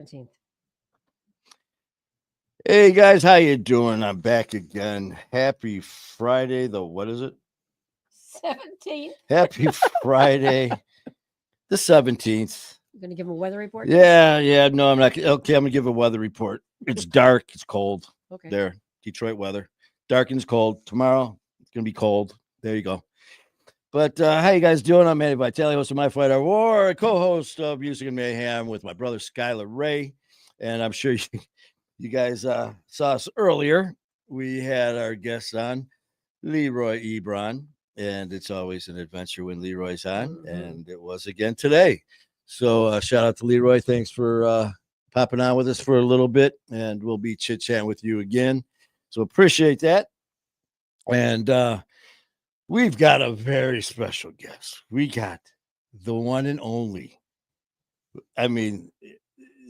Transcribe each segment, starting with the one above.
17th. Hey guys, how you doing? I'm back again. Happy Friday. What is it? 17th. Happy Friday, the 17th. You're going to give him a weather report? Yeah. No, I'm not. Okay, I'm gonna give a weather report. It's dark. It's cold. Okay. There, Detroit weather. Dark and it's cold. Tomorrow it's gonna be cold. There you go. But how you guys doing? I'm Manny Vitale, host of My Fight Our War, co-host of Music and Mayhem with my brother Skylar Ray, and I'm sure you guys saw us earlier. We had our guest on, Leroy Ebron, and it's always an adventure when Leroy's on, and it was again today. So shout out to Leroy. Thanks for popping on with us for a little bit, and we'll be chit-chatting with you again. So appreciate that. And we've got a very special guest. We got the one and only. I mean,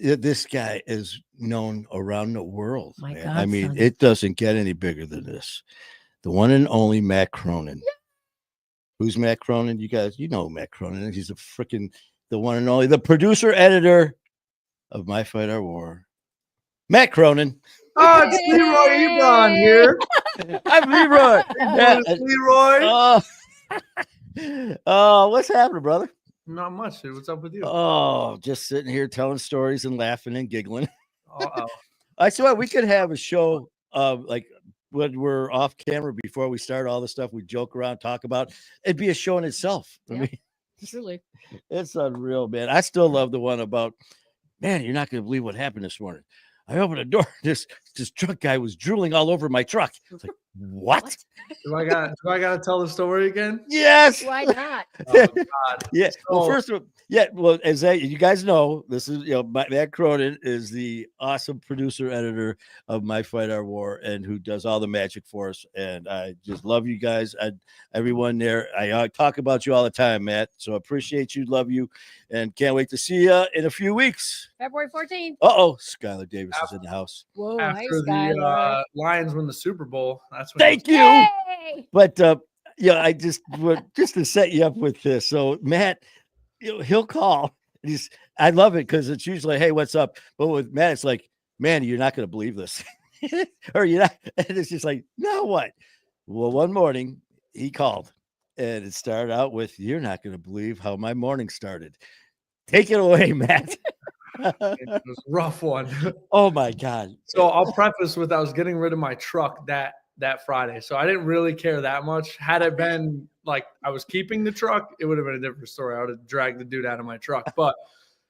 this guy is known around the world. My man. God, I mean, son. it doesn't get any bigger than this. The one and only Matt Cronin. Who's Matt Cronin? You guys, you know Matt Cronin. He's the one and only, the producer editor of My Fight Our War. Matt Cronin. Oh, it's Leroy Ebron here. I'm Leroy. It's Leroy. What's happening, brother? Not much, dude. What's up with you? Oh, just sitting here telling stories and laughing and giggling. Uh-oh. I swear we could have a show like when we're off camera before we start all the stuff we joke around, talk about. It'd be a show in itself. Yeah. I mean, Truly. it's unreal, man. I still love the one about, man, you're not going to believe what happened this morning. I opened the door. This truck guy was drooling all over my truck. It's like, what? Do I gotta tell the story again? Yes. Why not? Oh God. Yeah. Well, So- first of all, as you guys know, this is Matt Cronin is the awesome producer editor of My Fight Our War and who does all the magic for us. And I just love you guys. Everyone there. I talk about you all the time, Matt. So appreciate you, love you, and can't wait to see you in a few weeks. February 14th. Skylar Davis is in the house. Whoa, hey, After Skylar. the Lions win the Super Bowl, that's when. Thank you. Yay! But I just to set you up with this. So Matt, he'll call. I love it because it's usually, hey, what's up? But with Matt, it's like, man, you're not going to believe this, or you're not. And it's just like, no, what? Well, one morning he called, and it started out with, "You're not going to believe how my morning started." Take it away, Matt. It was a rough one. Oh my God. So I'll preface with I was getting rid of my truck that Friday, so I didn't really care that much. Had it been like I was keeping the truck, it would have been a different story. I would have dragged the dude out of my truck. But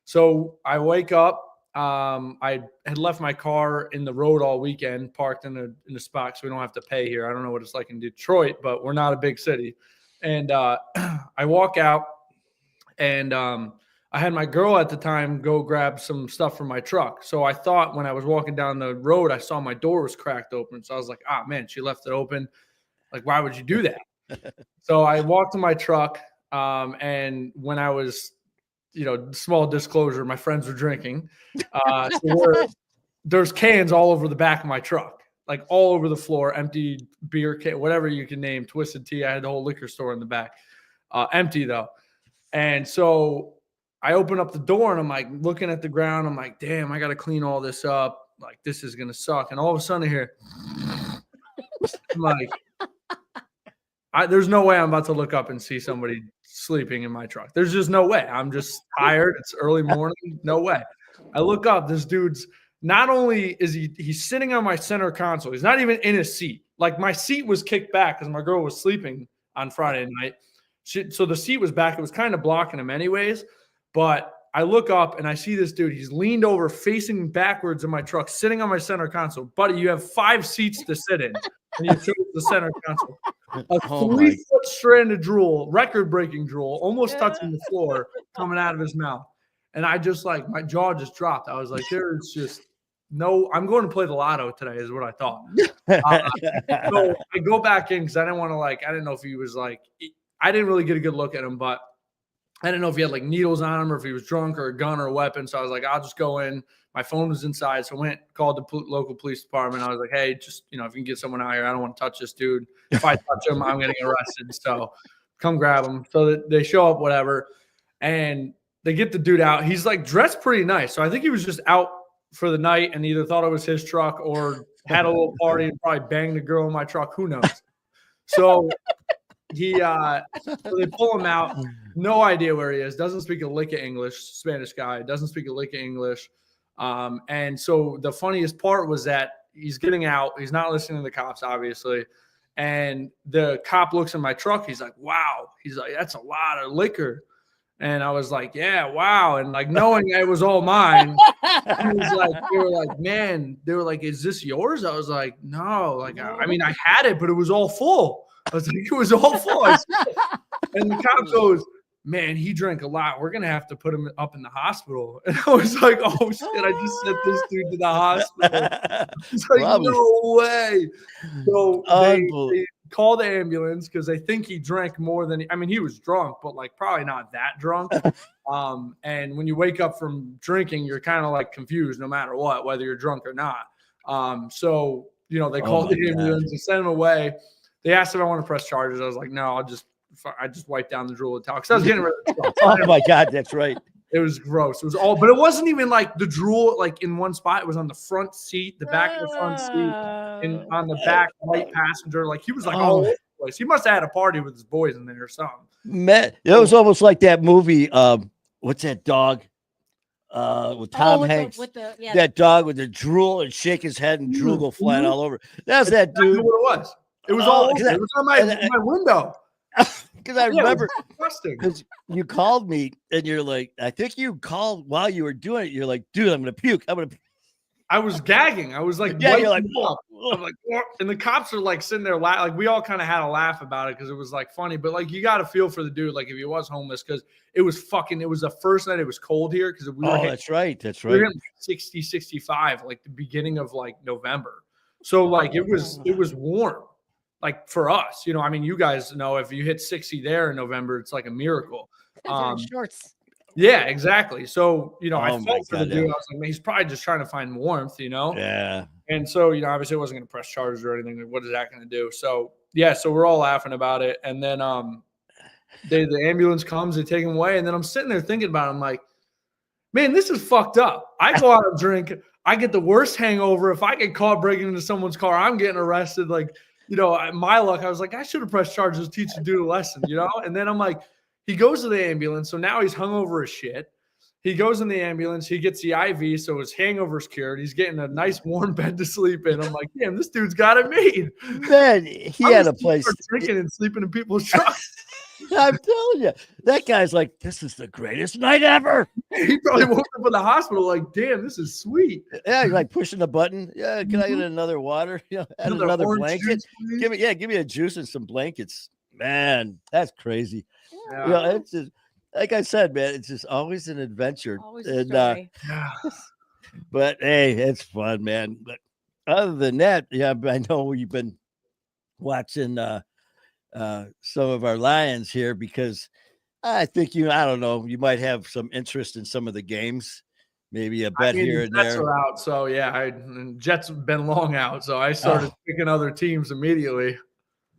so I wake up. I had left my car in the road all weekend, parked in a spot, so we don't have to pay here. I don't know what it's like in Detroit, but we're not a big city. And I walk out, and I had my girl at the time go grab some stuff from my truck. So I thought when I was walking down the road, I saw my door was cracked open. So I was like, man, she left it open. Like, why would you do that? So I walked to my truck. And when I was, small disclosure, my friends were drinking. There's cans all over the back of my truck, like all over the floor, empty beer can, whatever you can name, Twisted Tea. I had the whole liquor store in the back, empty though. And so I open up the door and I'm like looking at the ground. I'm like, damn, I got to clean all this up. Like, this is going to suck. And all of a sudden I hear, I'm like, there's no way I'm about to look up and see somebody sleeping in my truck. There's just no way. I'm just tired. It's early morning. No way. I look up, this dude's not only is he's sitting on my center console. He's not even in his seat. Like, my seat was kicked back because my girl was sleeping on Friday night. So the seat was back. It was kind of blocking him anyways. But I look up and I see this dude. He's leaned over, facing backwards in my truck, sitting on my center console. Buddy, you have 5 seats to sit in, and you chose the center console. A 3-foot strand of drool, record-breaking drool, almost touching the floor, coming out of his mouth. And I just, like, my jaw just dropped. I was like, there's just no – I'm going to play the lotto today is what I thought. So I go back in because I didn't want to, like – I didn't know if he was, like – I didn't really get a good look at him, but – I didn't know if he had like needles on him or if he was drunk or a gun or a weapon. So I was like, I'll just go in. My phone was inside. So I went, called the local police department. I was like, hey, just, if you can get someone out here, I don't want to touch this dude. If I touch him, I'm getting arrested. So come grab him. So they show up, whatever. And they get the dude out. He's like dressed pretty nice. So I think he was just out for the night and either thought it was his truck or had a little party and probably banged a girl in my truck. Who knows? So so they pull him out. No idea where he is. Doesn't speak a lick of English. Spanish guy. Doesn't speak a lick of English. And so the funniest part was that he's getting out. He's not listening to the cops, obviously. And the cop looks in my truck. He's like, wow. He's like, that's a lot of liquor. And I was like, yeah, wow. And like knowing it was all mine, he was like, they were like, man, they were like, is this yours? I was like, no. Like, I mean, I had it, but it was all full. I was like, it was all full. And the cop goes, man, he drank a lot. We're going to have to put him up in the hospital. And I was like, oh, shit, I just sent this dude to the hospital. He's like, Probably. no way. So they call the ambulance because they think he drank more than – I mean, he was drunk, but, like, probably not that drunk. And when you wake up from drinking, you're kind of, like, confused no matter what, whether you're drunk or not. So, you know, they called the ambulance and sent him away. They asked if I want to press charges. I was like, no, I just wiped down the drool and talk. Because I was getting rid of the Oh my God, that's right. It was gross. It was all, but it wasn't even like the drool like in one spot. It was on the front seat, the back of the front seat, and on the back right passenger. Like he was like all over the place. He must have had a party with his boys in there or something. Man, it was almost like that movie. What's that dog? With Tom Hanks. That dog with the drool and shake his head and drool go flying all over. That's that dude. What it was. It was all over. It was on my window. Because I remember because you called me and you're like, I think you called while you were doing it. You're like, dude, I'm gonna puke. I was gagging. I was like, yeah, you're like, I'm like, and the cops are like sitting there like we all kind of had a laugh about it because it was like funny, but like you got to feel for the dude, like if he was homeless, because it was the first night it was cold here because we were that's right. We were getting 60, 65, like the beginning of like November. So like it was warm. Like for us, you know, I mean, you guys know if you hit 60 there in November, it's like a miracle. Shorts. Yeah, exactly. So, you know, I felt for the dude. Yeah. I was like, man, he's probably just trying to find warmth, you know? Yeah. And so, you know, obviously I wasn't going to press charges or anything. Like, what is that going to do? So, yeah, so we're all laughing about it. And then the ambulance comes, they take him away. And then I'm sitting there thinking about it. I'm like, man, this is fucked up. I go out and drink. I get the worst hangover. If I get caught breaking into someone's car, I'm getting arrested. Like, you know, my luck, I was like, I should have pressed charges, teach the dude a lesson, you know? And then I'm like, he goes to the ambulance. So now he's hungover as shit. He goes in the ambulance. He gets the IV. So his hangover's cured. He's getting a nice warm bed to sleep in. I'm like, damn, this dude's got it made. Man, he had a place. Drinking and sleeping in people's trucks. I'm telling you, that guy's like, this is the greatest night ever. He probably woke up in the hospital like, damn, this is sweet. Yeah, he's like pushing the button. Yeah, can I get another water? Yeah, add another blanket. Give me a juice and some blankets. Man, that's crazy. Yeah. You know, it's just like I said, man, it's just always an adventure. Always a story. But hey, it's fun, man. But other than that, yeah, I know you've been watching some of our Lions here because I think I don't know, you might have some interest in some of the games, maybe a bet here and Jets there. are out, so yeah, Jets have been long out, so I started picking other teams immediately.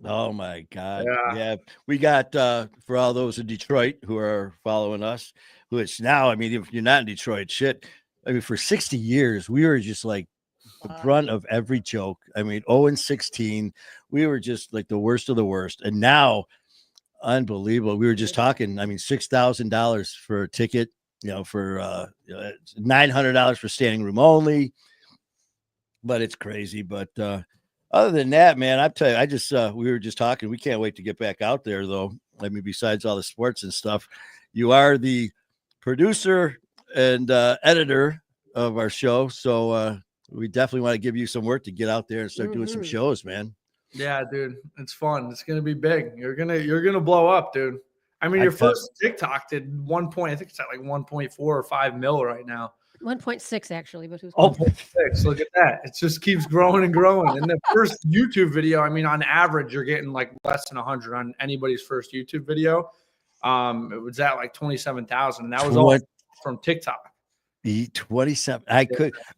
Oh my God. Yeah. We got for all those in Detroit who are following us, which now, I mean, if you're not in Detroit, shit. I mean, for 60 years, we were just like the brunt of every joke. I mean, 0-16, we were just like the worst of the worst. And now, unbelievable. We were just talking, I mean, $6,000 for a ticket, for $900 for standing room only. But it's crazy. But other than that, man, I tell you, I just we were just talking. We can't wait to get back out there, though. I mean, besides all the sports and stuff, you are the producer and editor of our show, so we definitely want to give you some work to get out there and start doing some shows, man. Yeah, dude, it's fun. It's gonna be big. You're gonna blow up, dude. I mean, your first TikTok did 1 point. I think it's at like 1.4 or 5 mil right now. 1.6 actually, but who's 1.6? Look at that! It just keeps growing and growing. And the first YouTube video, I mean, on average, you're getting like less than 100 on anybody's first YouTube video. It was at like 27,000, and that was all from TikTok. 27. I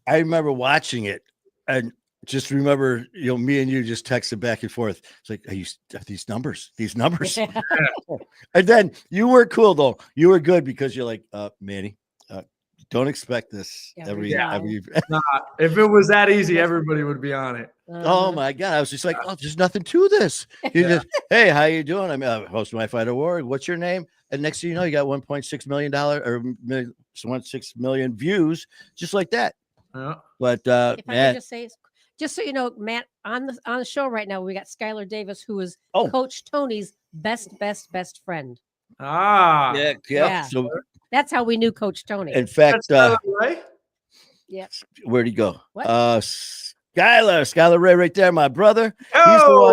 remember watching it, and just remember, me and you just texted back and forth. It's like, are these numbers? Yeah. And then you were cool though. You were good because you're like, Manny, don't expect this Every every. Nah, if it was that easy, everybody would be on it. Oh my God! I was just like, there's nothing to this. You just, hey, how you doing? I'm host of My Fight Award. What's your name? And next thing you know, you got $1.6 million or 1.6 million views, just like that. Yeah. But If I man, could just say, just so you know, Matt, on the show right now, we got Skylar Davis, who is Oh. Coach Tony's best friend. Ah. yeah. Yeah. So That's how we knew Coach Tony. in fact, That's right. Yeah. where'd he go? What? Skylar Ray, right there, my brother. He's Oh,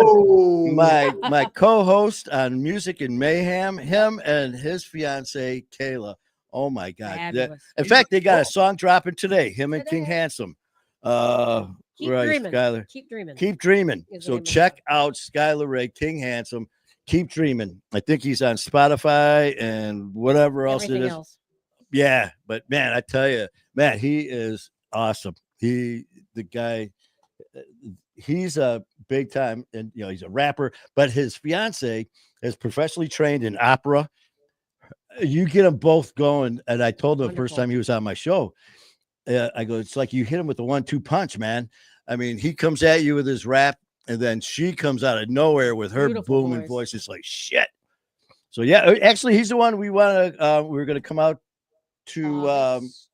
the one, my co-host on Music and Mayhem. Him and his fiance Kayla. Oh my God! Fabulous. In fact, they got a song dropping today. Him and King Today. Handsome. Keep right, dreaming. Skylar. Keep dreaming. Keep dreaming. Is the So name of the check song. out Skylar Ray, King Handsome. Keep dreaming. I think he's on Spotify and whatever else Everything it is. else. Yeah, but man, I tell you, man, he is awesome. The guy, he's a big time, and he's a rapper. But his fiance is professionally trained in opera. You get them both going, and I told him the first Wonderful. time he was on my show, I go, it's like you hit him with a 1-2 punch, man. I mean, he comes at you with his rap, and then she comes out of nowhere with her Beautiful booming voice. voice. It's like shit. So yeah, actually, he's the one we want to. We're going to come out to August.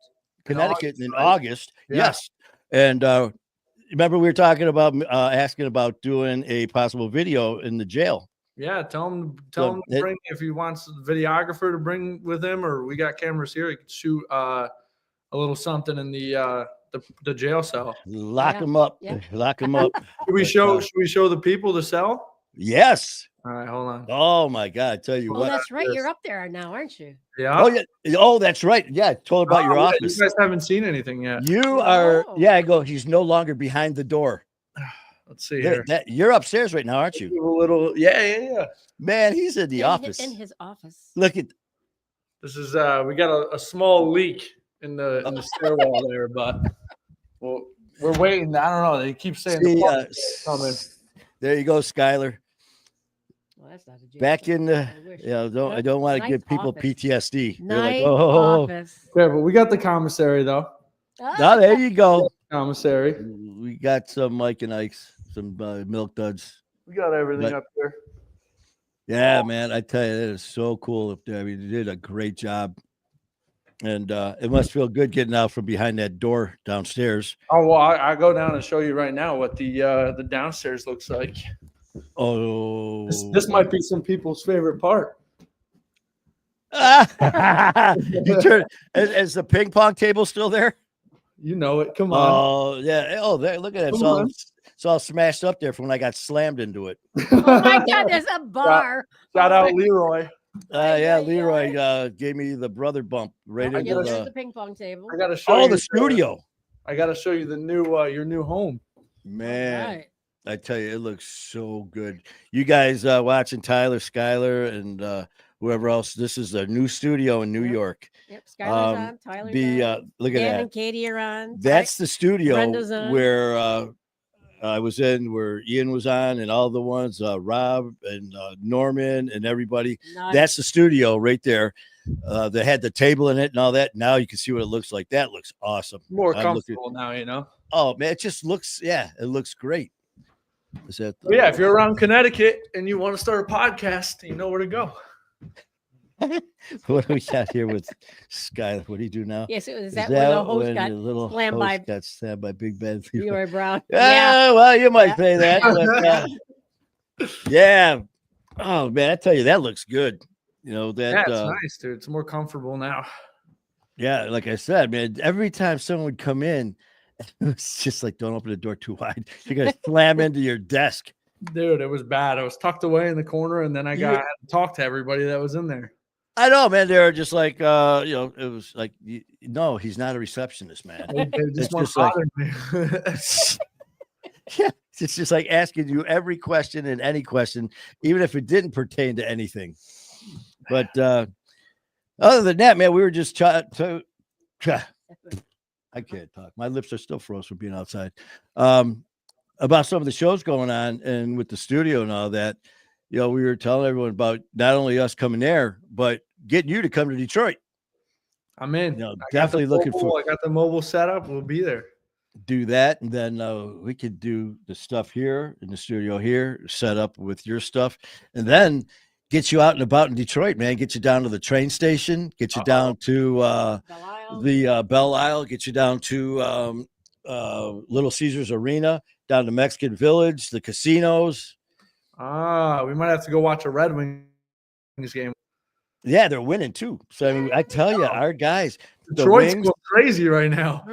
Connecticut in right? August. Yeah. Yes, and remember we were talking about asking about doing a possible video in the jail. Yeah, tell him So to bring if he wants the videographer to bring with him, or we got cameras here. He can shoot a little something in the jail cell. Lock Yeah. him up. Yeah. Lock him up. Should we show the people the cell? Yes. All right, hold on. Oh my God! I tell you Oh, what. that's right. You're up there now, aren't you? Yeah. Oh yeah. Oh, that's right. Yeah. Told about your yeah, office. You guys haven't seen anything yet. You are. Oh. Yeah. I go. He's no longer behind the door. Let's see here. You're upstairs right now, aren't you? A little. Yeah. Man, he's in the office. In his office. Look at. This is we got a small leak in the stairwell there, but well, we're waiting. I don't know. They keep saying the plumber's coming. There you go, Skylar. Well, that's not a jail Back cell. in the. I wish. I don't want to Nice give people office. PTSD. They're like, Nice oh. office. Yeah, but we got the commissary though. No, there you go. Commissary. We got some Mike and Ike's, some milk duds. We got everything But- up there. Yeah, man, I tell you, that is so cool up there. I mean, you did a great job, and it must feel good getting out from behind that door downstairs. Oh well, I go down and show you right now what the downstairs looks like. Oh, This might be some people's favorite part. you turn. Is the ping pong table still there? You know it. Come on. Oh yeah. Oh, there. Look at it. It's all smashed up there from when I got slammed into it. Oh my God, there's a bar. Shout Oh out my- Leroy. Yeah, yeah, Leroy gave me the brother bump right I into gotta There's the. the ping pong table. I gotta show you The studio. I gotta show you the new your new home. Man, Right. I tell you, it looks so good. You guys watching Tyler, Skylar, and whoever else. This is a new studio in New Yep. York. Yep. Skylar's on. Tyler's on. Look at Dan that. and Katie are on. That's the studio Brenda's on. where I was in, where Ian was on, and all the ones, Rob and Norman and everybody. Nice. That's the studio right there. They had the table in it and all that. Now you can see what it looks like. That looks awesome. More I'm looking- comfortable now, you know. Oh man, it just looks. Yeah, it looks great. Is that? But yeah, if you're around Connecticut and you want to start a podcast, you know where to go. What do we got here with Skylar? What do you do now? Yes, is that when the host when got the little slammed host by got stabbed by Big Ben? Leroy Brown? Yeah, well, you might Yeah. say that. But, yeah. Oh man, I tell you, that looks good. You know that. Yeah, it's nice, dude. It's more comfortable now. Yeah, like I said, man. Every time someone would come in, it's just like, don't open the door too wide. You're gonna slam into your desk. Dude, it was bad. I was tucked away in the corner, and then I had to talk to everybody that was in there. I know, man. They were just like, it was like, no, he's not a receptionist, man. They It's just want just to like- bother me. Yeah, it's just like asking you every question and any question, even if it didn't pertain to anything. But other than that, man, we were just I can't talk. My lips are still froze from being outside. about some of the shows going on and with the studio and all that, we were telling everyone about not only us coming there, but getting you to come to Detroit. I'm in. Definitely looking for. I got the mobile setup. We'll be there. Do that, and then we could do the stuff here in the studio here, set up with your stuff, and then get you out and about in Detroit, man. Get you down to the train station, get you down to the Belle Isle, get you down to Little Caesars Arena, down to Mexican Village, the casinos. We might have to go watch a Red Wings game. Yeah, they're winning too. So I mean, I tell you, our guys, Detroit's going crazy right now.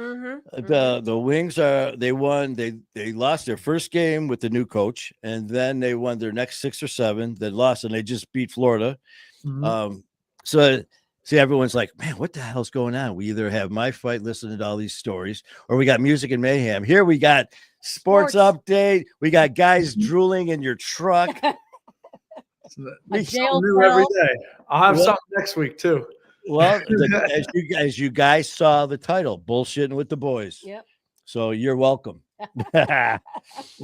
The Wings they won. They lost their first game with the new coach, and then they won their next 6 or 7. They lost, and they just beat Florida. So see, everyone's like, man, what the hell's going on? We either have my fight listening to all these stories, or we got music and mayhem. Here we got sports update. We got guys drooling in your truck. We new every day. I'll have something next week too. Well, as you guys saw the title, bullshitting with the boys. Yep. So you're welcome. We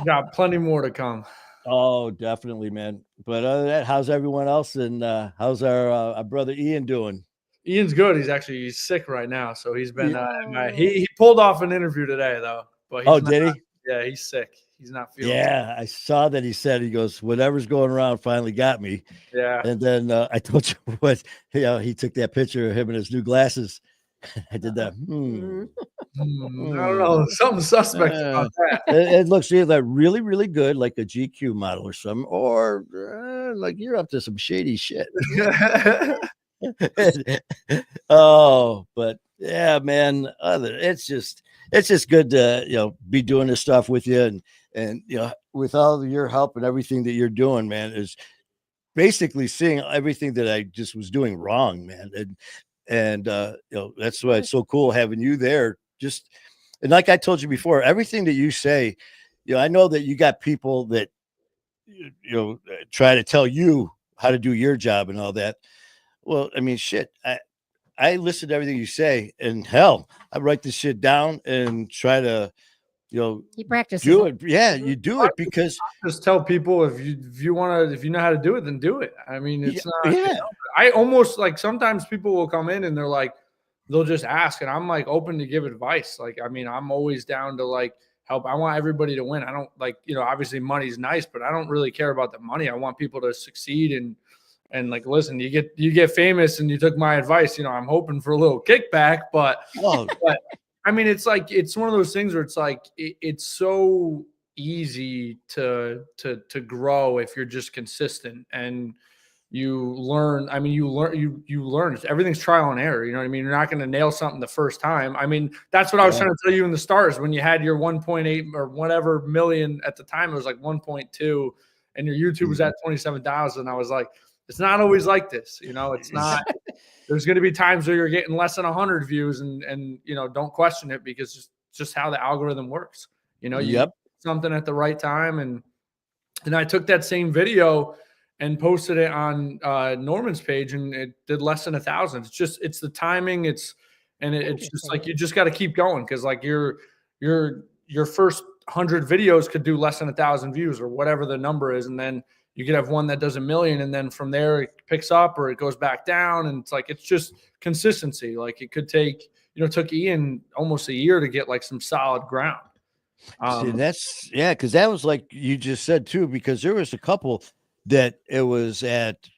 got plenty more to come. Oh, definitely, man. But other than that, how's everyone else? And how's our brother Ian doing? Ian's good. He's sick right now, so he's been. He pulled off an interview today though. But did he? Yeah, he's sick. He's not feeling. Yeah, I saw that. He said, he goes, whatever's going around finally got me. Yeah. And then I told you what, he took that picture of him in his new glasses. I did that. I don't know. Something suspect about that. It looks either really, really good, like a GQ model or something, or like you're up to some shady shit. But yeah, man, it's just good to be doing this stuff with you, and with all of your help and everything that you're doing, man, is basically seeing everything that I just was doing wrong, man, and that's why it's so cool having you there. And like I told you before, everything that you say, I know that you got people that try to tell you how to do your job and all that. Well, I mean, shit, I listen to everything you say, and hell, I write this shit down and try to, he practices. Do it. Yeah, you do it because just tell people if you know how to do it, then do it. I mean, it's not. Yeah. I almost like sometimes people will come in and they're like, they'll just ask, and I'm like open to give advice. Like, I mean, I'm always down to like help. I want everybody to win. I don't like, obviously money's nice, but I don't really care about the money. I want people to succeed and like, listen, you get famous and you took my advice, I'm hoping for a little kickback, but I mean, it's like, it's one of those things where it's like, it's so easy to grow if you're just consistent and you learn. I mean, you learn everything's trial and error. You know what I mean? You're not going to nail something the first time. I mean, that's what I was trying to tell you in the stars when you had your 1.8 or whatever million at the time, it was like 1.2 and your YouTube was at 27,000. I was like, it's not always like this. It's not. There's going to be times where you're getting less than 100 views and don't question it because it's just how the algorithm works. You do something at the right time. And I took that same video and posted it on Norman's page and it did less than 1,000. It's the timing. It's just like, you just got to keep going. Cause like your first 100 videos could do less than 1,000 views or whatever the number is. And then you could have one that does 1 million and then from there it picks up or it goes back down. And it's like, it's just consistency. Like it could take, it took Ian almost a year to get like some solid ground. Cause that was like you just said too, because there was a couple that it was at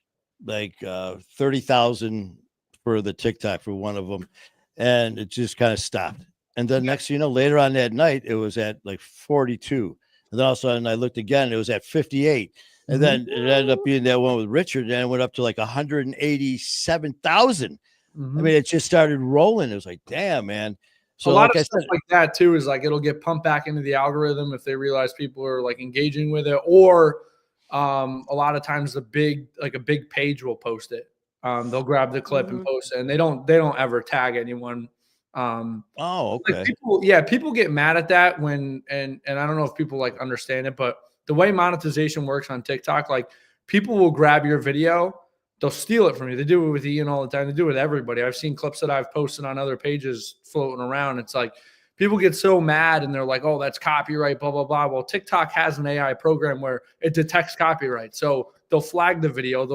like 30,000 for the TikTok for one of them. And it just kind of stopped. And then next, later on that night, it was at like 42. And then all of a sudden I looked again, it was at 58. And then it ended up being that one with Richard, and it went up to like 187,000. I mean, it just started rolling. It was like, damn, man. So a lot of stuff like that too is like it'll get pumped back into the algorithm if they realize people are like engaging with it, or a lot of times a big page will post it. They'll grab the clip and post it, and they don't ever tag anyone. Okay. Like people get mad at that when and I don't know if people like understand it, but the way monetization works on TikTok, like people will grab your video, they'll steal it from you. They do it with Ian all the time. They do it with everybody. I've seen clips that I've posted on other pages floating around. It's like people get so mad and they're like, oh, that's copyright, blah, blah, blah. Well, TikTok has an AI program where it detects copyright. So they'll flag the video.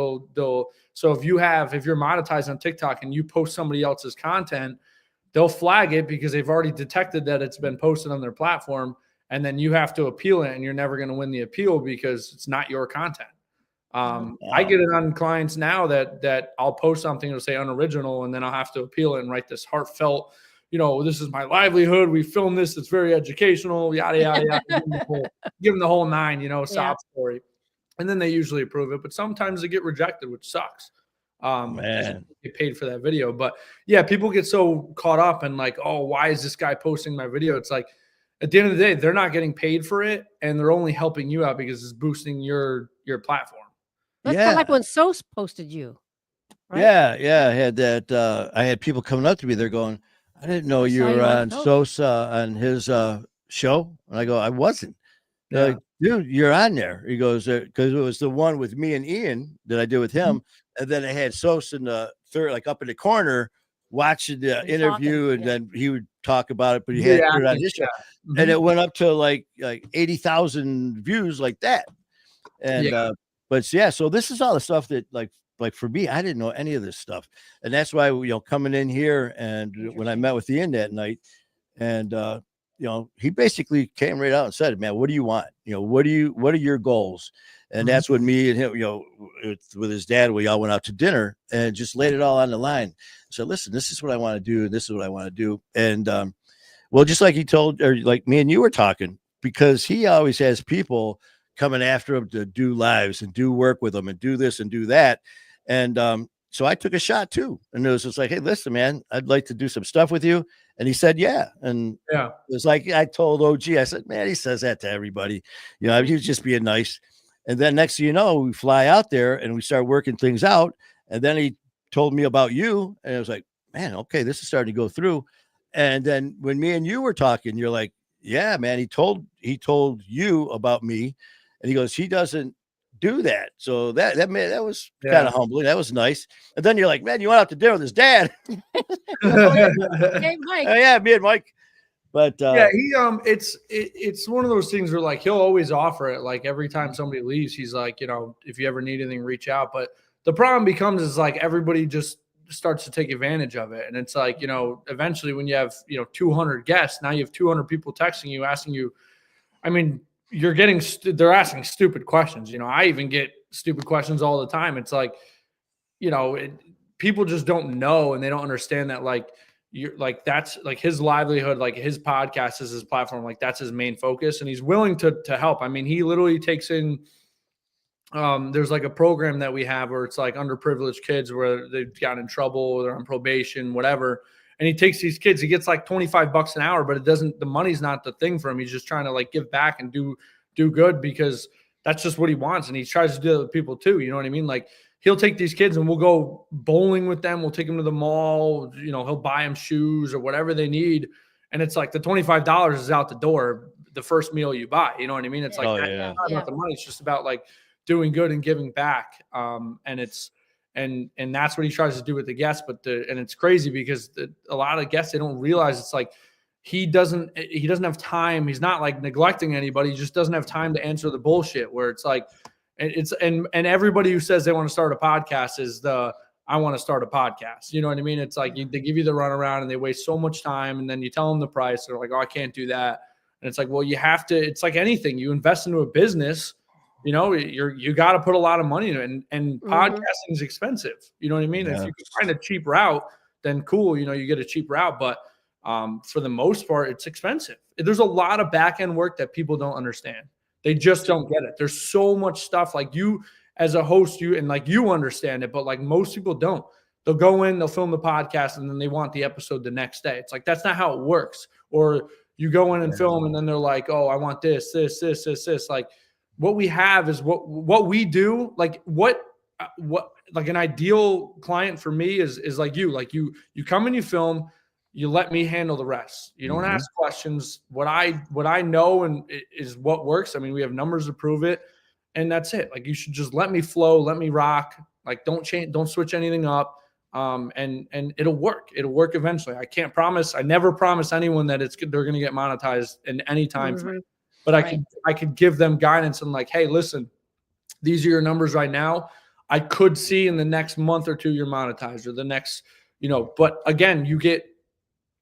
So if you're monetized on TikTok and you post somebody else's content, they'll flag it because they've already detected that it's been posted on their platform. And then you have to appeal it, and you're never going to win the appeal because it's not your content. I get it on clients now that I'll post something, it'll say unoriginal, and then I'll have to appeal it and write this heartfelt, this is my livelihood. We filmed this. It's very educational, yada, yada, yada. Give them the whole nine, sob story. And then they usually approve it. But sometimes they get rejected, which sucks. Man, get paid for that video. But yeah, people get so caught up and like, oh, why is this guy posting my video? It's like, at the end of the day, they're not getting paid for it, and they're only helping you out because it's boosting your platform. That's kind of like when Sos posted you. Right? Yeah. I had that. I had people coming up to me. They're going, I didn't know you were on Sosa on his show. And I go, I wasn't. They're like, dude, you're on there. He goes, because it was the one with me and Ian that I did with him. And then I had Sosa in the third, like up in the corner, watching the interview, and then he would talk about it, but he had it on his show. And it went up to like 80,000 views like that. And so this is all the stuff that like for me, I didn't know any of this stuff. And that's why, coming in here, and when I met with Ian that night, and he basically came right out and said, man, what do you want? What are your goals? And that's when me and him, with his dad, we all went out to dinner and just laid it all on the line. So listen, this is what I want to do. This is what I want to do. And well, just like he told, or like me and you were talking, because he always has people coming after him to do lives and do work with him and do this and do that. And so I took a shot too. And it was just like, hey, listen, man, I'd like to do some stuff with you. And he said, yeah. And it was like, I told OG, I said, man, he says that to everybody. He was just being nice. And then next thing you know, we fly out there and we start working things out. And then he told me about you. And I was like, man, okay, this is starting to go through. And then when me and you were talking, you're like, yeah, man, he told you about me. And he goes, he doesn't do that. So that was kind of humbling. That was nice. And then you're like, man, you went out to dinner with his dad. Hey, Mike. Yeah, me and Mike. But it's one of those things where like he'll always offer it. Like every time somebody leaves, he's like, if you ever need anything, reach out. But the problem becomes is like everybody just starts to take advantage of it. And it's like, eventually when you have, 200 guests, now you have 200 people texting you, asking you, I mean, they're asking stupid questions. I even get stupid questions all the time. It's like, people just don't know, and they don't understand that like, you're like, that's like his livelihood, like his podcast is his platform. Like that's his main focus. And he's willing to help. I mean, he literally takes in, there's like a program that we have where it's like underprivileged kids where they've gotten in trouble, they're on probation, whatever. And he takes these kids, he gets like $25 an hour, but the money's not the thing for him. He's just trying to like give back and do good because that's just what he wants. And he tries to do it with people too. You know what I mean? Like he'll take these kids and we'll go bowling with them. We'll take them to the mall. He'll buy them shoes or whatever they need. And it's like the $25 is out the door the first meal you buy. You know what I mean? It's like not about the money. It's just about like doing good and giving back. And that's what he tries to do with the guests. And it's crazy because a lot of guests, they don't realize it's like he doesn't have time. He's not like neglecting anybody. He just doesn't have time to answer the bullshit where it's like, and everybody who says they want to start a podcast is I want to start a podcast. You know what I mean? It's like they give you the runaround and they waste so much time. And then you tell them the price. They're like, oh, I can't do that. And it's like, well, you have to, it's like anything. You invest into a business, you got to put a lot of money in it. And podcasting is expensive. You know what I mean? Yeah. If you can find a cheap route, then cool. You get a cheap route. But for the most part, it's expensive. There's a lot of back end work that people don't understand. They just don't get it. There's so much stuff like you as a host, you understand it, but like most people don't. They'll go in, they'll film the podcast, and then they want the episode the next day. It's like, that's not how it works. Or you go in and film, and then they're like, oh, I want this. Like what we have is what we do. Like what like an ideal client for me is like you come and you film. You let me handle the rest. You don't ask questions. What I know and is what works. I mean, we have numbers to prove it, and that's it. Like you should just let me flow, let me rock. Like don't switch anything up. And it'll work. It'll work eventually. I can't promise. I never promise anyone that they're going to get monetized in any time frame. But I could give them guidance and like, hey, listen, these are your numbers right now. I could see in the next month or two you're monetized, or the next, but again, you get,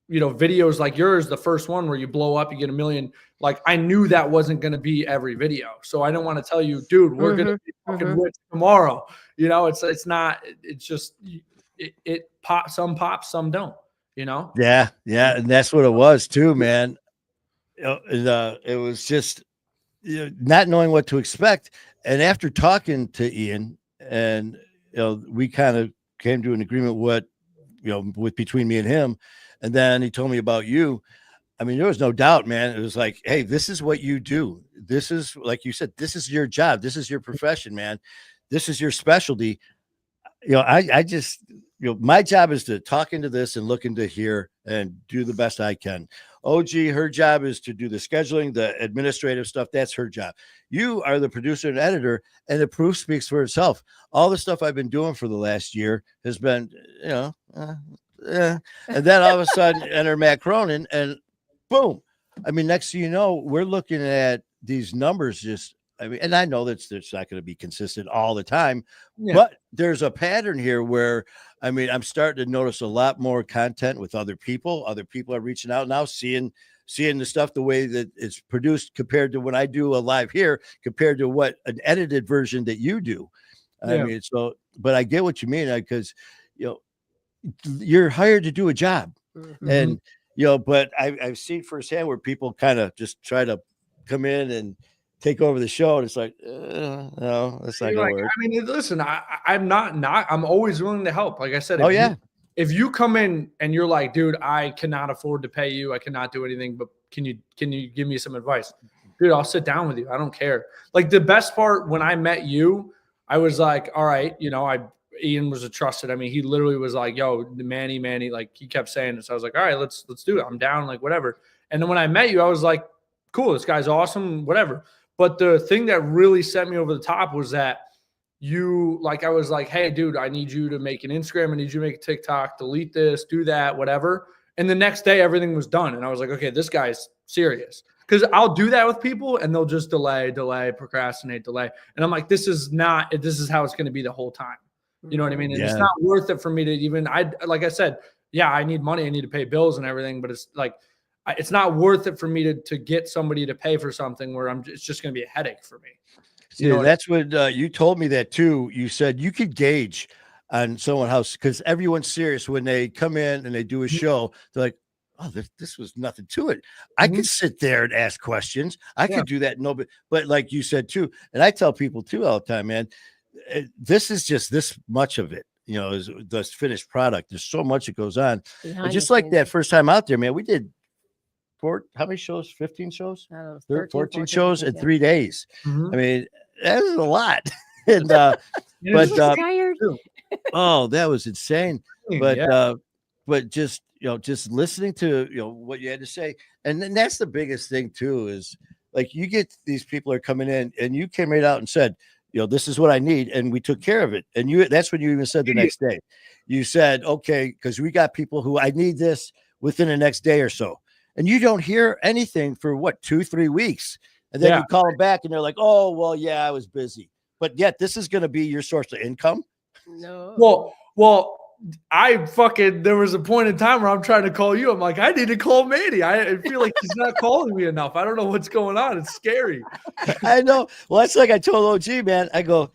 videos like yours, the first one where you blow up, you get 1 million. Like, I knew that wasn't going to be every video. So I don't want to tell you, dude, we're going to be fucking rich tomorrow. It's not, it's just, it pops, some don't, Yeah. Yeah. And that's what it was too, man. It was just not knowing what to expect. And after talking to Ian, and we kind of came to an agreement with between me and him, and then he told me about you. I mean, there was no doubt, man. It was like, hey, this is what you do. This is, like you said, this is your job. This is your profession, man. This is your specialty. I just, my job is to talk into this and look into here and do the best I can. OG, her job is to do the scheduling, the administrative stuff. That's her job. You are the producer and editor, and the proof speaks for itself. All the stuff I've been doing for the last year has been, and then all of a sudden enter Matt Cronin, and boom. I mean, next thing you know, we're looking at these numbers and I know that it's not going to be consistent all the time, but there's a pattern here where, I mean, I'm starting to notice a lot more content with other people. Other people are reaching out now, seeing the stuff the way that it's produced compared to when I do a live here, compared to what an edited version that you do. I mean, but I get what you mean, because, you're hired to do a job. And, but I've seen firsthand where people kind of just try to come in and take over the show, and it's like, no, that's not gonna work. I mean, listen, I'm I'm always willing to help. Like I said, if you come in and you're like, dude, I cannot afford to pay you, I cannot do anything, but can you give me some advice? Dude, I'll sit down with you. I don't care. Like, the best part, when I met you, I was like, all right, Ian was a trusted. I mean, he literally was like, yo, the Manny, like, he kept saying it. So I was like, all right, let's do it. I'm down, like, whatever. And then when I met you, I was like, cool, this guy's awesome, whatever. But the thing that really set me over the top was that I was like, hey, dude, I need you to make an Instagram. I need you to make a TikTok, delete this, do that, whatever. And the next day, everything was done. And I was like, okay, this guy's serious. Because I'll do that with people, and they'll just delay, procrastinate, delay. And I'm like, this is how it's going to be the whole time. You know what I mean? And it's not worth it for me to even, like I said, I need money. I need to pay bills and everything. But it's like, it's not worth it for me to get somebody to pay for something where it's just going to be a headache for me. That's what you told me that too. You said you could gauge on someone else, because everyone's serious when they come in and they do a show. They're like, oh, this was nothing to it. I could sit there and ask questions. I could do that. But like you said too, and I tell people too all the time, man, this is just this much of it. Is the finished product. There's so much that goes on. Just like that first time out there, man, we did how many shows? 15 shows? 14 shows in 3 days. I mean, that is a lot. And tired. Oh, that was insane. But just just listening to what you had to say, and then that's the biggest thing too, is like, you get these people are coming in, and you came right out and said, this is what I need, and we took care of it. And that's when you even said the next day, you said, okay, because we got people who I need this within the next day or so. And you don't hear anything for 2-3 weeks. And then you call them back and they're like, oh, well, I was busy. But yet this is going to be your source of income. No. Well, there was a point in time where I'm trying to call you. I'm like, I need to call Manny. I feel like he's not calling me enough. I don't know what's going on. It's scary. I know. Well, that's like I told OG, man. I go,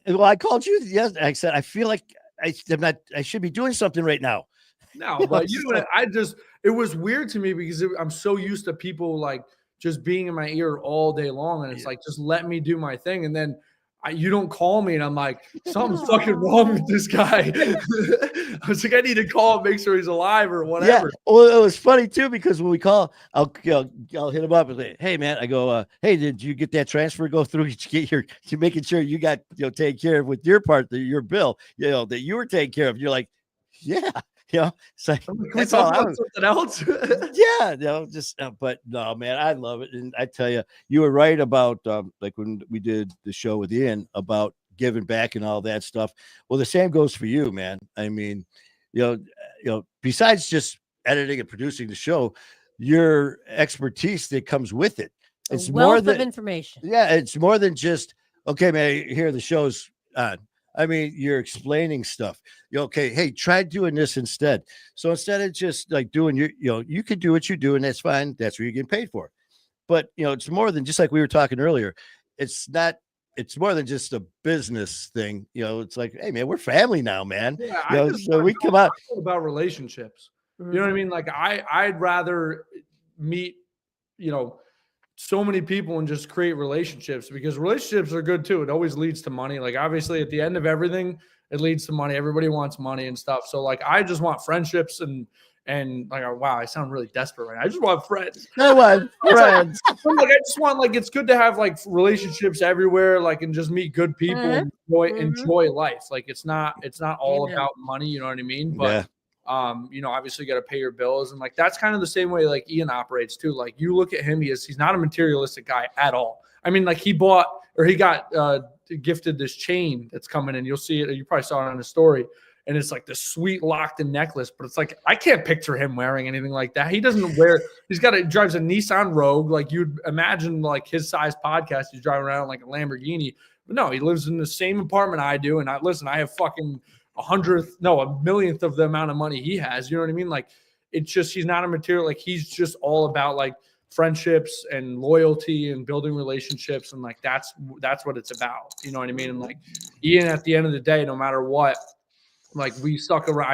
well, I called you yesterday. I said, I feel like I should be doing something right now. No, but it was weird to me because I'm so used to people like just being in my ear all day long. And it's like, just let me do my thing. And then you don't call me, and I'm like, something's fucking wrong with this guy. I was like, I need to call and make sure he's alive or whatever. Yeah. Well, it was funny too, because when we call, I'll hit him up and say, hey man, I go, hey, did you get that transfer go through? Did you get you making sure you got, taken care of with your part, your bill, that you were taking care of. You're like, yeah. It's like, that's all something else. But no, man, I love it. And I tell you, you were right about like when we did the show with Ian about giving back and all that stuff. Well, the same goes for you, man. I mean, besides just editing and producing the show, your expertise that comes with it. A It's more wealth of than information. yeah, it's more than just okay, man. Here the show's on. I mean, you're explaining stuff. Okay, hey, try doing this instead. So instead of just like doing you could do what you do, and that's fine. That's what you're getting paid for. But it's more than just like we were talking earlier. It's not. It's more than just a business thing. It's like, hey, man, we're family now, man. Yeah, So we come out about relationships. Mhm. You know what I mean? Like I'd rather meet, so many people and just create relationships, because relationships are good too. It always leads to money. Like obviously at the end of everything, it leads to money. Everybody wants money and stuff. So like, I just want friendships and like, wow, I sound really desperate right now. I just want friends. I want friends. Like, I just want, like, it's good to have like relationships everywhere, like, and just meet good people and enjoy life. Like it's not all Amen. about money. You know what I mean? But Yeah. obviously you got to pay your bills, and like that's kind of the same way like Ian operates too. Like you look at him, he's not a materialistic guy at all. I mean, like he got gifted this chain that's coming in. You'll see it. You probably saw it on the story. And it's like this sweet locked-in necklace, but it's like I can't picture him wearing anything like that. He doesn't wear. Drives a Nissan Rogue, like you'd imagine, like his size podcast. He's driving around like a Lamborghini, but no, he lives in the same apartment I do. And I have fucking a millionth of the amount of money he has. You know what I mean? Like it's just he's not a material. Like he's just all about like friendships and loyalty and building relationships, and like that's what it's about. You know what I mean? And like Ian, at the end of the day, no matter what. Like I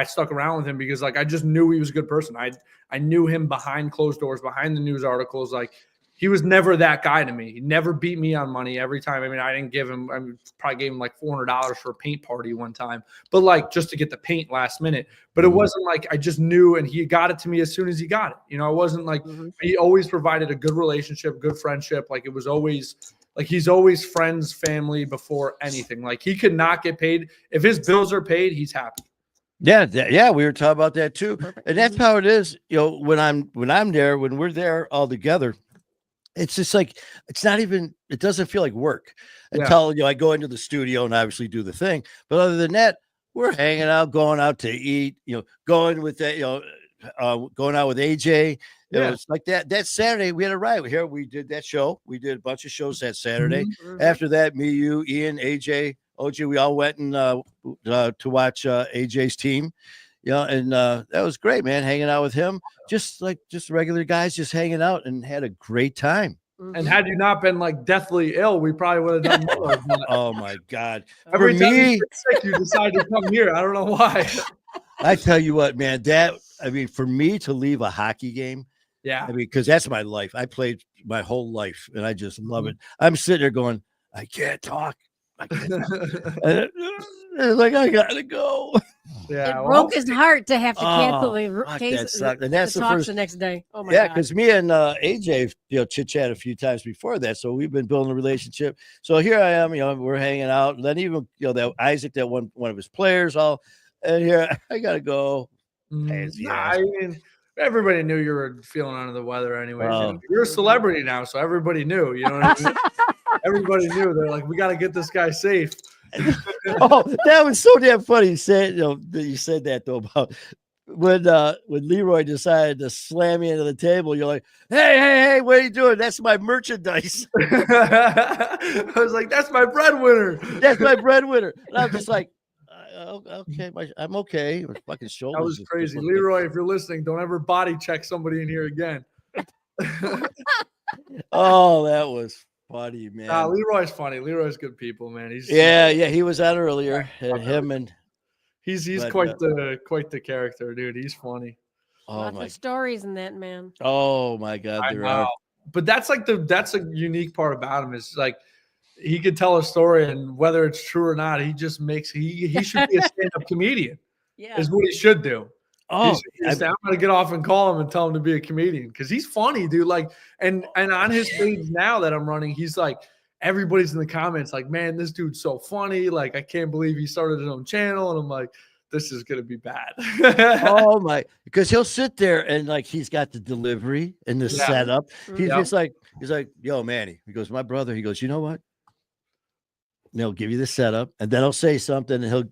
stuck around with him because like I just knew he was a good person. I knew him behind closed doors, behind the news articles. Like he was never that guy to me. He never beat me on money every time. I mean, I didn't give him. Probably gave him like $400 for a paint party one time, but like just to get the paint last minute. But it wasn't like I just knew, and he got it to me as soon as he got it. It wasn't like he always provided a good relationship, good friendship. Like it was always. Like he's always friends, family before anything. Like he could not get paid. If his bills are paid, he's happy. Yeah, we were talking about that too. Perfect. And that's how it is. When I'm there, when we're there all together, it's just like it doesn't feel like work until I go into the studio and obviously do the thing. But other than that, we're hanging out, going out to eat, going with that, going out with AJ. It's like that Saturday we had a ride here. We did that show. We did a bunch of shows that Saturday. After that, me, you, Ian, AJ, OG, we all went and to watch AJ's team. And that was great, man. Hanging out with him, just regular guys, just hanging out, and had a great time. And had you not been like deathly ill, we probably would have done more. Oh my God! Every time you get sick, you decide to come here. I don't know why. I tell you what, man. For me to leave a hockey game. Yeah. I mean, because that's my life. I played my whole life and I just love it. I'm sitting there going, I can't talk. Like, I gotta go. Yeah. It broke his heart to have to cancel that sucked. And that's the next day. Oh my God. Because me and AJ, chit-chat a few times before that. So we've been building a relationship. So here I am, we're hanging out. And then even, that Isaac, that one of his players, and here I gotta go. I mean, everybody knew you were feeling under the weather anyways. You're a celebrity now, so everybody knew. You know what I mean? Everybody knew. They're like, we got to get this guy safe. That was so damn funny. You said that though about when Leroy decided to slam me into the table. You're like, hey, what are you doing? That's my merchandise. I was like, that's my breadwinner. That's my breadwinner. And I'm just like, okay, I'm okay. My fucking shoulders. That was crazy. Leroy, if you're listening, don't ever body check somebody in here again. Oh, that was funny, man. Leroy's funny. Leroy's good people, man. He was on earlier. He's quite the character, dude. He's funny. Lots of stories in that man. Oh my God, there are. But that's a unique part about him is like he could tell a story, and whether it's true or not, he just makes he should be a stand-up comedian. Yeah, is what he should do. I'm gonna get off and call him and tell him to be a comedian because he's funny, dude. Like, and on his page now that I'm running, he's like, everybody's in the comments like, man, this dude's so funny. Like, I can't believe he started his own channel, and I'm like, this is gonna be bad. Oh my, because he'll sit there and like he's got the delivery and the setup. He's just like, yo, Manny. He goes, my brother. He goes, you know what? and he'll give you the setup, and then he'll say something, and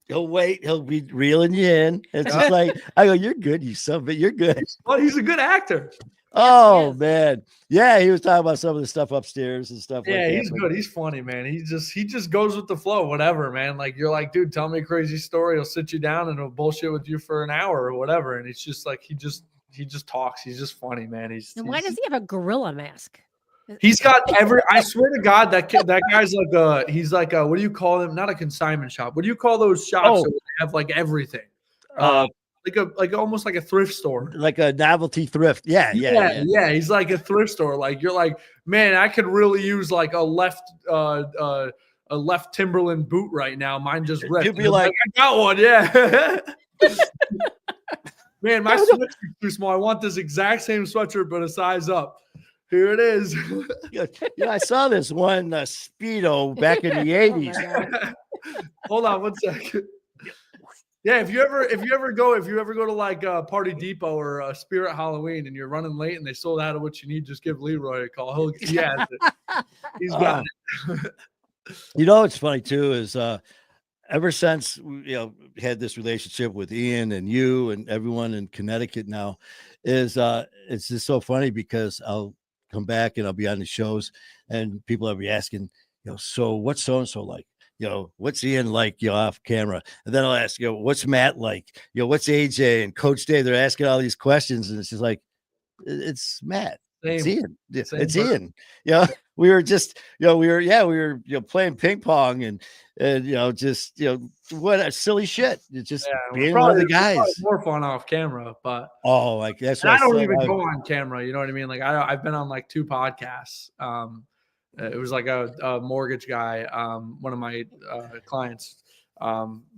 he'll wait, he'll be reeling you in. It's just like, I go, you're good, you son of a, you're good. Well, he's a good actor. Oh is. man. Yeah, he was talking about some of the stuff upstairs and stuff like that. Yeah, he's good. He's funny, man. He just goes with the flow, whatever, man. Like you're like, dude, tell me a crazy story. He'll sit you down and he'll bullshit with you for an hour or whatever. And it's just like he just talks. He's just funny, man. And why does he have a gorilla mask? He's got I swear to God, that guy's like he's like what do you call them? Not a consignment shop. What do you call those shops that have like everything? Like almost like a thrift store. Like a novelty thrift. Yeah. He's like a thrift store. Like you're like, man, I could really use like a left Timberland boot right now. Mine just ripped. You'd be like, I got one, yeah. Man, my sweatshirt's too small. I want this exact same sweatshirt, but a size up. Here it is. yeah, I saw this one Speedo back in the 80s. Hold on one second. Yeah, if you ever go to like Party Depot or Spirit Halloween and you're running late and they sold out of what you need, just give Leroy a call. He has it. He's got it. You know what's funny too is ever since had this relationship with Ian and you and everyone in Connecticut now, is it's just so funny because I'll come back and I'll be on the shows and people will be asking, so what's so and so like? What's Ian like, off camera? And then I'll ask, what's Matt like? What's AJ and Coach Dave? They're asking all these questions, and it's just like, it's Matt. It's Ian. It's Ian. We were just, we were playing ping pong and just, what a silly shit. It's just being one of the guys. More fun off camera, but like that's what I don't even go on camera. You know what I mean? Like I've been on like 2 podcasts. It was like a mortgage guy, one of my clients.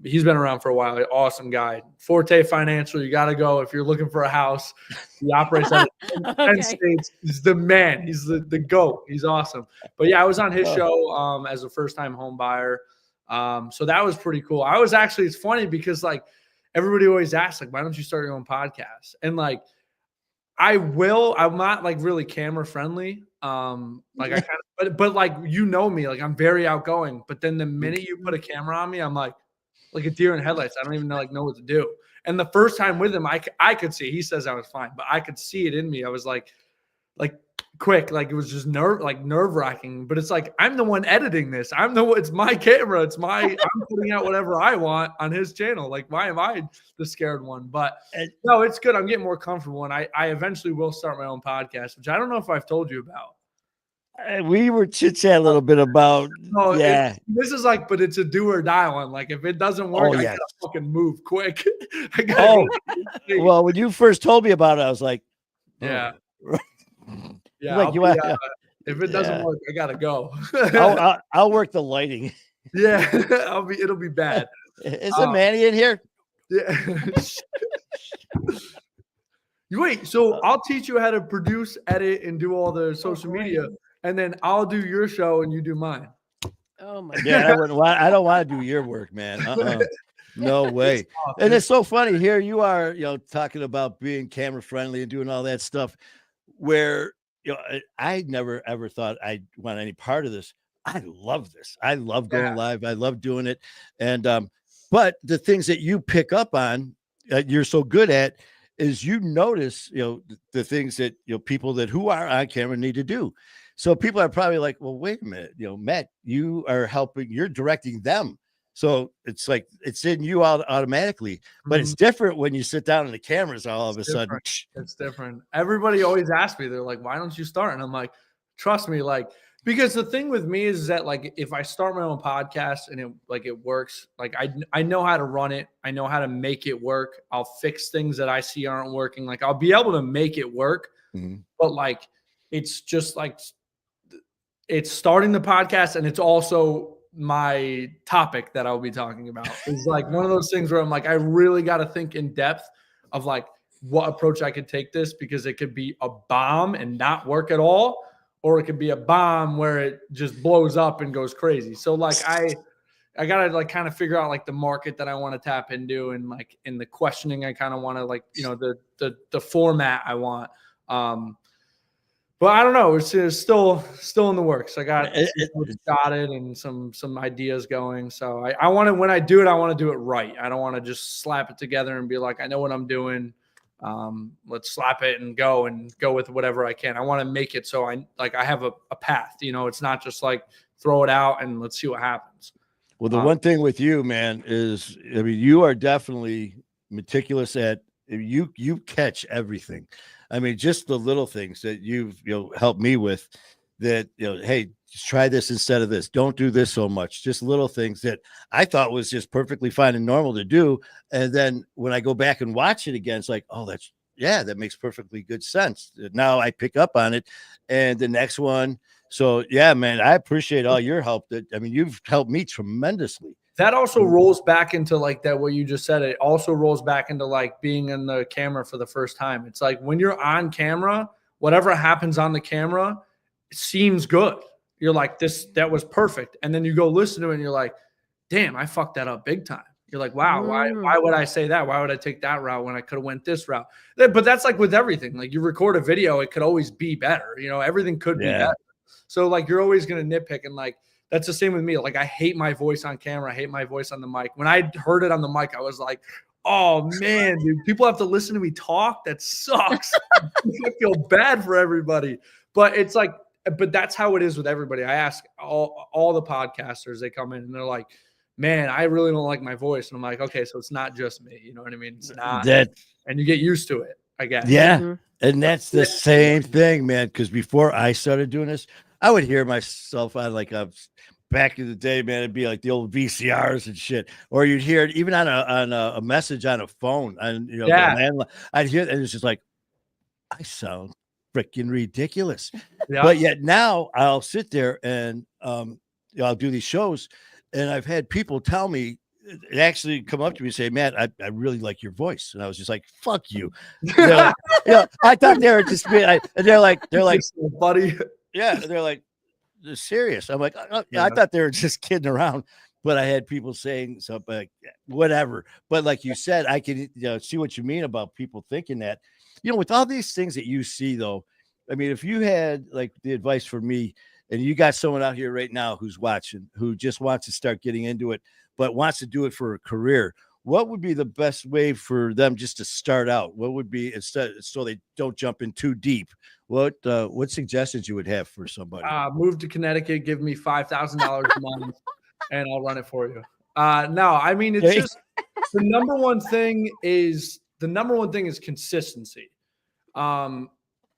He's been around for a while. Awesome guy. Forte Financial. You got to go if you're looking for a house. He operates out of 10 states. He's the man. He's the GOAT. He's awesome. But yeah, I was on his show as a first-time home buyer. So that was pretty cool. It's funny because like everybody always asks, like, why don't you start your own podcast? And like, I'm not like really camera friendly. Like I kind of, but like, me, like I'm very outgoing, but then the minute you put a camera on me, I'm like a deer in headlights. I don't even know what to do. And the first time with him, I could see, he says I was fine, but I could see it in me. I was like quick, like it was just nerve wracking, but it's like, I'm the one editing this. It's my camera. I'm putting out whatever I want on his channel. Like, why am I the scared one? But no, it's good. I'm getting more comfortable. And I eventually will start my own podcast, which I don't know if I've told you about. We were chit-chat a little bit about, this is like, but it's a do or die one. Like if it doesn't work, I gotta fucking move quick. Well, when you first told me about it, I was like, yeah. Yeah, like, if it doesn't work, I gotta go. I'll work the lighting. Yeah, it'll be bad. Is it Manny in here? Yeah. Wait, so I'll teach you how to produce, edit, and do all the social media, and then I'll do your show and you do mine. Oh my God! I don't want to do your work, man. No way. And it's so funny. Here you are, talking about being camera friendly and doing all that stuff, where. I never ever thought I'd want any part of this. I love this. I love going live. I love doing it. And but the things that you pick up on you're so good at is notice, the things that people that who are on camera need to do. So people are probably like, well, wait a minute, Matt, you are helping, you're directing them. So it's like it's in you automatically, but it's different when you sit down and the cameras all of a sudden. It's different. Everybody always asks me, they're like, why don't you start? And I'm like, trust me, like, because the thing with me is that like if I start my own podcast and it works, like I know how to run it, I know how to make it work. I'll fix things that I see aren't working. Like I'll be able to make it work, but like it's just like it's starting the podcast and it's also my topic that I'll be talking about. Is like one of those things where I'm like, I really got to think in depth of like what approach I could take this, because it could be a bomb and not work at all, or it could be a bomb where it just blows up and goes crazy. So like I gotta like kind of figure out like the market that I want to tap into, and like in the questioning I kind of want to like, the format I want. But I don't know. It's still in the works. I got It- some it- notes jotted and some ideas going. So I want to, when I do it, I want to do it right. I don't want to just slap it together and be like, I know what I'm doing. Let's slap it and go with whatever I can. I want to make it so I have a path. It's not just like throw it out and let's see what happens. Well, the one thing with you, man, is I mean, you are definitely meticulous at you catch everything. I mean, just the little things that you've helped me with that, hey, just try this instead of this. Don't do this so much. Just little things that I thought was just perfectly fine and normal to do. And then when I go back and watch it again, it's like, oh, that makes perfectly good sense. Now I pick up on it. And the next one. So yeah, man, I appreciate all your help. You've helped me tremendously. That also rolls back into like that, what you just said. It also rolls back into like being in the camera for the first time. It's like when you're on camera, whatever happens on the camera seems good. You're like, that was perfect. And then you go listen to it and you're like, damn, I fucked that up big time. You're like, wow, why would I say that? Why would I take that route when I could have went this route? But that's like with everything. Like you record a video, it could always be better. Everything could be better. So like you're always going to nitpick, and like that's the same with me. Like I hate my voice on camera. I hate my voice on the mic. When I heard it on the mic, I was like, oh man, dude, people have to listen to me talk. That sucks. I feel bad for everybody. But it's like, but that's how it is with everybody. I ask all the podcasters, they come in and they're like, man, I really don't like my voice. And I'm like, okay, so it's not just me. You know what I mean? It's not that, and you get used to it, I guess. Yeah. Mm-hmm. And that's the same thing, man. Because before I started doing this, I would hear myself on like back in the day, man. It'd be like the old VCRs and shit, or you'd hear it even on a message on a phone. And the landline, I'd hear it, and it's just like, I sound freaking ridiculous. Yeah. But yet now I'll sit there and I'll do these shows, and I've had people tell me, actually come up to me and say, man, I really like your voice. And I was just like, fuck you. Like, I thought they were just being, and they're like, buddy. Yeah. They're like, they're serious. I'm like, oh, yeah. I thought they were just kidding around, but I had people saying something like whatever. But like you said, I can see what you mean about people thinking that, with all these things that you see though, I mean, if you had like the advice for me, and you got someone out here right now who's watching, who just wants to start getting into it, but wants to do it for a career, what would be the best way for them just to start out? What would be, instead, so they don't jump in too deep? What suggestions you would have for somebody? Move to Connecticut, give me $5,000 a month, and I'll run it for you. No, I mean, it's just the number one thing is consistency.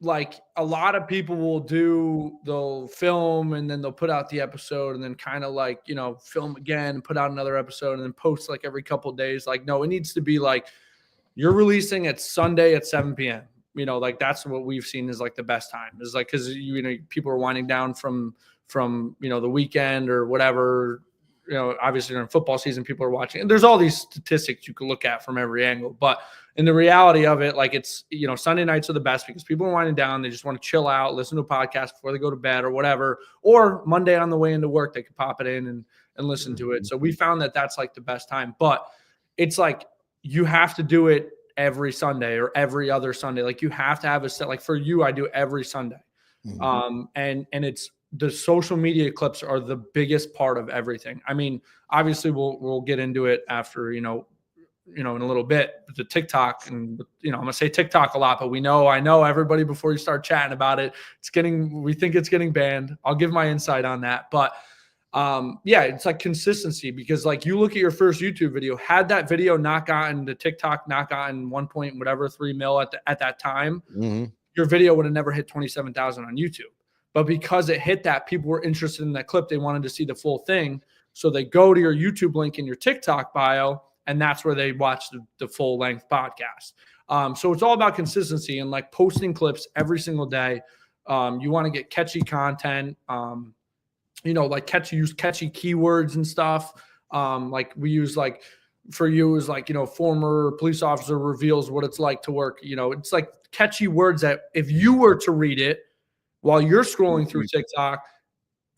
Like a lot of people they'll film and then they'll put out the episode and then kind of like, film again and put out another episode and then post like every couple of days. Like, no, it needs to be like you're releasing at Sunday at 7 p.m. Like that's what we've seen is like the best time is like, cause people are winding down from the weekend or whatever, obviously during football season, people are watching, and there's all these statistics you can look at from every angle, but in the reality of it, like it's, Sunday nights are the best because people are winding down. They just want to chill out, listen to a podcast before they go to bed or whatever, or Monday on the way into work, they could pop it in and listen to it. So we found that that's like the best time, but it's like, you have to do it every Sunday or every other Sunday. Like you have to have a set, like for you, I do every Sunday. Mm-hmm. And it's, the social media clips are the biggest part of everything. I mean, obviously we'll get into it after, in a little bit, the TikTok, and I'm gonna say TikTok a lot, but I know everybody, before you start chatting about it, we think it's getting banned. I'll give my insight on that, but it's like consistency, because like you look at your first YouTube video, had that video not gotten to TikTok, not gotten 3 mil at that time, mm-hmm. your video would have never hit 27,000 on YouTube. But because it hit that, people were interested in that clip. They wanted to see the full thing. So they go to your YouTube link in your TikTok bio, and that's where they watch the full length podcast. So it's all about consistency and like posting clips every single day. You want to get catchy content, like use catchy keywords and stuff. Like we use, like for you is like, former police officer reveals what it's like to work. It's like catchy words that if you were to read it while you're scrolling through TikTok,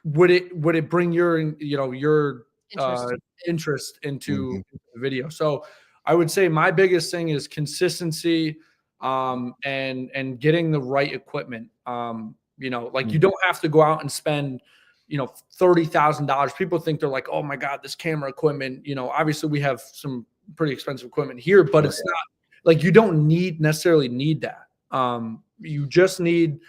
would it bring your interest into the video? So I would say my biggest thing is consistency, and getting the right equipment. You know, like you don't have to go out and spend, you know, $30,000. People think they're like, oh my God, this camera equipment, you know, obviously we have some pretty expensive equipment here, but it's not like you don't necessarily need that. You just need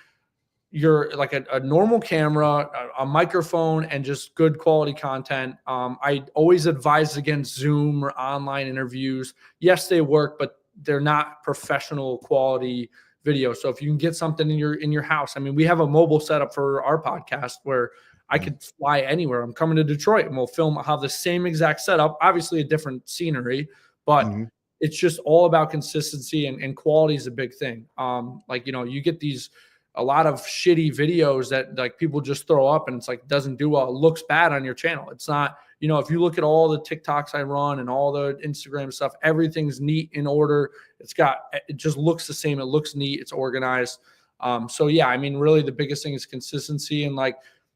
like a normal camera, a microphone, and just good quality content. I always advise against Zoom or online interviews. Yes, they work, but they're not professional quality video. So if you can get something in your house, I mean, we have a mobile setup for our podcast where I could fly anywhere. I'm coming to Detroit and we'll film. I'll have the same exact setup, obviously a different scenery, but it's just all about consistency, and quality is a big thing. Like, you know, you get a lot of shitty videos that like people just throw up and it's like doesn't do well. It looks bad on your channel. It's not, you know, if you look at all the TikToks I run and all the Instagram stuff, everything's neat in order. It just looks the same. It looks neat. It's organized. So yeah, I mean, really the biggest thing is consistency,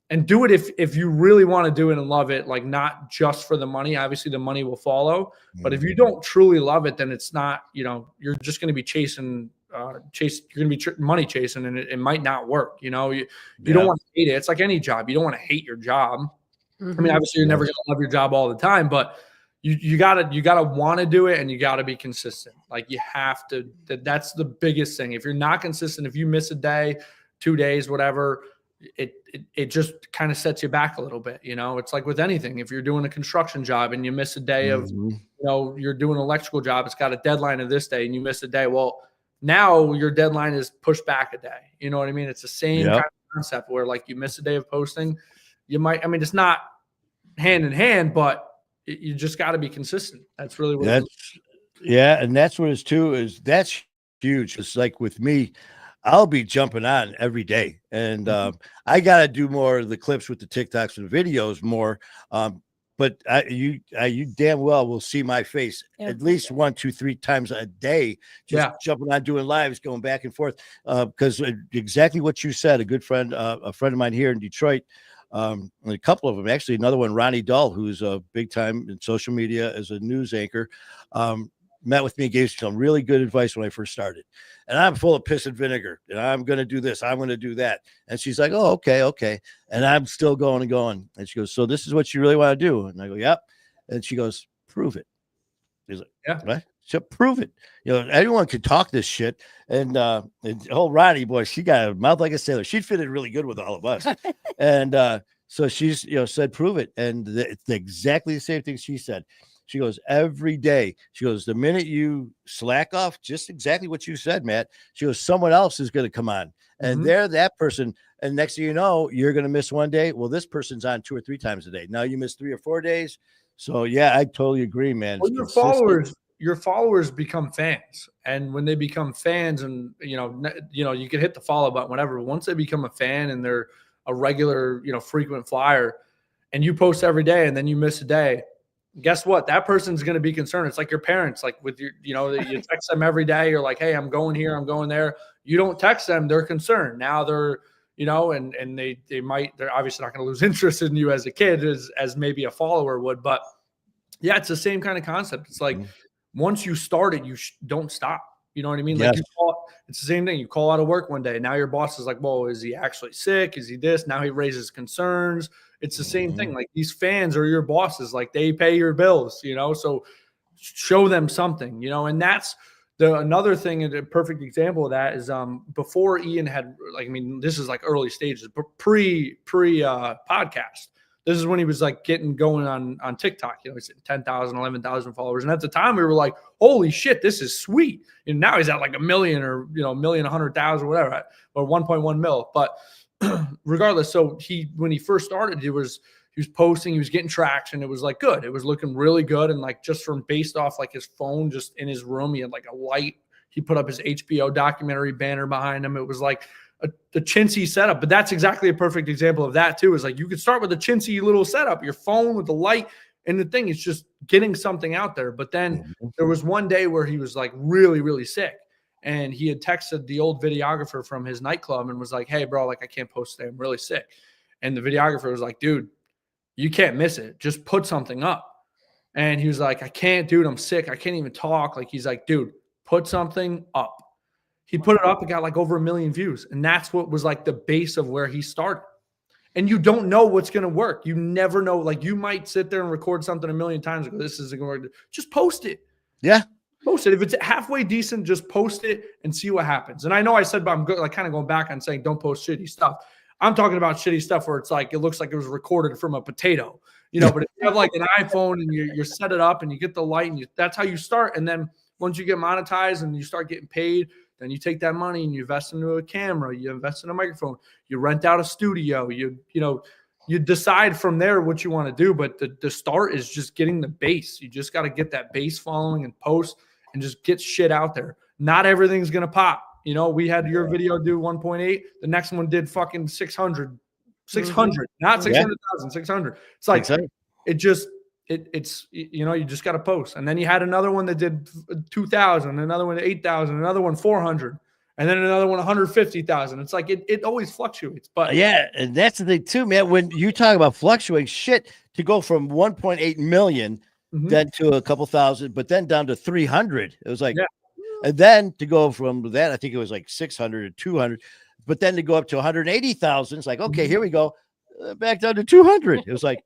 and do it if you really want to do it and love it, like not just for the money. Obviously the money will follow, but if you don't truly love it, then it's not, you know, you're just going to be chasing, you're going to be money chasing, and it might not work. You know, you don't want to hate it. It's like any job. You don't want to hate your job. I mean, obviously you're never going to love your job all the time, but you gotta want to do it, and you gotta be consistent. Like you have to, that's the biggest thing. If you're not consistent, if you miss a day, 2 days, whatever, it just kind of sets you back a little bit. You know, it's like with anything. If you're doing a construction job and you miss a day of, you know, you're doing an electrical job, it's got a deadline of this day and you miss a day. Well, now your deadline is pushed back a day. You know what I mean? It's the same kind of concept where like you miss a day of posting, you might, I mean, it's not hand in hand, but you just got to be consistent. That's really what and that's what it's too, is that's huge. It's like with me, I'll be jumping on every day, and I got to do more of the clips with the TikToks and videos more. But you damn well will see my face at least 1, 2, 3 times a day, just jumping on, doing lives, going back and forth. Because exactly what you said, a good friend, a friend of mine here in Detroit, and a couple of them, actually, another one, Ronnie Dahl, who's a big time in social media as a news anchor, met with me, gave some really good advice when I first started. And I'm full of piss and vinegar, and I'm going to do this, I'm going to do that. And she's like, oh, okay. And I'm still going and going. And she goes, so this is what you really want to do? And I go, yep. And she goes, prove it. He's like, yeah, what? So prove it. You know, anyone can talk this shit. And old Ronnie, boy, she got a mouth like a sailor. She'd fit in really good with all of us. And so she's, you know, said, prove it. And it's exactly the same thing she said. She goes, every day. She goes, the minute you slack off, just exactly what you said, Matt. She goes, someone else is going to come on, and they're that person. And next thing you know, you're going to miss one day. Well, this person's on 2 or 3 times a day. Now you miss 3 or 4 days. So yeah, I totally agree, man. Well, your followers become fans, and when they become fans, and you know, you can hit the follow button, whatever. Once they become a fan and they're a regular, you know, frequent flyer, and you post every day, and then you miss a day. Guess what? That person's going to be concerned. It's like your parents, like with your, you know, you text them every day. You're like, hey, I'm going here, I'm going there. You don't text them. They're concerned. Now they're, you know, and they're obviously not going to lose interest in you as a kid as maybe a follower would. But yeah, it's the same kind of concept. It's like once you start it, you don't stop. You know what I mean? Like it's the same thing. You call out of work one day. Now your boss is like, whoa, is he actually sick? Is he this? Now he raises concerns. It's the same thing. Like these fans are your bosses. Like they pay your bills, you know, so show them something, you know, and that's another thing. And a perfect example of that is before Ian had, like, I mean, this is like early stages, but pre podcast. This is when he was like getting going on TikTok. You know, he's at 10,000, 11,000 followers. And at the time we were like, holy shit, this is sweet. And now he's at like 1 million or, you know, 1,100,000, whatever, or 1.1 mil. But regardless, so when he first started, he was posting, he was getting traction. It was like good. It was looking really good. And like just from based off like his phone, just in his room, he had like a light. He put up his HBO documentary banner behind him. It was like the chintzy setup. But that's exactly a perfect example of that too. Is like you could start with a chintzy little setup, your phone with the light, and the thing is just getting something out there. But then there was one day where he was like really, really sick. And he had texted the old videographer from his nightclub and was like, hey, bro, like I can't post today. I'm really sick. And the videographer was like, dude, you can't miss it. Just put something up. And he was like, I can't, dude. I'm sick. I can't even talk. Like, he's like, dude, put something up. He put it up and got like over 1 million views. And that's what was like the base of where he started. And you don't know what's going to work. You never know. Like you might sit there and record something 1 million times and go, this isn't going to work. Just post it. Yeah. Post it. If it's halfway decent, just post it and see what happens. And I know I said, but I'm like kind of going back on saying don't post shitty stuff. I'm talking about shitty stuff where it's like it looks like it was recorded from a potato, you know. But if you have like an iPhone and you set it up and you get the light and that's how you start. And then once you get monetized and you start getting paid, then you take that money and you invest into a camera, you invest in a microphone, you rent out a studio, you decide from there what you want to do. But the start is just getting the base. You just got to get that base following and post and just get shit out there. Not everything's going to pop. You know, we had your video do 1.8. The next one did fucking 600, not 600,000, 600. It's like, it's, you know, you just got to post. And then you had another one that did 2,000, another one 8,000, another one 400, and then another one 150,000. It's like, it always fluctuates. But yeah. And that's the thing too, man. When you talk about fluctuating shit to go from 1.8 million, then to a couple thousand, but then down to 300, it was like, and then to go from that, I think it was like 600 to 200, but then to go up to 180,000, it's like, okay, here we go, back down to 200. It was like,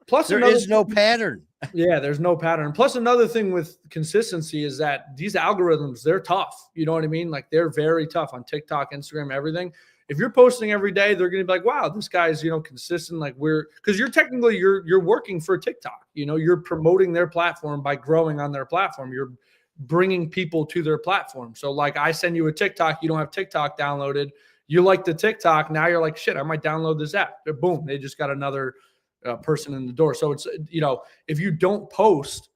plus there is no pattern. Yeah, there's no pattern. Plus another thing with consistency is that these algorithms, they're tough. You know what I mean? Like they're very tough on TikTok, Instagram, everything. If you're posting every day, they're going to be like, wow, this guy's, you know, consistent. Like because you're technically, you're working for TikTok, you know, you're promoting their platform by growing on their platform. You're bringing people to their platform. So like I send you a TikTok, you don't have TikTok downloaded. You like the TikTok. Now you're like, shit, I might download this app. Boom. They just got another person in the door. So it's, you know, if you don't post,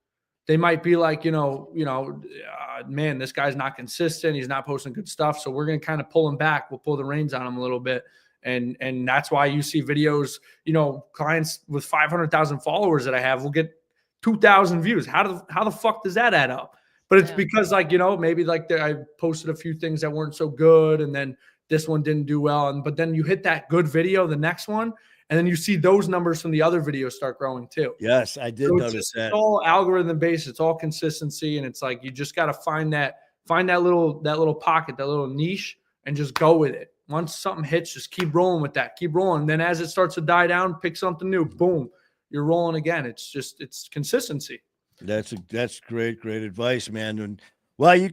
they might be like, man, this guy's not consistent. He's not posting good stuff. So we're going to kind of pull him back. We'll pull the reins on him a little bit. And that's why you see videos, you know, clients with 500,000 followers that I have will get 2,000 views. How the fuck does that add up? But it's because like, you know, maybe like I posted a few things that weren't so good. And then this one didn't do well. But then you hit that good video, the next one, and then you see those numbers from the other videos start growing too. Yes, I did notice that. It's all algorithm based. It's all consistency. And it's like, you just got to find that little pocket, that little niche, and just go with it. Once something hits, just keep rolling with that. Keep rolling. Then as it starts to die down, pick something new. Boom, you're rolling again. It's consistency. That's great advice, man. And well, you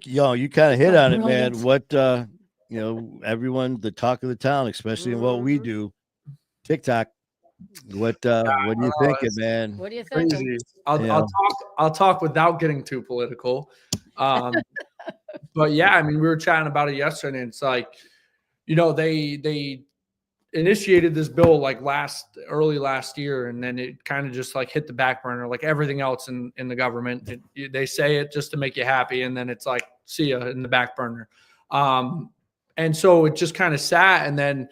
kind of hit on it, man. What you know, everyone, the talk of the town, especially in what we do, TikTok. What are you thinking, man? What do you think? I'll talk without getting too political. But yeah, I mean, we were chatting about it yesterday, and it's like, you know, they initiated this bill like early last year, and then it kind of just like hit the back burner like everything else in the government. They say it just to make you happy, and then it's like, see ya, in the back burner. And so it just kind of sat, and then,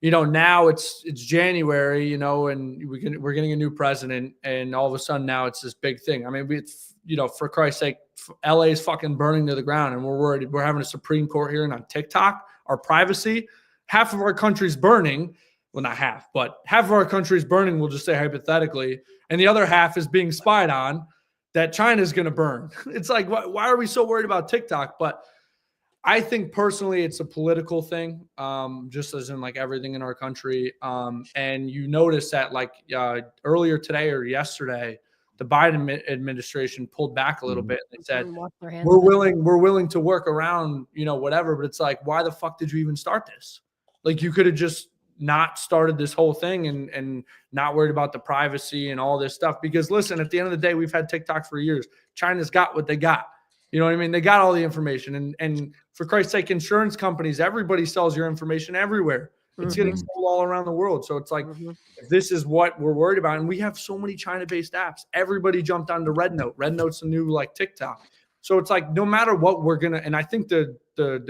you know, now it's January, you know, and we're getting a new president, and all of a sudden now it's this big thing. I mean, you know, for Christ's sake, LA is fucking burning to the ground, and we're worried. We're having a Supreme Court hearing on TikTok, our privacy. Half of our country's burning. Well, not half, but half of our country's burning, we'll just say hypothetically. And the other half is being spied on that China's going to burn. It's like, why are we so worried about TikTok? But I think personally it's a political thing, just as in like everything in our country. And you notice that like earlier today or yesterday, the Biden administration pulled back a little bit. They said, we're willing to work around, you know, whatever. But it's like, why the fuck did you even start this? Like, you could have just not started this whole thing and not worried about the privacy and all this stuff. Because listen, at the end of the day, we've had TikTok for years. China's got what they got. You know what I mean? They got all the information. And for Christ's sake, insurance companies, everybody sells your information everywhere. It's getting sold all around the world. So it's like, if this is what we're worried about, and we have so many China-based apps. Everybody jumped onto Red Note. Red Note's the new like TikTok. So it's like, no matter what, we're gonna. And I think the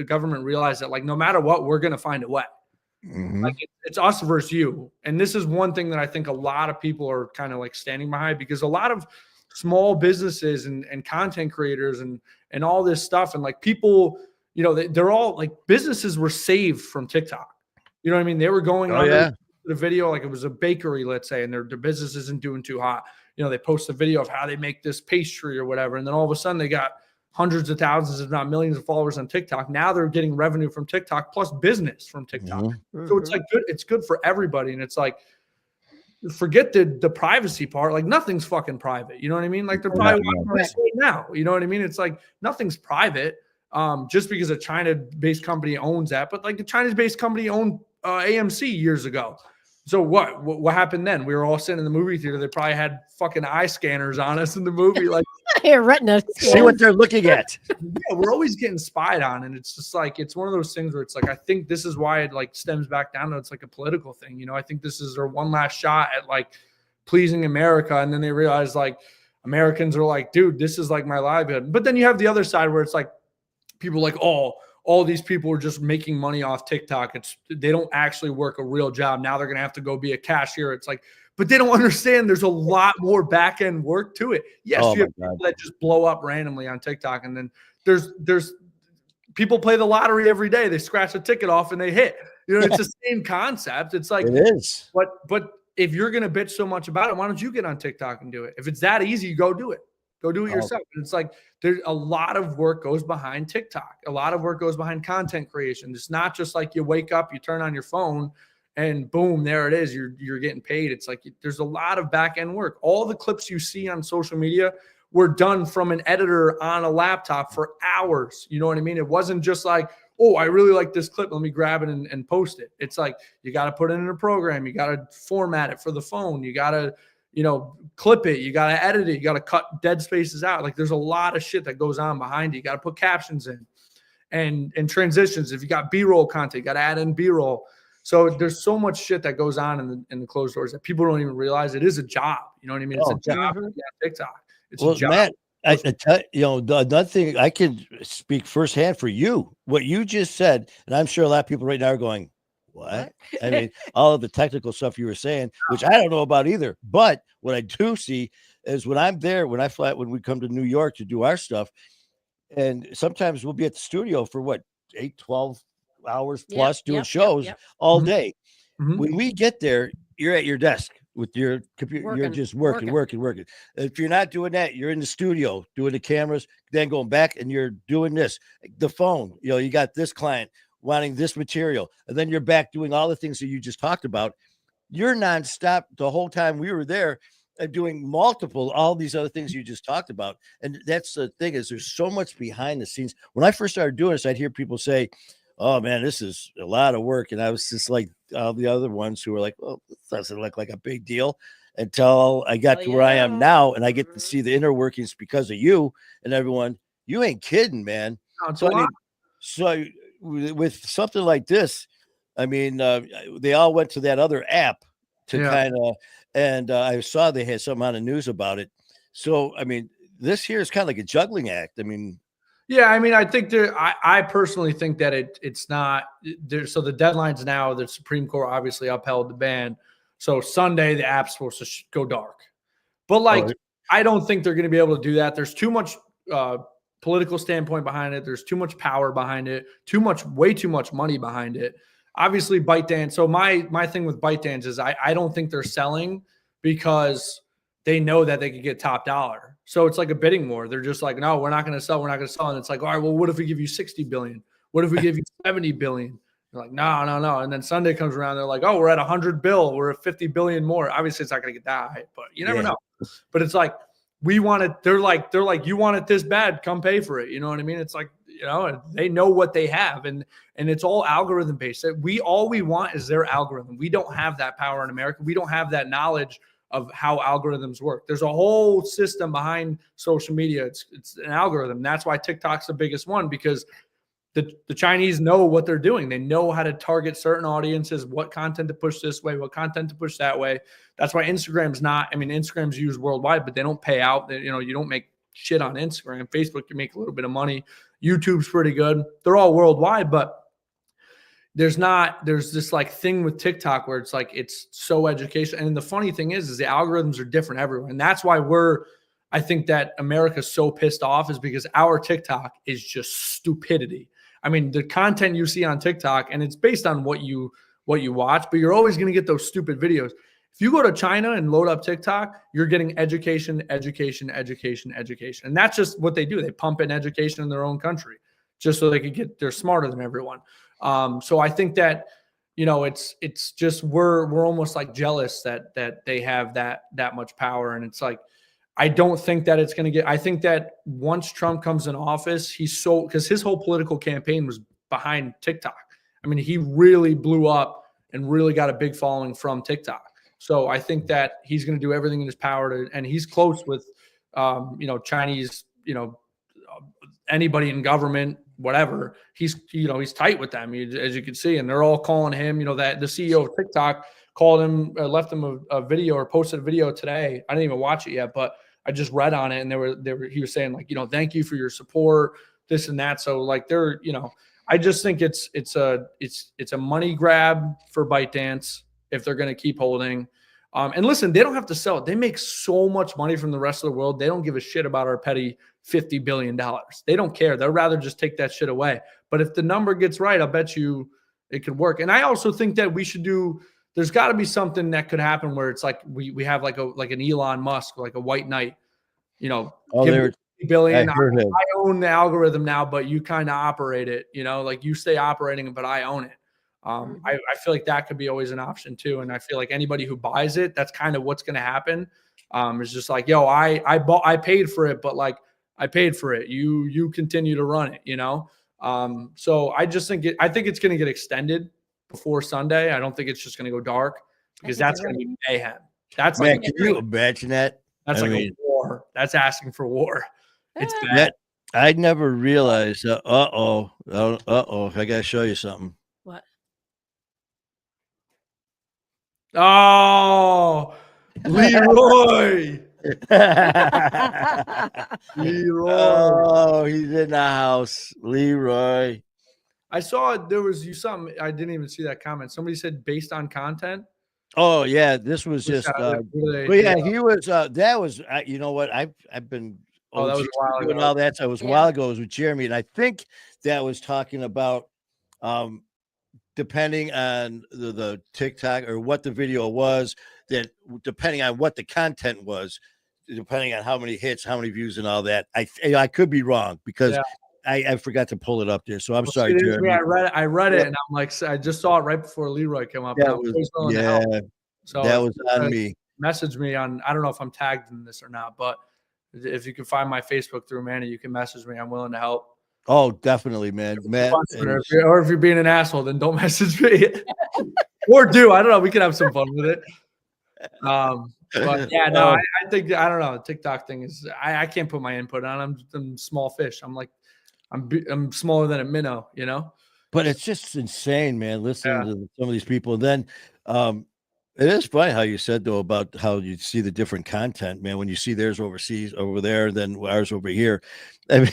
government realized that, like, no matter what, we're gonna find a way. Like it's us versus you. And this is one thing that I think a lot of people are kind of like standing behind, because a lot of small businesses and content creators and all this stuff, and like people, you know, they're all like, businesses were saved from TikTok. You know what I mean? They were going on the video, like it was a bakery, let's say, and their business isn't doing too hot. You know, they post a video of how they make this pastry or whatever. And then all of a sudden they got hundreds of thousands, if not millions of followers on TikTok. Now they're getting revenue from TikTok plus business from TikTok. Mhm. So it's like good. It's good for everybody. And it's like, forget the privacy part. Like nothing's fucking private. You know what I mean? Like they're probably watching this right now. You know what I mean? It's like nothing's private. Just because a China-based company owns that, but like the China-based company owned AMC years ago. So what happened then? We were all sitting in the movie theater. They probably had fucking eye scanners on us in the movie. Like, Here, retina. See what they're looking at. yeah, we're always getting spied on, and it's just like it's one of those things where it's like I think this is why it like stems back down to it's like a political thing. You know, I think this is their one last shot at like pleasing America, and then they realize like Americans are like, dude, this is like my livelihood. But then you have the other side where it's like people like, oh, all these people are just making money off TikTok. They don't actually work a real job. Now they're going to have to go be a cashier. It's like, but they don't understand there's a lot more back end work to it. Yes, you have people that just blow up randomly on TikTok. And then there's people play the lottery every day. They scratch a ticket off and they hit. You know, it's the same concept. It's like, it is. But if you're going to bitch so much about it, why don't you get on TikTok and do it? If it's that easy, go do it. Go do it yourself. And it's like there's a lot of work goes behind TikTok. A lot of work goes behind content creation. It's not just like you wake up, you turn on your phone, and boom, there it is. You're getting paid. It's like there's a lot of back end work. All the clips you see on social media were done from an editor on a laptop for hours. You know what I mean? It wasn't just like, oh, I really like this clip. Let me grab it and post it. It's like you got to put it in a program. You got to format it for the phone. You got to clip it. You got to edit it. You got to cut dead spaces out. Like there's a lot of shit that goes on behind it. You got to put captions in and transitions. If you got B-roll content, you got to add in B-roll. So there's so much shit that goes on in the closed doors that people don't even realize it is a job. You know what I mean? It's a job. Yeah, TikTok. It's a job. Matt, I tell you, another thing I can speak firsthand for you, what you just said, and I'm sure a lot of people right now are going, what? I mean, all of the technical stuff you were saying, which I don't know about either. But what I do see is when I'm there, when we come to New York to do our stuff, and sometimes we'll be at the studio for 8, 12 hours plus doing shows all day. Mm-hmm. When we get there, you're at your desk with your computer. You're just working. If you're not doing that, you're in the studio doing the cameras, then going back and you're doing this, the phone, you got this client wanting this material, and then you're back doing all the things that you just talked about. You're nonstop the whole time we were there and doing all these other things you just talked about. And that's the thing is there's so much behind the scenes. When I first started doing this, I'd hear people say, oh man, this is a lot of work. And I was just like all the other ones who were like, well, this doesn't look like a big deal until I got to where I am now. And I get to see the inner workings because of you and everyone. You ain't kidding, man. So with something like this, I mean, they all went to that other app to kind of, and I saw they had something on the news about it. So, I mean, this here is kind of like a juggling act. I mean, yeah, I mean, I think I personally think that it's not there. So the deadline's now, the Supreme Court obviously upheld the ban. So Sunday, the app's supposed to go dark. But I don't think they're going to be able to do that. There's too much political standpoint behind it. There's too much power behind it, way too much money behind it. Obviously, ByteDance. So my thing with ByteDance is I don't think they're selling because they know that they could get top dollar. So it's like a bidding war. They're just like, no, we're not going to sell. We're not going to sell. And it's like, all right, well, what if we give you 60 billion? What if we give you 70 billion? They're like, no. And then Sunday comes around. They're like, oh, we're at 100 bill. We're at 50 billion more. Obviously, it's not going to get that high, but you never know. But it's like, we want it. They're like, you want it this bad, come pay for it. You know what I mean? It's like, they know what they have, and it's all algorithm based. All we want is their algorithm. We don't have that power in America. We don't have that knowledge of how algorithms work. There's a whole system behind social media. It's an algorithm. That's why TikTok's the biggest one, because the Chinese know what they're doing. They know how to target certain audiences, what content to push this way, what content to push that way. That's why Instagram's used worldwide, but they don't pay out. You don't make shit on Instagram. Facebook, you make a little bit of money. YouTube's pretty good. They're all worldwide, but there's this like thing with TikTok where it's like, it's so educational. And the funny thing is the algorithms are different everywhere. And that's why I think that America's so pissed off is because our TikTok is just stupidity. I mean, the content you see on TikTok, and it's based on what you watch, but you're always going to get those stupid videos. If you go to China and load up TikTok, you're getting education, education, education, education. And that's just what they do. They pump in education in their own country just so they can they're smarter than everyone. So I think that, it's just, we're almost like jealous that they have that much power. And it's like, I don't think that it's going to I think that once Trump comes in office, because his whole political campaign was behind TikTok. I mean, he really blew up and really got a big following from TikTok. So I think that he's going to do everything in his power and he's close with, Chinese, anybody in government, whatever. He's tight with them, as you can see, and they're all calling him, that the CEO of TikTok called him, left him a video or posted a video today. I didn't even watch it yet, but I just read on it, and he was saying like, thank you for your support, this and that. So like I just think it's a money grab for ByteDance if they're going to keep holding. And listen, they don't have to sell it. They make so much money from the rest of the world. They don't give a shit about our petty $50 billion. They don't care. They'd rather just take that shit away. But if the number gets right, I'll bet you it could work. And I also think that there's got to be something that could happen where it's like we have like an Elon Musk, like a white knight, give me $50 billion. I own the algorithm now, but you kind of operate it, like you stay operating it, but I own it. I feel like that could be always an option too. And I feel like anybody who buys it, that's kind of what's going to happen. It's just like, yo, I paid for it, but like I paid for it. You continue to run it, So I just think I think it's going to get extended before Sunday. I don't think it's just going to go dark because that's going to be mayhem. That's Man, can you imagine that? That's a war. That's asking for war. It's bad. I never realized. I gotta show you something. What? Oh, Leroy. Leroy. Oh, he's in the house. Leroy. I saw there was something. I didn't even see that comment. Somebody said based on content. Oh yeah, this was just. But yeah, he was. That was. You know what? I've been. Oh, that was a while ago. All that. So it was a while ago. It was with Jeremy, and I think that was talking about, depending on the TikTok or what the video was, that depending on what the content was, depending on how many hits, how many views, and all that. I could be wrong because. I forgot to pull it up there, so I'm sorry, Jeremy. I read it, and I'm like, I just saw it right before Leroy came up. That was, so that was on me. Message me on. I don't know if I'm tagged in this or not, but if you can find my Facebook through Manny, you can message me. I'm willing to help. Oh, definitely, man. Or if you're being an asshole, then don't message me. Or do. I don't know. We can have some fun with it. But yeah, no, I think I don't know. The TikTok thing is I can't put my input on. I'm small fish. I'm smaller than a minnow, But it's just insane, man. Listening to some of these people. And then it is funny how you said though about how you see the different content, man. When you see theirs overseas over there, then ours over here. I mean,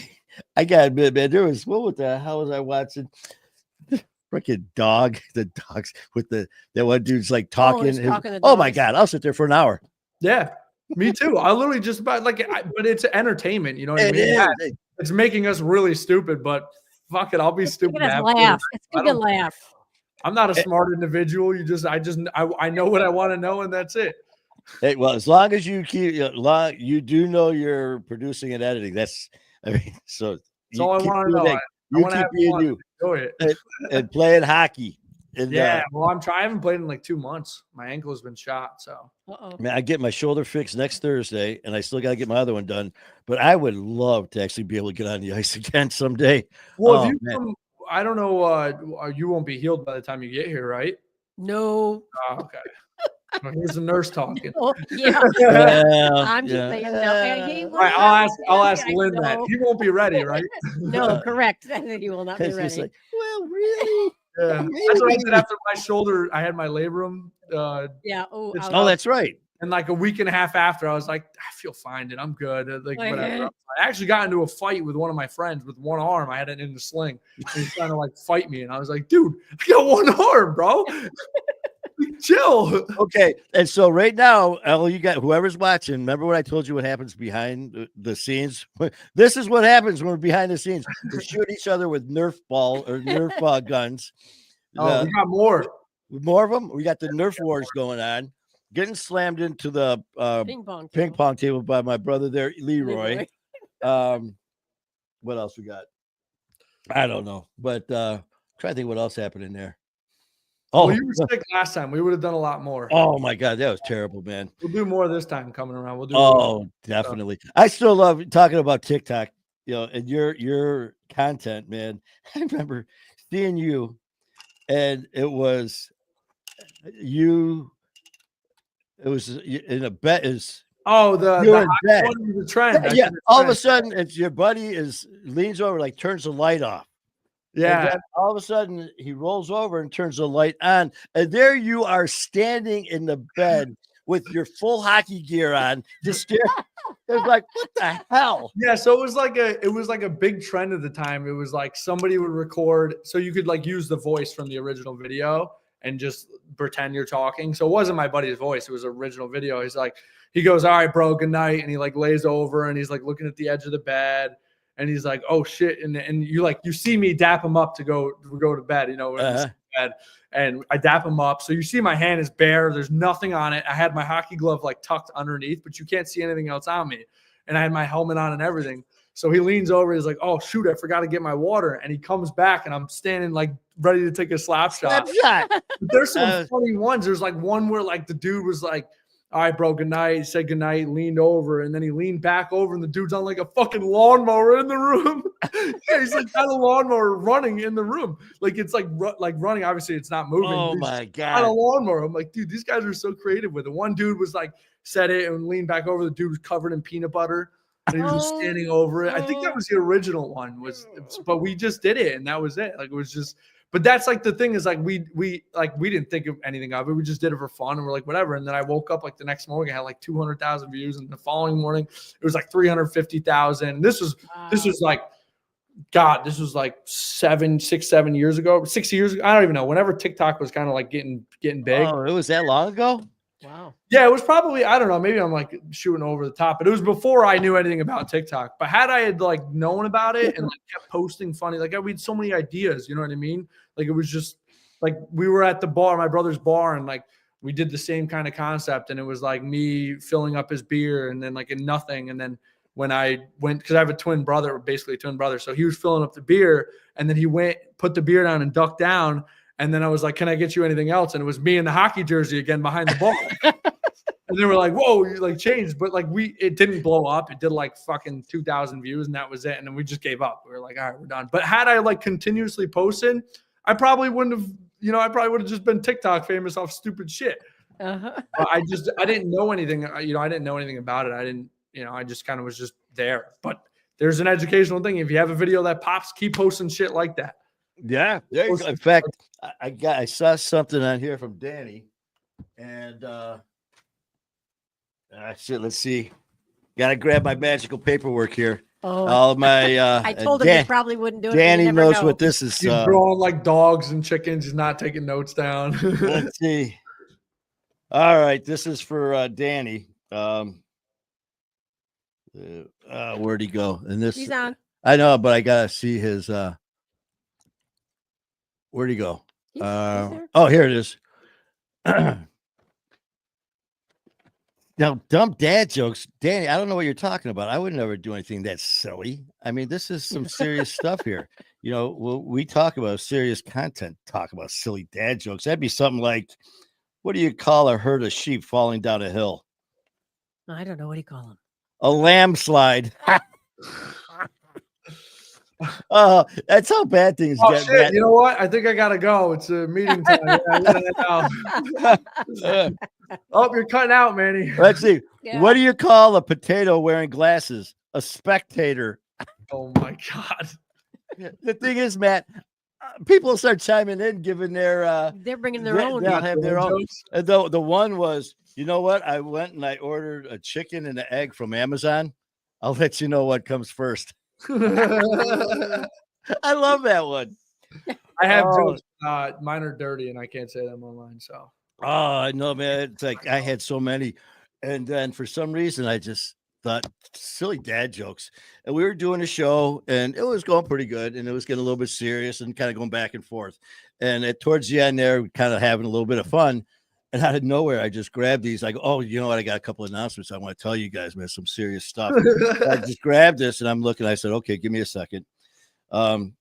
I gotta admit, man, what the hell was I watching? Freaking dog, the dogs with that one dude's like talking. Oh my God, I'll sit there for an hour. Yeah, me too. I literally just about but it's entertainment, you know what I mean? Yeah, it's making us really stupid, but fuck it, I'll be stupid. Laugh. It's good to laugh. I'm not a smart individual. I know what I want to know, and that's it. Hey, well, as long as you you do know you're producing and editing. That's so. That's all I want to know. You keep being you. Enjoy it. and playing hockey. And, well, I haven't played in like 2 months. My ankle has been shot, so. Man, I get my shoulder fixed next Thursday, and I still got to get my other one done. But I would love to actually be able to get on the ice again someday. Well, I don't know. You won't be healed by the time you get here, right? No. Oh, okay. Well, here's the nurse talking. Yeah. I'm just saying. I'll ask Lynn that. He won't be ready, right? No, correct. He will not be ready. Like, well, really? Yeah. That's what I did after my shoulder. I had my labrum. Oh, that's right. And like a week and a half after, I was like, I feel fine, and I'm good. Like whatever. I actually got into a fight with one of my friends with one arm. I had it in the sling. He was trying to like fight me, and I was like, dude, I got one arm, bro. Chill. Okay. And so right now, you got whoever's watching. Remember what I told you? What happens behind the scenes? This is what happens when we're behind the scenes. We shoot each other with Nerf guns. Oh, we got more. More of them. We got the Nerf wars going on. getting slammed into the Ping ping pong table by my brother there, Leroy. What else we got? I don't know, but try to think what else happened in there. Oh, Well, you were sick last time. We would have done a lot more. oh my God, that was terrible, man. We'll do more this time coming around. We'll do. Oh, definitely. I still love talking about TikTok, and your content, man. I remember seeing you, and it was you. It was in a bet is Oh, the you're in hot bed. one was a trend. I Yeah, did a all of a trend. sudden, it's your buddy leans over, like turns the light off. And Yeah. then all of a sudden, he rolls over and turns the light on, and there you are standing in the bed with your full hockey gear on, just staring. It was like, what the hell? Yeah, so it was like a big trend at the time. It was like somebody would record, so you could like use the voice from the original video and just pretend you're talking. So it wasn't my buddy's voice; it was original video. He goes, "All right, bro, good night," and he like lays over and he's like looking at the edge of the bed, and he's like, "Oh shit!" And you see me dap him up to go to bed, bed, and I dap him up. So you see my hand is bare. There's nothing on it. I had my hockey glove like tucked underneath, but you can't see anything else on me. And I had my helmet on and everything. So he leans over. He's like, "Oh shoot, I forgot to get my water." And he comes back, and I'm standing like ready to take a slap shot. But there's some funny ones. There's like one where like the dude was like, "All right, bro, good night." He said good night, leaned over, and then he leaned back over, and the dude's on like a fucking lawnmower in the room. Yeah, he's like got a lawnmower running in the room. Like it's like running. Obviously, it's not moving. Oh He's my on a God. lawnmower. I'm like, dude, these guys are so creative with it. One dude was like, said it and leaned back over. The dude was covered in peanut butter. And he was just standing over it. I think that was the original one, but we just did it, and that was it. Like it was just, but that's like the thing is like we didn't think of anything of it. We just did it for fun, and we're like whatever. And then I woke up like the next morning, I had like 200,000 views, and the following morning it was like 350,000. This was like, God, this was like 7 years ago, 6 years ago. I don't even know. Whenever TikTok was kind of like getting big. Oh, it was that long ago? Wow. Yeah, it was probably, I don't know, maybe I'm like shooting over the top, but it was before I knew anything about TikTok. But had I had like known about it and like kept posting funny, like we had so many ideas, you know what I mean? Like it was just like we were at the bar, my brother's bar, and like we did the same kind of concept, and it was like me filling up his beer and then like in nothing. And then when I went, because I have a twin brother, basically a twin brother, so he was filling up the beer, and then he went, put the beer down and ducked down. And then I was like, "Can I get you anything else?" And it was me in the hockey jersey again behind the bar. And they were like, "Whoa, you like changed." But like it didn't blow up. It did like fucking 2,000 views, and that was it. And then we just gave up. We were like, "All right, we're done." But had I like continuously posted, I probably wouldn't have, I probably would have just been TikTok famous off stupid shit. Uh-huh. I didn't know anything. I didn't know anything about it. I just kind of was just there. But there's an educational thing. If you have a video that pops, keep posting shit like that. Yeah, there you go. In fact, I saw something on here from Danny, and shit. Let's see. Gotta grab my magical paperwork here. Oh, all of my. I told him he probably wouldn't do it. Danny knows what this is. He's drawing like dogs and chickens. He's not taking notes down. Let's see. All right, this is for Danny. Where'd he go? And this, he's on. I know, but I gotta see his. Where'd he go? He's Oh, here it is. Now, dumb dad jokes, Danny. I don't know what you're talking about. I would never do anything that silly. I mean, this is some serious stuff here. We talk about serious content. Talk about silly dad jokes. That'd be something like, "What do you call a herd of sheep falling down a hill?" I don't know. What do you call him? A lamb slide. Oh, that's how bad things get. Shit. Man. You know what? I think I gotta go. It's a meeting time. Oh, you're cutting out, Manny. Let's see. Yeah. What do you call a potato wearing glasses? A spectator. Oh my God. The thing is, Matt, people start chiming in, giving their they're bringing their own. They'll have their own. The one was, you know what? I went and I ordered a chicken and an egg from Amazon. I'll let you know what comes first. I love that one. I have jokes. Mine are dirty and I can't say them online. So I know, man. It's like I had so many, and then for some reason I just thought silly dad jokes. And we were doing a show, and it was going pretty good, and it was getting a little bit serious and kind of going back and forth. And towards the end there, we kind of having a little bit of fun. And out of nowhere, I just grabbed these. Like, oh, you know what? I got a couple of announcements I want to tell you guys, man. Some serious stuff. I just grabbed this and I'm looking. I said, okay, give me a second. And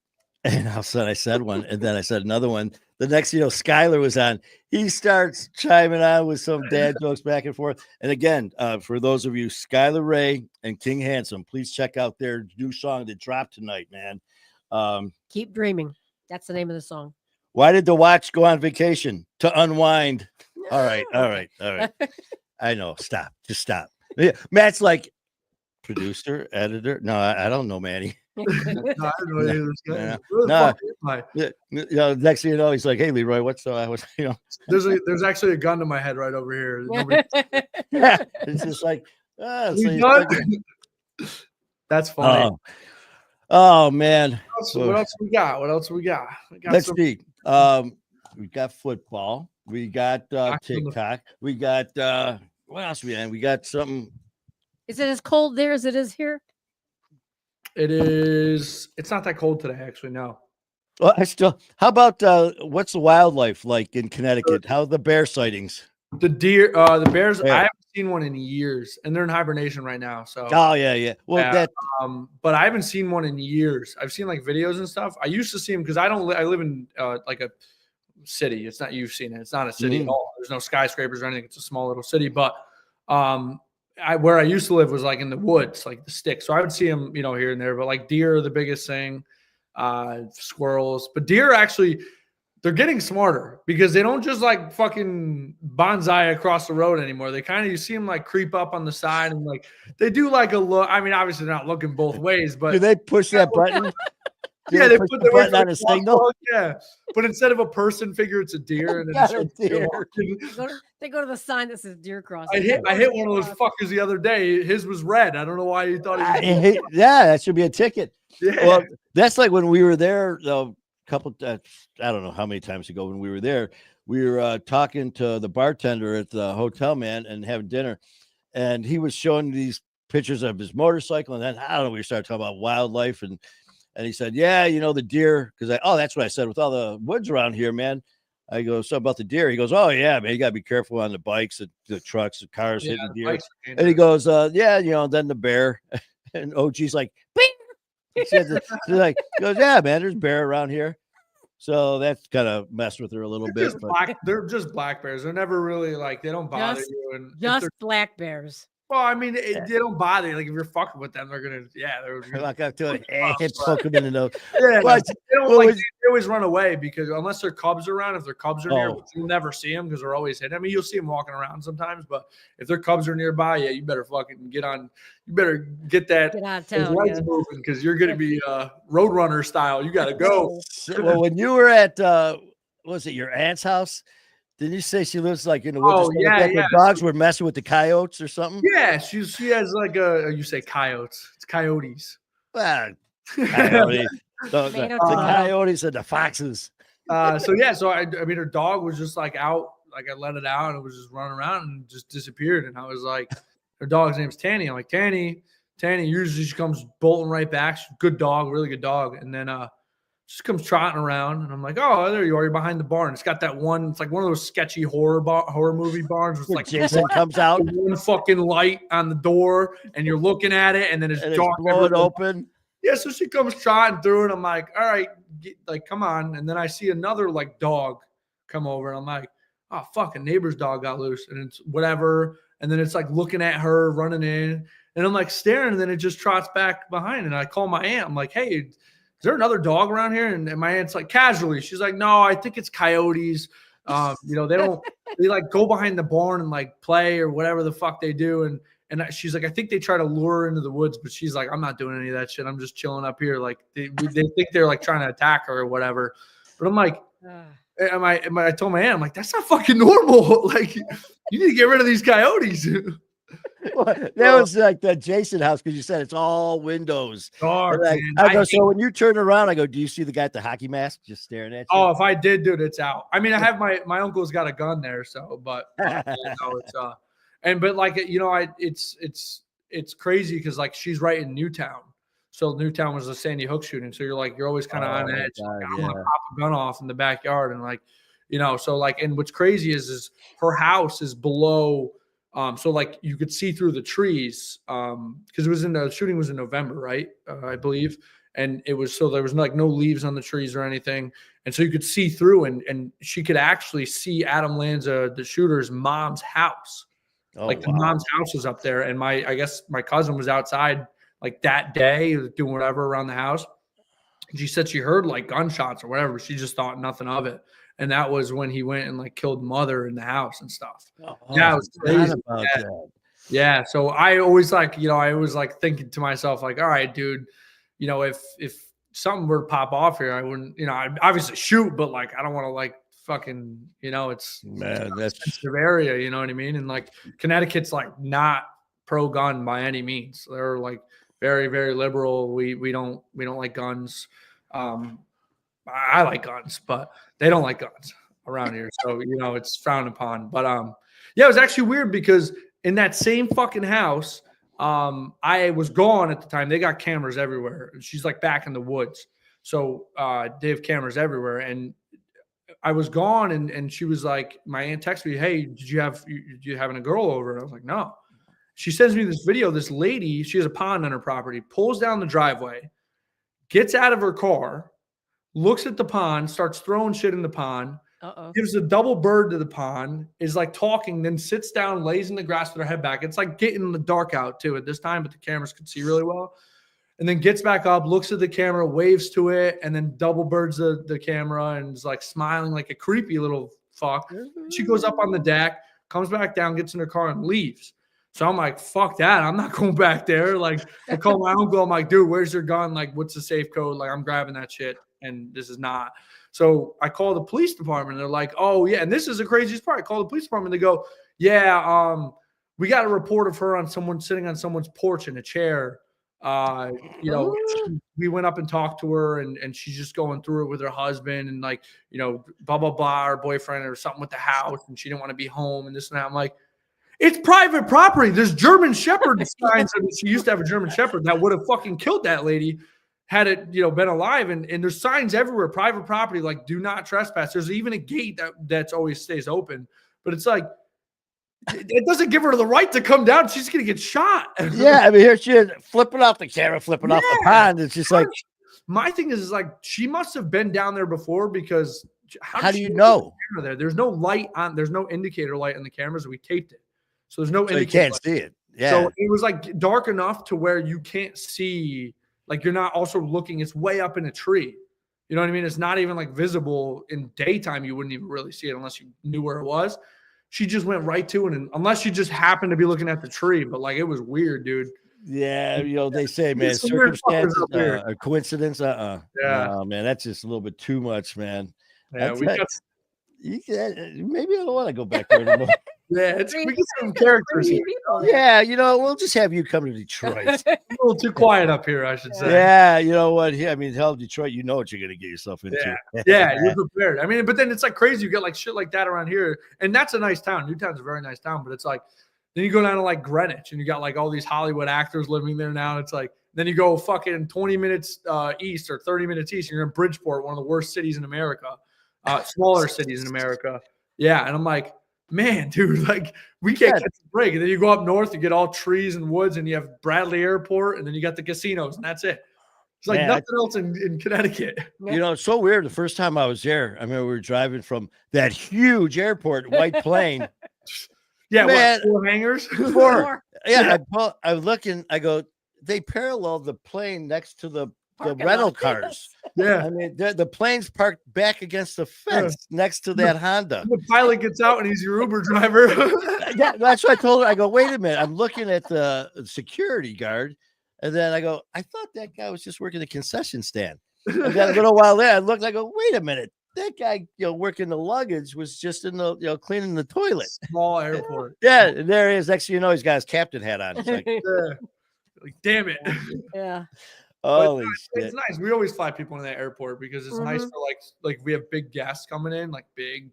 all of a sudden I said one, and then I said another one. The next, Skyler was on. He starts chiming on with some dad jokes back and forth. And again, for those of you, Skylar Ray and King Handsome, please check out their new song that dropped tonight, man. Keep Dreaming. That's the name of the song. Why did the watch go on vacation? To unwind. All right. I know. Stop. Just stop. Yeah, Matt's like, producer, editor. No, I don't know, Manny. No, I don't know any of this guy. Next thing you know, he's like, "Hey, Leroy, what's There's actually a gun to my head right over here. It's just like, That's funny. Oh man. What else we got? Let's see. We got football. We got TikTok. We got what else we got something. Is it as cold there as it is here? It is. It's not that cold today, actually. No. Well, how about what's the wildlife like in Connecticut? How are the bear sightings? The deer, the bears. Yeah. I haven't seen one in years, and they're in hibernation right now. So. Oh yeah. Well, but I haven't seen one in years. I've seen like videos and stuff. I used to see them because I live in like a city. It's not, you've seen it. It's not a city at all. There's no skyscrapers or anything. It's a small little city. But where I used to live was like in the woods, like the sticks. So I would see them, here and there. But like deer are the biggest thing, squirrels. But deer actually, they're getting smarter because they don't just like fucking bonsai across the road anymore. They kind of, you see them like creep up on the side and like they do like a look. I mean, obviously they're not looking both ways, but do they push that button? Yeah, they put the button on a signal. Yeah, but instead of a person figure, it's a deer, and then a deer. They go to the sign that says deer crossing. I hit one of those fuckers the other day. His was red. I don't know why he thought he was. Yeah, that should be a ticket. Yeah. Well, that's like when we were there a couple. I don't know how many times ago when we were there. We were talking to the bartender at the hotel, man, and having dinner, and he was showing these pictures of his motorcycle, and then I don't know. We started talking about wildlife and he said, yeah, the deer, because that's what I said with all the woods around here, man. I go, so about the deer. He goes, oh, yeah, man, you got to be careful on the bikes, the trucks, the cars hitting deer. And he goes, yeah, then the bear. And OG's like, bing. He goes, yeah, man, there's bear around here. So that's kind of messed with her a little bit. They're just black bears. They're never really like, they don't bother you. And just black bears. Well, I mean, they don't bother you. Like, if you're fucking with them, they're walk up to it, poke them in the nose. Yeah, they always run away because unless their cubs are around, if their cubs are near, you'll never see them because they're always hidden. I mean, you'll see them walking around sometimes, but if their cubs are nearby, yeah, you better fucking get on. You better get that legs moving because you're going to be Roadrunner style. You got to go. Well, when you were at, was it your aunt's house? Didn't you say she lives like in the woods? Oh, yeah. The dogs were messing with the coyotes or something? Yeah, she has like you say coyotes. It's coyotes. Well, coyotes. the coyotes and the foxes. So I mean, her dog was just like out, like I let it out and it was just running around and just disappeared. And I was like, her dog's name's Tanny. I'm like, Tanny, usually she comes bolting right back. She's a good dog, really good dog. And then, just comes trotting around, and I'm like, "Oh, there you are! You're behind the barn." It's got that one. It's like one of those sketchy horror movie barns. It's like Jason comes out, one fucking light on the door, and you're looking at it, and then it's dark. Blow it open. Yeah, so she comes trotting through, and I'm like, "All right, come on!" And then I see another like dog come over, and I'm like, "Oh, fuck! A neighbor's dog got loose," and it's whatever. And then it's like looking at her, running in, and I'm like staring, and then it just trots back behind, and I call my aunt. I'm like, "Hey, is there another dog around here?" And my aunt's like, casually, she's like, "No, I think it's coyotes. They like go behind the barn and like play or whatever the fuck they do." And she's like, "I think they try to lure her into the woods," but she's like, "I'm not doing any of that shit. I'm just chilling up here." Like they think they're like trying to attack her or whatever. But I'm like, I told my aunt, I'm like, that's not fucking normal. Like, you need to get rid of these coyotes. Well, that was like the Jason house because you said it's all windows. Dark, like, I go, so when you turn around, I go, do you see the guy at the hockey mask just staring at you? Oh, if I did, dude, it's out. I mean, I have my uncle's got a gun there, so but it's crazy because like she's right in Newtown. So Newtown was a Sandy Hook shooting. So you're always kind of on edge. God, like, I want to pop a gun off in the backyard and like, you know. So like, and what's crazy is her house is below. So like you could see through the trees, because it was the shooting was in November, right? I believe, and it was so there was like no leaves on the trees or anything, and so you could see through, and she could actually see Adam Lanza, the shooter's mom's house. Oh, Like the wow. mom's house was up there, and I guess my cousin was outside like that day doing whatever around the house. And she said she heard like gunshots or whatever. She just thought nothing of it. And that was when he went and like killed mother in the house and stuff. Oh, Yeah, it was I forgot crazy. about Yeah. that. Yeah. So I always like, I was like thinking to myself, like, all right, dude, if something were to pop off here, I wouldn't, I'd obviously shoot, but like, I don't want to like fucking, it's Man, a that's sensitive area, you know what I mean? And like Connecticut's like not pro gun by any means. They're like very, very liberal. We don't like guns. I like guns, but they don't like guns around here. So, it's frowned upon. But yeah, it was actually weird because in that same fucking house, I was gone at the time. They got cameras everywhere. She's like back in the woods. So they have cameras everywhere. And I was gone and she was like, my aunt texted me, hey, did you having a girl over? And I was like, no. She sends me this video. This lady, she has a pond on her property, pulls down the driveway, gets out of her car, looks at the pond, starts throwing shit in the pond, gives a double bird to the pond, is like talking, then sits down, lays in the grass with her head back. It's like getting the dark out too at this time, but the cameras could see really well. And then gets back up, looks at the camera, waves to it, and then double birds the camera and is like smiling like a creepy little fuck. She goes up on the deck, comes back down, gets in her car and leaves. So I'm like, fuck that. I'm not going back there. Like, I call my uncle. I'm like, dude, where's your gun? Like, what's the safe code? Like, I'm grabbing that shit. And this is not. So I call the police department. They're like, oh, yeah. And this is the craziest part. I call the police department. They go, yeah, we got a report of her on someone sitting on someone's porch in a chair. We went up and talked to her and she's just going through it with her husband and like, blah, blah, blah, her boyfriend or something with the house. And she didn't want to be home and this and that. I'm like, it's private property. There's German Shepherd signs. I mean, she used to have a German Shepherd that would have fucking killed that lady had it, been alive. And there's signs everywhere, private property, like do not trespass. There's even a gate that's always stays open. But it's like, it doesn't give her the right to come down. She's going to get shot. Yeah, I mean, here she is flipping off the camera, flipping off the pond. It's just like, my thing is like she must have been down there before because how do you know? There? There's no light on. There's no indicator light on the cameras. We taped it. So there's no so you can't see it. Yeah. So it was like dark enough to where you can't see, like you're not also looking, it's way up in a tree. You know what I mean? It's not even like visible in daytime. You wouldn't even really see it unless you knew where it was. She just went right to it. And unless you just happened to be looking at the tree, but like, it was weird, dude. Yeah. They say, man, circumstances or coincidence. Yeah. Oh, man, that's just a little bit too much, man. Yeah. Maybe I don't want to go back there anymore. Yeah, we get some characters here. Yeah, we'll just have you come to Detroit. A little too quiet up here, I should say. Yeah, you know what? I mean, hell, Detroit, you know what you're gonna get yourself into. Yeah, you're prepared. I mean, but then it's like crazy. You get like shit like that around here, and that's a nice town. Newtown's a very nice town, but it's like then you go down to like Greenwich, and you got like all these Hollywood actors living there now. It's like then you go fucking 20 minutes east or 30 minutes east, and you're in Bridgeport, one of the worst cities in America, smaller cities in America. Yeah, and I'm like, man, dude, like we can't catch a break. And then you go up north, you get all trees and woods, and you have Bradley Airport, and then you got the casinos, and that's it. It's like nothing else in Connecticut. It's so weird. The first time I was there, I remember we were driving from that huge airport, White Plain. Yeah, man, 4 hangars? 4. Yeah, I was looking, I go, they parallel the plane next to the rental cars. Yeah, I mean, the plane's parked back against the fence next to that Honda. The pilot gets out and he's your Uber driver. Yeah, that's what I told her. I go, wait a minute. I'm looking at the security guard, and then I go, I thought that guy was just working the concession stand. And then a little while there, I looked. I go, wait a minite. That guy, working the luggage was just in the, cleaning the toilet. Small airport. Yeah, and there he is. Next thing you know, he's got his captain hat on. It's like, like damn it. Yeah. Holy shit. It's nice. We always fly people in that airport because it's nice for like we have big guests coming in, like big,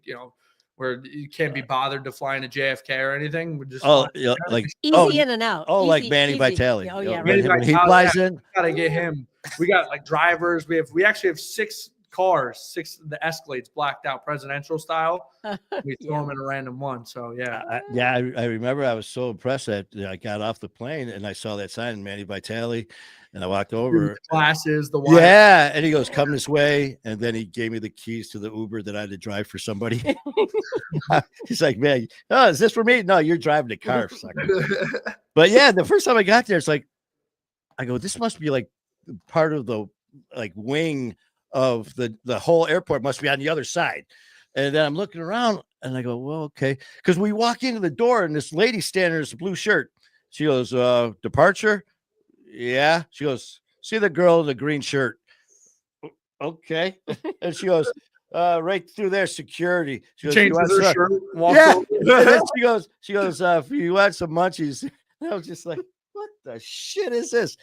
where you can't be bothered to fly in a JFK or anything. We just like easy in and out. Oh, easy, like Manny Vitale. Oh yeah, when he flies in. Gotta get him. We got like drivers. We actually have 6 cars, the Escalades blacked out presidential style. We threw Yeah. them in a random one. So yeah. I remember I was so impressed that I got off the plane and I saw that sign, Manny Vitale, and I walked over. The glasses, the wire. Yeah, and he goes, "Come this way," and then he gave me the keys to the Uber that I had to drive for somebody. He's like, "Man, oh, is this for me? No, you're driving the car, sucker." But yeah, the first time I got there, it's like, I go, "This must be like part of the like wing of the whole airport must be on the other side." And then I'm looking around and I go, "Well, okay," because we walk into the door and this lady standing in this blue shirt. She goes, "Departure." Yeah. She goes, "See the girl in the green shirt." Okay. And she goes, right through there, security. She goes, Changes her shirt. Yeah. And then she goes, if you want some munchies. And I was just like, what the shit is this?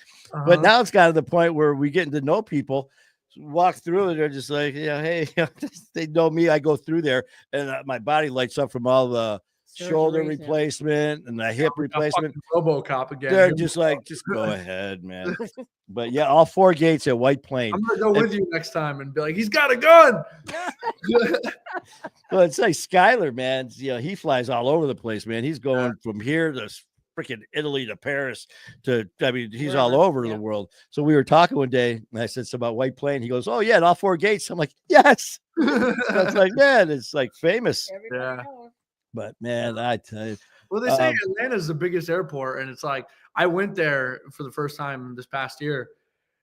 But now it's gotten to the point where we getting to know people, walk through and they're just like, yeah, hey, they know me. I go through there and my body lights up from all the shoulder replacement and the hip replacement. RoboCop again. They're just like, just go ahead, man. But yeah, all 4 gates at White Plain. I'm gonna go with you next time and be like, he's got a gun. Well, it's like Skyler, man. You know, he flies all over the place, man. He's going from here to freaking Italy to Paris to, I mean, he's all over the world. So we were talking one day and I said something about White Plain. He goes, "Oh yeah, and all 4 gates." I'm like, yes. That's like, man, it's like famous. Yeah. But man, I tell you. Well, they say Atlanta's the biggest airport, and it's like I went there for the first time this past year,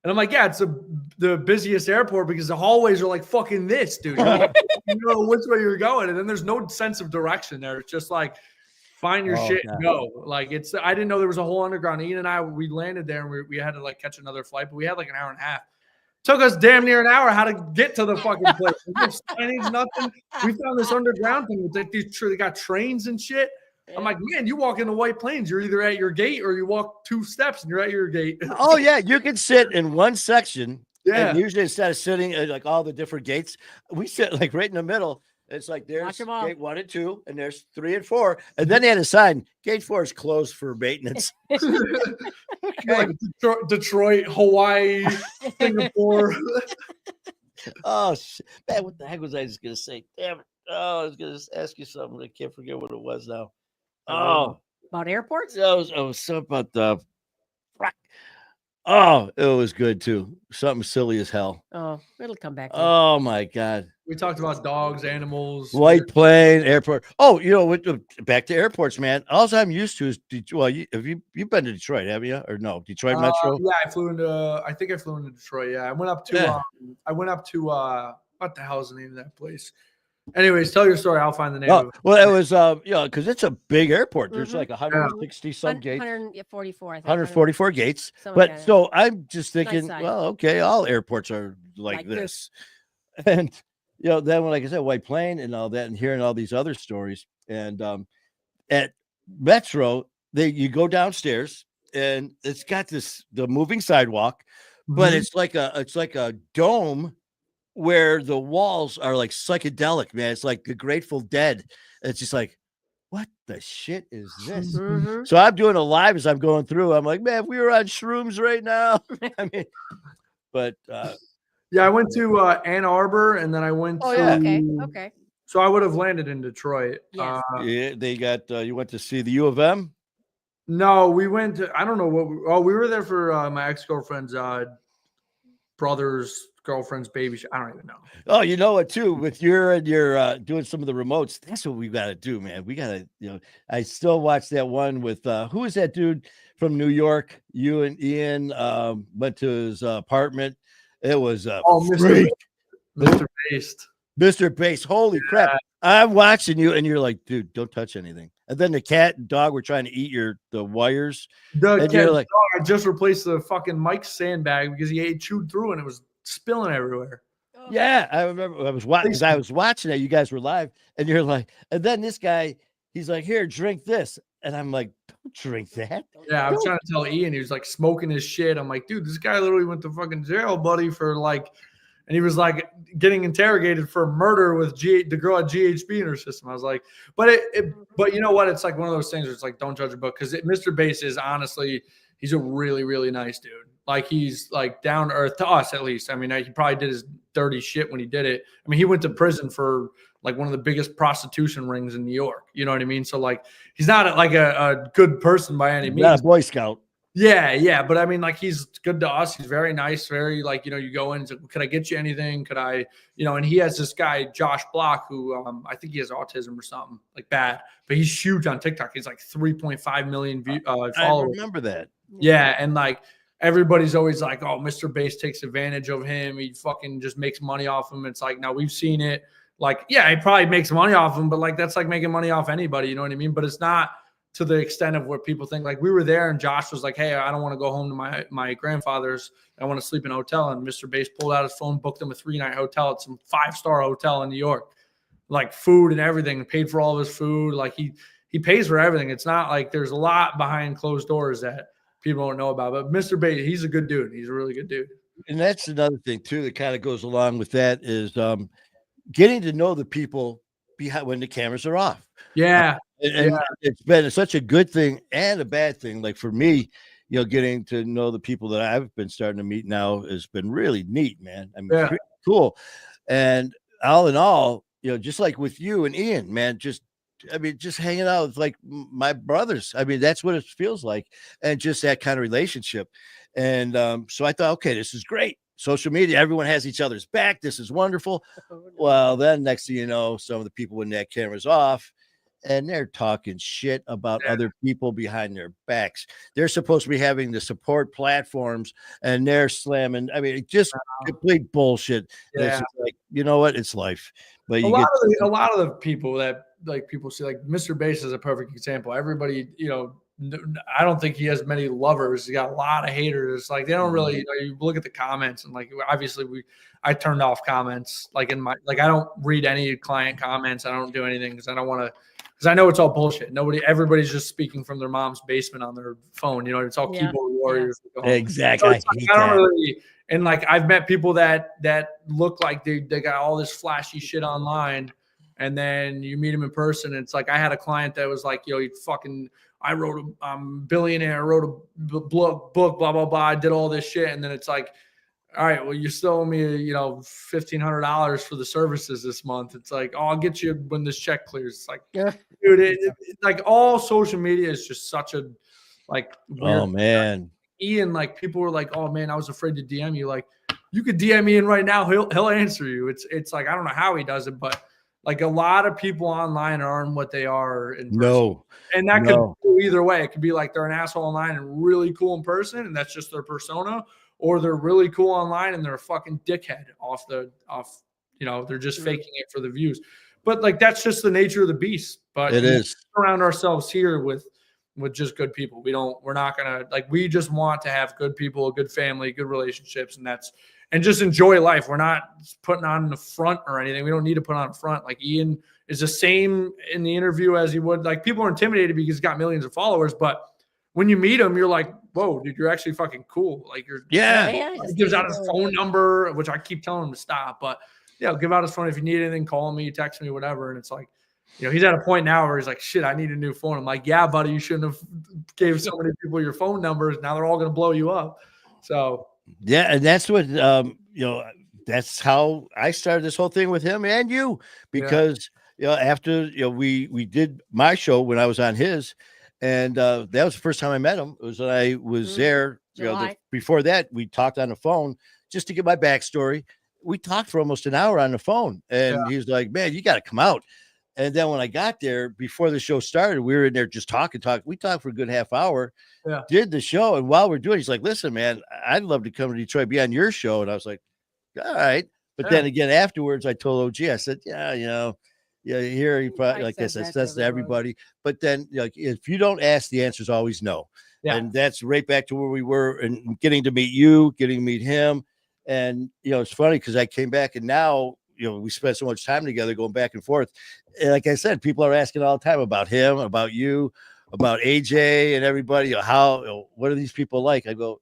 and I'm like, yeah, it's the busiest airport because the hallways are like fucking this, dude. You know which way you're going, and then there's no sense of direction there. It's just like find your shit and go. Like I didn't know there was a whole underground. Ian and I, we landed there and we had to like catch another flight, but we had like an hour and a half. Took us damn near an hour how to get to the fucking place. Nothing. We found this underground thing with like they got trains and shit. I'm like, man, you walk into White Plains, you're either at your gate or you walk 2 steps and you're at your gate. Oh yeah, you can sit in one section. Yeah. And usually instead of sitting at like all the different gates, we sit like right in the middle. It's like there's gate 1 and 2, and there's 3 and 4, and then they had a sign: gate 4 is closed for maintenance. Like Detroit, Hawaii, Singapore. Oh shit. Man, what the heck was I just gonna say? Damn it. Oh, I was gonna ask you something. I can't forget what it was now. Oh, about airports? Yeah, it was something about the oh, it was good too. Something silly as hell. Oh, it'll come back. Oh my god. We talked about dogs, animals, White Plain Airport. Oh, you know, back to airports, man. All I'm used to is you've been to Detroit, have you? Or no, Detroit Metro? Yeah, I flew into. I think I flew into Detroit. Yeah, I went up to. What the hell is the name of that place? Anyways, tell your story. I'll find the name of it. Well, it was because it's a big airport. There's like 160 some gates. 144, I think. 144 gates. But so I'm just thinking, well, okay, all airports are like this. And then when, like I said, White Plain and all that, and hearing all these other stories, and at Metro, you go downstairs and it's got the moving sidewalk, but it's like a dome where the walls are like psychedelic, man. It's like the Grateful Dead. It's just like, what the shit is this? So I'm doing a live as I'm going through. I'm like, man, if we were on shrooms right now. I mean, but yeah, I went to Ann Arbor, and then I went to okay. So I would have landed in Detroit. Yes. Yeah, they got you went to see the U of M? No, we went to, I don't know what we were there for my ex-girlfriend's brother's girlfriend's baby. I don't even know. Oh, you know what too, with your doing some of the remotes, that's what we got to do, man. We got to, I still watch that one with who is that dude from New York? You and Ian went to his apartment. It was Mr. Based. Mr. Base. Holy crap. I'm watching you and you're like, dude, don't touch anything. And then the cat and dog were trying to eat the wires. The cat and dog, I just replaced the fucking Mike's sandbag because he chewed through and it was spilling everywhere. Yeah, I remember I was watching it. You guys were live, and you're like, and then this guy, he's like, here, drink this. And I'm like, don't drink that. Yeah, I was trying to tell Ian, he was like smoking his shit. I'm like, dude, this guy literally went to fucking jail, buddy, for like and he was like getting interrogated for murder with the girl at GHB in her system. I was like, but you know what? It's like one of those things where it's like, don't judge a book, because Mr. Bass is honestly, he's a really, really nice dude. Like, he's like down to earth to us, at least. I mean, he probably did his dirty shit when he did it. I mean, he went to prison for like one of the biggest prostitution rings in New York. You know what I mean? So like, he's not like a good person by any means. Not a Boy Scout. Yeah. But I mean, like, he's good to us. He's very nice, very like, you go in and say, could I get you anything? Could I, and he has this guy, Josh Block, who I think he has autism or something like bad, but he's huge on TikTok. He's like 3.5 million followers. I remember that. Yeah. And like, everybody's always like, oh, Mr. Bass takes advantage of him. He fucking just makes money off him. It's like, now we've seen it. Like, yeah, he probably makes money off him, but like, that's like making money off anybody. You know what I mean? But it's not to the extent of what people think. Like, we were there and Josh was like, hey, I don't want to go home to my grandfather's. I want to sleep in a hotel. And Mr. Bass pulled out his phone, booked him a 3-night hotel at some 5-star hotel in New York, like food and everything, paid for all of his food. Like, he pays for everything. It's not like there's a lot behind closed doors that people don't know about. But Mr. Bass, he's a good dude. He's a really good dude. And that's another thing too that kind of goes along with that is getting to know the people behind when the cameras are off. Yeah. And it's been such a good thing and a bad thing. Like for me, getting to know the people that I've been starting to meet now has been really neat, man. I mean, pretty cool. And all in all, just like with you and Ian, man, just hanging out with like my brothers. I mean, that's what it feels like. And just that kind of relationship. And so I thought, okay, this is great. Social media, everyone has each other's back. This is wonderful. Well, then next thing you know, some of the people when that camera's off and they're talking shit about other people behind their backs. They're supposed to be having the support platforms and they're slamming. I mean, just complete bullshit. Yeah. It's just like, you know what? It's life. But a lot of the people that like people see, like Mr. Bass is a perfect example. Everybody, I don't think he has many lovers. He got a lot of haters. Like, they don't really, you look at the comments and like, obviously I turned off comments like I don't read any client comments. I don't do anything because I don't want to, because I know it's all bullshit. Everybody's just speaking from their mom's basement on their phone. It's all keyboard warriors. Exactly. So I don't really, and like, I've met people that look like they got all this flashy shit online. And then you meet him in person. And it's like, I had a client that was like, I wrote billionaire, wrote a book, blah, blah, blah. I did all this shit. And then it's like, all right, well, you still owe me, $1,500 for the services this month. It's like, oh, I'll get you when this check clears. It's like, dude, like all social media is just such a like weird. Oh man. Ian, like people were like, oh man, I was afraid to DM you. Like, you could DM Ian right now. He'll answer you. It's like, I don't know how he does it, but like a lot of people online aren't what they are in person. No. And that could go either way. It could be like they're an asshole online and really cool in person, and that's just their persona, or they're really cool online and they're a fucking dickhead they're just faking it for the views. But like, that's just the nature of the beast. But it is surround ourselves here with just good people. We're not gonna, like, we just want to have good people, a good family, good relationships, and just enjoy life. We're not putting on the front or anything. We don't need to put on a front. Like, Ian is the same in the interview as he would. Like, people are intimidated because he's got millions of followers, but when you meet him, you're like, whoa, dude, you're actually fucking cool. Like, he gives out his phone number, which I keep telling him to stop, but give out his phone. If you need anything, call me, text me, whatever. And it's like, he's at a point now where he's like, shit, I need a new phone. I'm like, yeah, buddy, you shouldn't have gave so many people your phone numbers. Now they're all going to blow you up. So yeah, and that's what that's how I started this whole thing with him and you, because after we did my show when I was on his, and that was the first time I met him. It was when I was there. Before that, we talked on the phone just to get my backstory. We talked for almost an hour on the phone, and he was like, "Man, you got to come out." And then when I got there, before the show started, we were in there just talking. We talked for a good half hour, did the show. And while we're doing it, he's like, listen, man, I'd love to come to Detroit, be on your show. And I was like, all right. But then again, afterwards, I told OG, I said, here he probably, like I said, says to everybody. But then if you don't ask, the answer is always no. Yeah. And that's right back to where we were and getting to meet you, getting to meet him. And, it's funny because I came back and now, we spent so much time together going back and forth. And like I said, people are asking all the time about him, about you, about AJ and everybody. What are these people like? I go,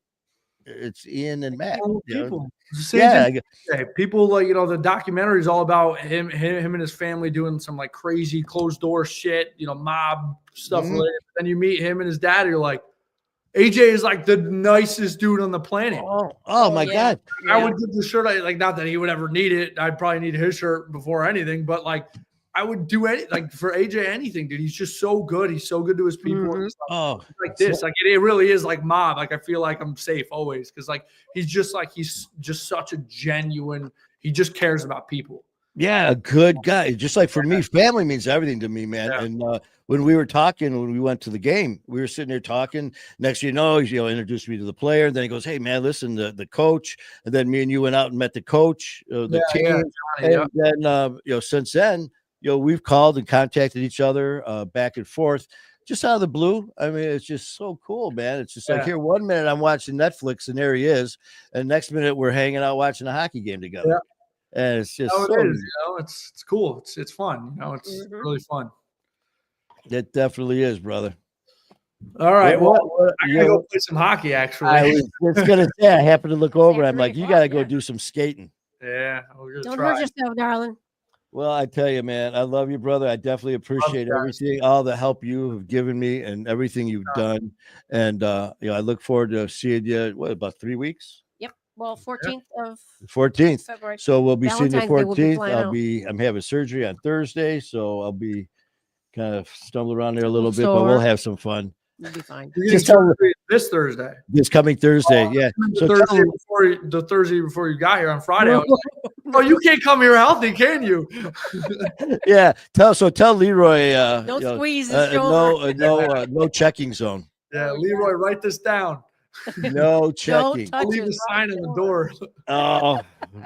it's Ian and Matt. Normal You know? people. It's the same Yeah, thing. Yeah, people like the documentary is all about him and his family doing some like crazy closed door shit, mob stuff Mhm. related. Then you meet him and his dad, you're like, AJ is like the nicest dude on the planet. oh my yeah. God. I Yeah. would give the shirt, like, not that he would ever need it. I'd probably need his shirt before anything, but like, I would do like for AJ anything, dude. He's just so good. He's so good to his people. Mhm. And stuff. Oh, Like this, like it really is like mob. Like I feel like I'm safe always because like he's just such a genuine. He just cares about people. yeah, a good guy. Just like for me, family means everything to me, man. Yeah. And when we were talking, when we went to the game, we were sitting there talking. Next, thing you know, he introduced me to the player. And then he goes, "Hey, man, listen, the coach." And then me and you went out and met the coach, the team. Johnny, And then, since then, we've called and contacted each other back and forth. Just out of the blue. I mean, it's just so cool, man. It's just like Yeah. here, one minute I'm watching Netflix and there he is, and next minute we're hanging out watching a hockey game together. Yeah. And it's just Oh, so it is. It's cool. It's fun. It's Mhm. really fun. It definitely is, brother. All right. Well, I gotta go know, play some hockey. Actually, I was just gonna say, I happened to look over. I'm 3 like, you o'clock, got to go yeah. do some skating. yeah. We're gonna Don't try. hurt yourself, darling. Well, I tell you, man, I love you, brother. I definitely appreciate guys. everything, all the help you have given me, and everything you've done. And I look forward to seeing you. What, about 3 weeks? Yep. Well, 14th of 14th. February. So we'll be seeing you Valentine's Day, we'll be 14th. flying out. I'm having surgery on Thursday, so I'll be kind of stumbling around there a little bit, Sore. but we'll have some fun. You'll be fine. You're Just getting tell- surgery this Thursday. This coming Thursday, yeah. So The Thursday before you got here on Friday. I was like, oh, you can't come here healthy, can you? yeah, tell Leroy. Don't squeeze his shoulder. No checking zone. Yeah, Leroy, write this down. No checking. touch I'll leave a his sign on the door. Oh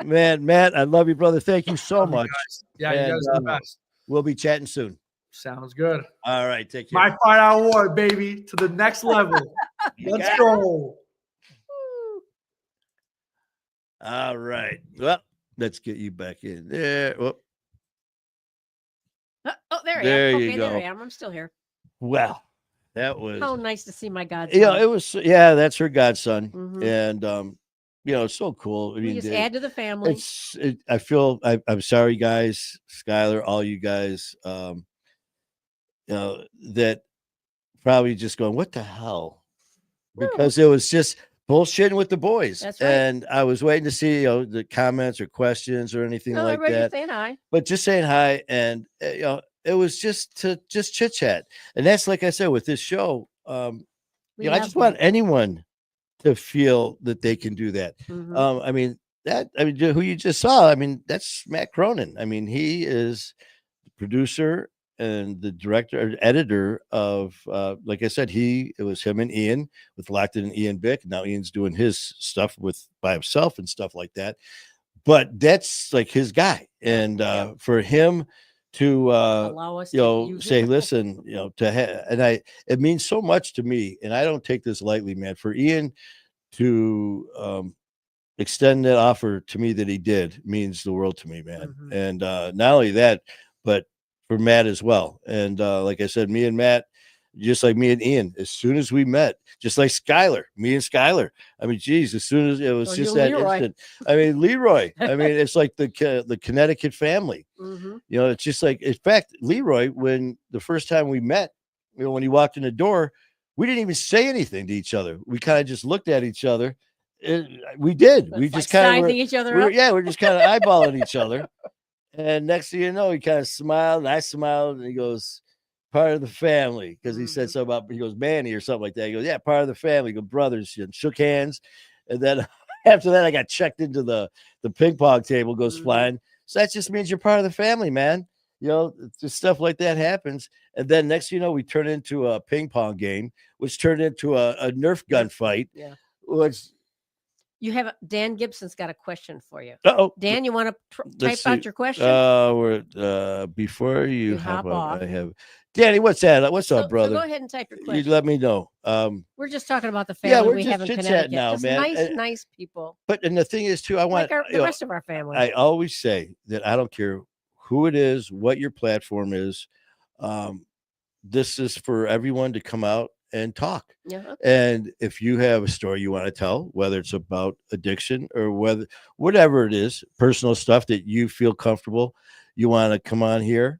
man, Matt, I love you, brother. Thank you so Love you much. guys. Yeah, you And, guys are the best. We'll be chatting soon. Sounds good. All right, take care. My 5-hour war, baby, to the next level. Let's go. All right. Well, let's get you back in there. Well, Oh, there I am. There you Okay, there I go. am. I'm still here. well, that was Oh, nice to see my God. it was that's her godson. Mhm. And it's so cool. I You mean, just add to the family. I feel I'm sorry, guys, Skylar, all you guys, that probably just going, what the hell? Because it was just bullshitting with the boys. That's right. And I was waiting to see, the comments or questions or anything No, like everybody that. saying hi. But just saying hi. And, it was just to chit chat. And that's, like I said, with this show, We I love just want anyone to feel that they can do that. Mhm. I mean, who you just saw, I mean, that's Matt Cronin. I mean, he is the producer and the director or editor of, like I said, it was him and Ian with Locked In and Ian Bick. Now Ian's doing his stuff by himself and stuff like that. But that's like his guy. And for him to Allow us to use say, it. listen, it means so much to me, and I don't take this lightly, man. For Ian to extend that offer to me that he did means the world to me, man. Mhm. And not only that, but for Matt as well. And like I said, me and Matt, just like me and Ian, as soon as we met, just like me and Skylar. I mean, geez, as soon as it was Or just you and that Leroy. instant. I mean, Leroy. I mean, it's like the Connecticut family. Mhm. It's just like, in fact, Leroy, when the first time we met, when he walked in the door, we didn't even say anything to each other. We kind of just looked at each other. We did. We It's just like kind of sizing each other up. we're just kind of eyeballing each other. And next thing you know, he kind of smiled, and I smiled, and he goes, part of the family, because he said something about, he goes, Manny or something like that. He goes, yeah, part of the family. Go, brothers, and shook hands. And then after that, I got checked into the ping pong table, goes flying. So that just means you're part of the family, man. Just stuff like that happens. And then next, we turn into a ping pong game, which turned into a Nerf gun fight. Yeah. Which, Dan Gibson's got a question for you. uh-oh. Dan, you want to type Let's out see. your question? Before you hop off. I have Danny. What's that? What's up, So brother? go ahead and type your You question. let me know. We're just talking about the Yeah, family we're we just have in chit-chatting Connecticut. now, Just man. nice people. And the thing is, too, I want Like the rest of our family. I always say that I don't care who it is, what your platform is. This is for everyone to come out and talk. Yeah. Okay. And if you have a story you want to tell, whether it's about addiction or whatever it is, personal stuff that you feel comfortable, you want to come on here,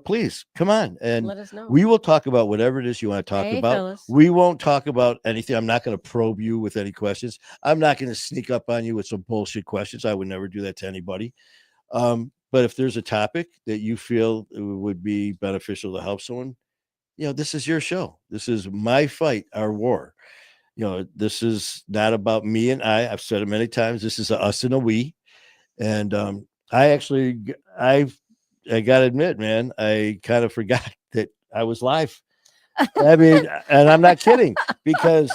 please come on and Let us know. we will talk about whatever it is you want to talk Hey, about. fellas. We won't talk about anything. I'm not going to probe you with any questions. I'm not going to sneak up on you with some bullshit questions. I would never do that to anybody. But if there's a topic that you feel would be beneficial to help someone, this is your show. This is my fight, our war. This is not about me and I. I've said it many times. This is a us and a we. And I got to admit, man, I kind of forgot that I was live. I mean, and I'm not kidding, because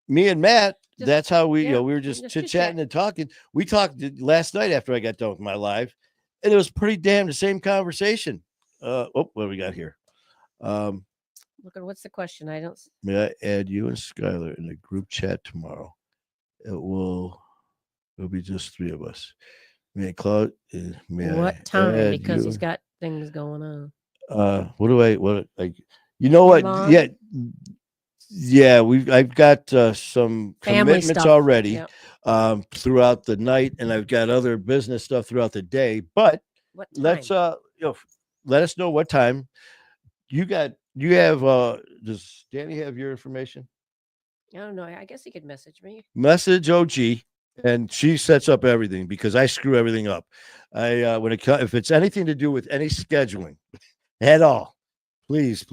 me and Matt, that's how we, we were just chit-chatting and talking. We talked last night after I got done with my live, and it was pretty damn the same conversation. What do we got here? Look at what's the question? I don't. May I add you and Skylar in a group chat tomorrow? It'll be just 3 of us. May I, Claude? What time? Because he's got things going on. You know what? Mom? Yeah. I've got some Family commitments stuff. already Yep. throughout the night, and I've got other business stuff throughout the day. But What time? let's let us know what time you have. Does Danny have your information? I don't know. I guess he could message me. Message OG, and she sets up everything because I screw everything up. If it's anything to do with any scheduling at all, please,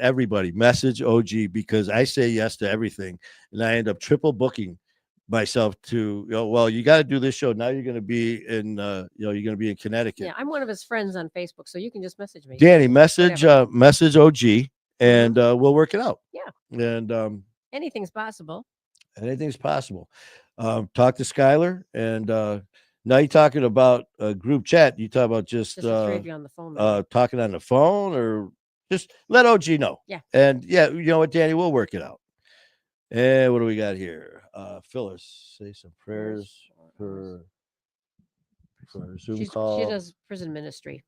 everybody message OG, because I say yes to everything, and I end up triple booking myself to, you got to do this show. Now you're going to be in, you're going to be in Connecticut. Yeah, I'm one of his friends on Facebook, so you can just message me. Danny, message OG, and we'll work it out. Yeah. And anything's possible. Anything's possible. Talk to Skylar, and now you're talking about a group chat. You talk about just the 3 of you on the phone. talking on the phone, or just let OG know. Yeah. And you know what, Danny, we'll work it out. And what do we got here? Phyllis, say some prayers for Zoom call. She does prison ministry.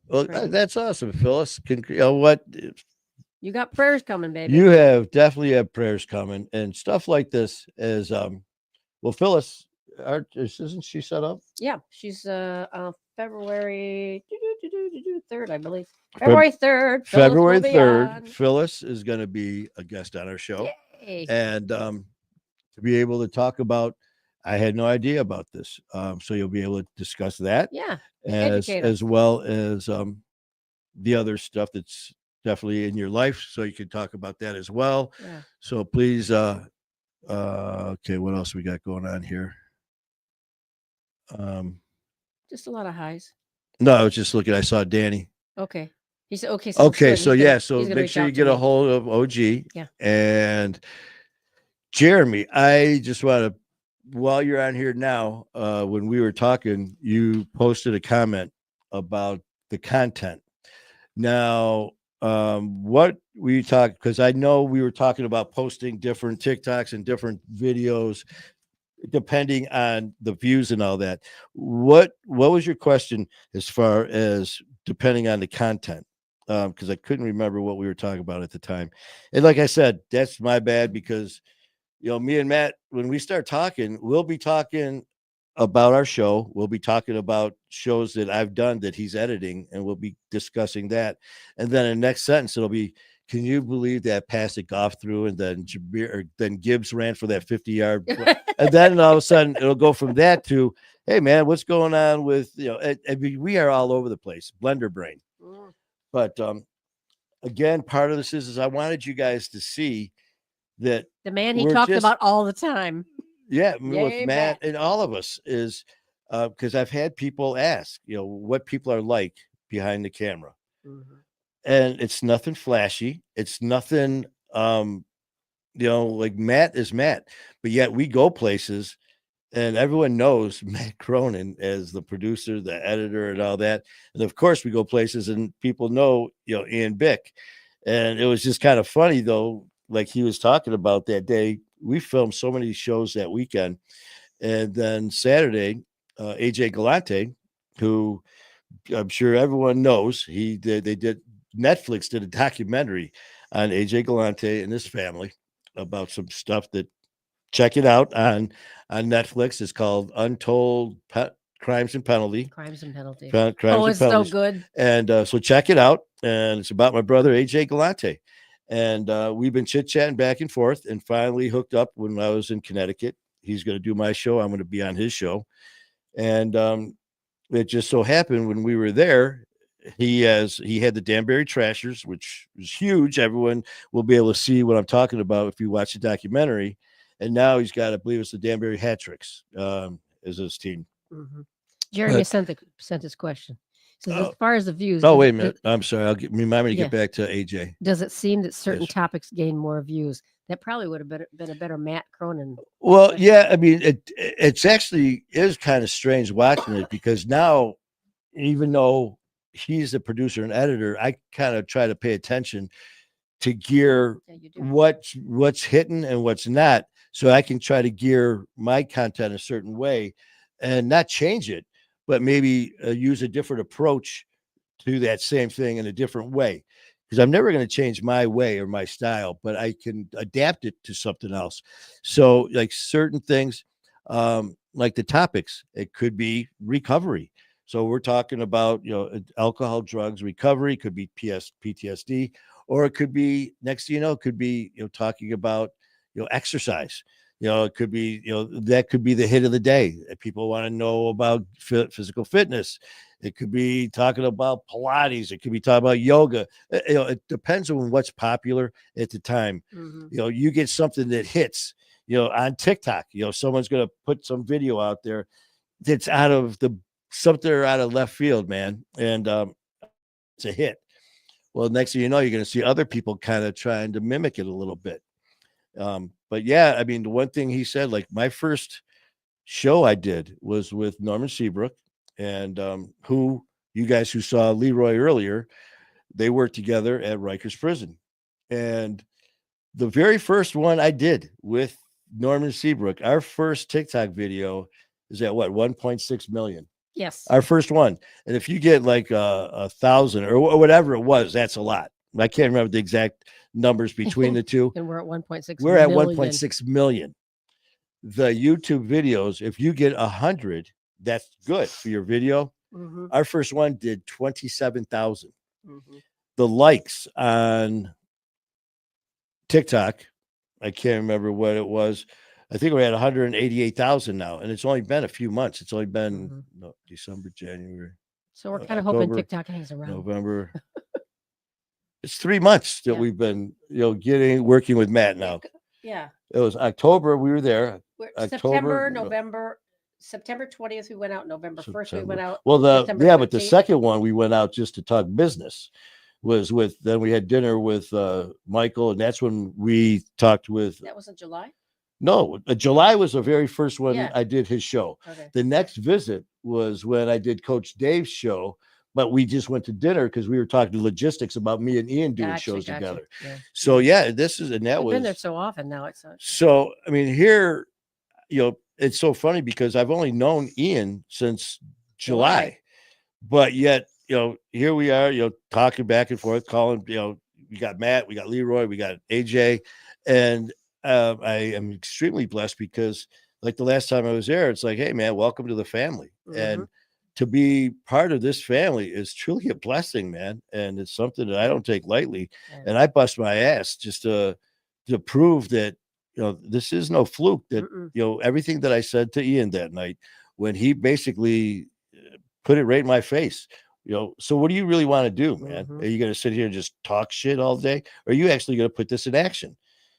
Well, that's awesome, Phyllis. What? You got prayers coming, baby. You definitely have prayers coming, and stuff like this is Phyllis, isn't she set up? Yeah, she's February 3rd, I believe. February 3rd. February 3rd. Phyllis is going to be a guest on our show. Yay. And to be able to talk about, I had no idea about this. So you'll be able to discuss that. Yeah. As well as the other stuff that's definitely in your life. So you can talk about that as well. Yeah. So please, okay, what else we got going on here? Just a lot of highs. No, I was just looking. I saw Danny. Okay. He said, okay. Okay. So make sure you get a hold of OG. Yeah. And Jeremy, I just want to, while you're on here now, when we were talking, you posted a comment about the content. Now, what we talked, because I know we were talking about posting different TikToks and different videos depending on the views and all that. What was your question as far as depending on the content? Because I couldn't remember what we were talking about at the time. And like I said, that's my bad, because me and Matt, when we start talking, we'll be talking about our show. We'll be talking about shows that I've done that he's editing, and we'll be discussing that. And then in the next sentence, it'll be, can you believe that pass it Goff through, and then Gibbs ran for that 50-yard, and then all of a sudden it'll go from that to, hey man, what's going on with we are all over the place, blender brain. But again, part of this is I wanted you guys to see that the man he talked about all the time. Yeah, with Matt and all of us is because I've had people ask, what people are like behind the camera. Mm-hmm. And it's nothing flashy. It's nothing, like Matt is Matt. But yet we go places, and everyone knows Matt Cronin as the producer, the editor, and all that. And of course, we go places, and people know, Ian Bick. And it was just kind of funny, though, like he was talking about that day. We filmed so many shows that weekend. And then Saturday, AJ Galante, who I'm sure everyone knows, they did Netflix did a documentary on AJ Galante and his family about some stuff that check it out on Netflix. It's called Untold Crimes and Penalty. Crimes and Penalties. Crimes Oh, and it's so Penalties. good. And so check it out. And it's about my brother AJ Galante. And we've been chit chatting back and forth, and finally hooked up when I was in Connecticut. He's going to do my show. I'm going to be on his show. And it just so happened when we were there, he had the Danbury Trashers, which was huge. Everyone will be able to see what I'm talking about if you watch the documentary. And now he's got, I believe it's the Danbury Hat Tricks as his team. Mm-hmm. Jeremy sent his question. So as far as the views. Oh, wait a minute. I'm sorry. Remind me to get back to AJ. Does it seem that certain topics gain more views? That probably would have been a better Matt Cronin. Well, yeah. I mean, it's actually is kind of strange watching it, because now, even though he's the producer and editor, I kind of try to pay attention to gear what's hitting and what's not, so I can try to gear my content a certain way and not change it, but maybe use a different approach to that same thing in a different way. Because I'm never going to change my way or my style, but I can adapt it to something else. So like certain things, like the topics, it could be recovery. So we're talking about, alcohol, drugs, recovery, could be PTSD, or it could be, next thing you know, it could be, talking about, exercise. It could be, that could be the hit of the day. People want to know about physical fitness. It could be talking about Pilates. It could be talking about yoga. It depends on what's popular at the time. Mm-hmm. You get something that hits, on TikTok, someone's going to put some video out there that's something out of left field, man. And it's a hit. Well, next thing you know, you're going to see other people kind of trying to mimic it a little bit. But yeah, I mean, the one thing he said, like my first show I did was with Norman Seabrook, and who you guys who saw Leroy earlier, they worked together at Rikers Prison. And the very first one I did with Norman Seabrook, our first TikTok video is at 1.6 million. Yes. Our first one. And if you get like 1,000 or whatever it was, that's a lot. I can't remember the exact numbers between the two. And we're at 1.6 We're at 1.6 million. The YouTube videos, if you get 100, that's good for your video. Mm-hmm. Our first one did 27,000. Mm-hmm. The likes on TikTok, I can't remember what it was. I think we're at 188,000 now, and it's only been a few months. It's only been December, January. So we're kind of hoping TikTok hangs around. November. It's 3 months that we've been, working with Matt now. Yeah. It was October. We were there. September, November, September 20th, we went out. November 1st, we went out. Well, but the second one we went out just to talk business then we had dinner with Michael, and that's when we talked with. That was in July? No, July was the very first one I did his show. Okay. The next visit was when I did Coach Dave's show, but we just went to dinner because we were talking logistics about me and Ian doing shows together. Yeah. So We've been there so often now. So I mean, here, it's so funny because I've only known Ian since July, but yet, here we are, talking back and forth, calling, we got Matt, we got Leroy, we got AJ, and I am extremely blessed because like the last time I was there, it's like, hey man, welcome to the family. Mm-hmm. And to be part of this family is truly a blessing, man. And it's something that I don't take lightly. Yeah. And I bust my ass just to prove that, this is no fluke, that, everything that I said to Ian that night when he basically put it right in my face, so what do you really want to do, man? Mm-hmm. Are you going to sit here and just talk shit all day? Or are you actually going to put this in action?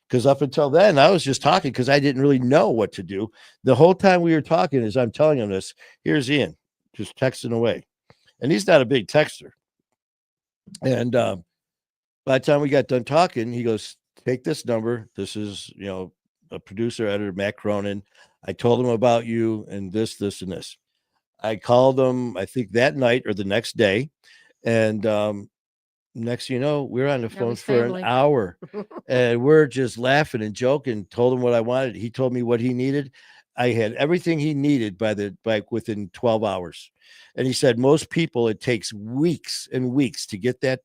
Because up until then, I was just talking because I didn't really know what to do. The whole time we were talking, as I'm telling him this, here's Ian just texting away. And he's not a big texter. And by the time we got done talking, he goes, take this number. This is, a producer, editor, Matt Cronin. I told him about you and this, and this. I called him, I think that night or the next day. And next thing you know, we're on the phone for an hour and we're just laughing and joking, told him what I wanted. He told me what he needed. I had everything he needed by within 12 hours. And he said, most people, it takes weeks and weeks to get that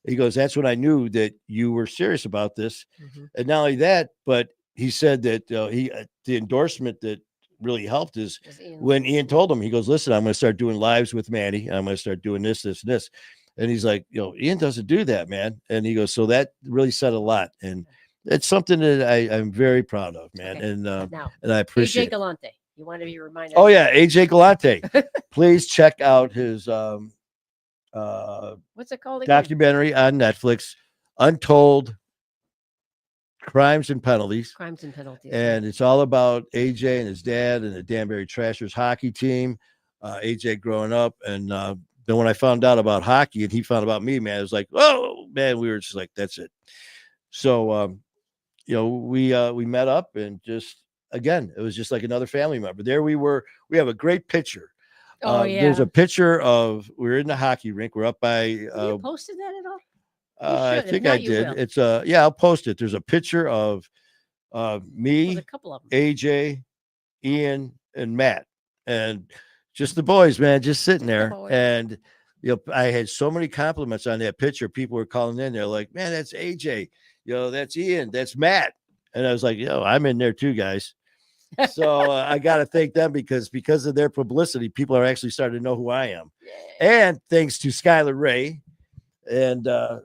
He goes, that's when I knew that you were serious about this. Mhm. And not only that, but he said that the endorsement that really helped is Was Ian's. when Ian told him, he goes, listen, I'm going to start doing lives with Manny. I'm going to start doing this, this, and this. And he's like, Ian doesn't do that, man. And he goes, so that really said a lot. And it's something that I'm very proud of, man. Okay. And Now, I AJ appreciate it. Galante. You want to be reminded? Oh, yeah. AJ Galante. Please check out his What's it called again? documentary on Netflix, Untold Crimes and Penalties. Crimes and Penalties. And it's all about AJ and his dad and the Danbury Trashers hockey team. AJ growing up. And then when I found out about hockey and he found about me, man, it was like, oh, man, we were just like, that's it. So, we met up and just, again, it was just like another family member. There we were. We have a great picture. Oh, yeah. There's a picture of, we're in the hockey rink. We're up by. You posted that at all? I should. If think not, I you did. will. It's I'll post it. There's a picture of There's me, a couple of them. AJ, Ian, and Matt, and just the boys, man, just sitting there. boys. And I had so many compliments on that picture. People were calling in. They're like, man, that's AJ. That's Ian. That's Matt. And I was like, I'm in there too, guys. So I got to thank them because of their publicity, people are actually starting to know who I am. Yeah. And thanks to Skylar Ray. And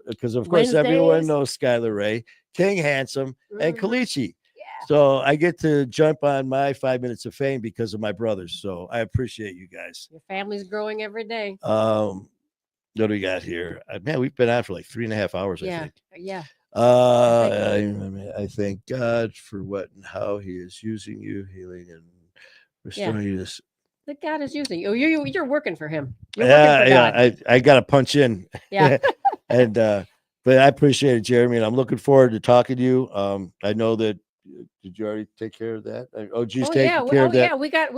because of course everyone Wednesdays. knows Skylar Ray, King Handsome, and Mhm. Kalichi. Yeah. So I get to jump on my 5 minutes of fame because of my brothers. So I appreciate you guys. Your family's growing every day. What do we got here? Man, we've been on for like 3.5 hours, I Yeah. think. Yeah. I thank God for what and how He is using you, healing and restoring you. This. That God is using you. You're working for Him. You're working for God. I got to punch in. Yeah. And but I appreciate it, Jeremy, and I'm looking forward to talking to you. I know that. Did you already take care of that? OG's taking care of that. Yeah, we got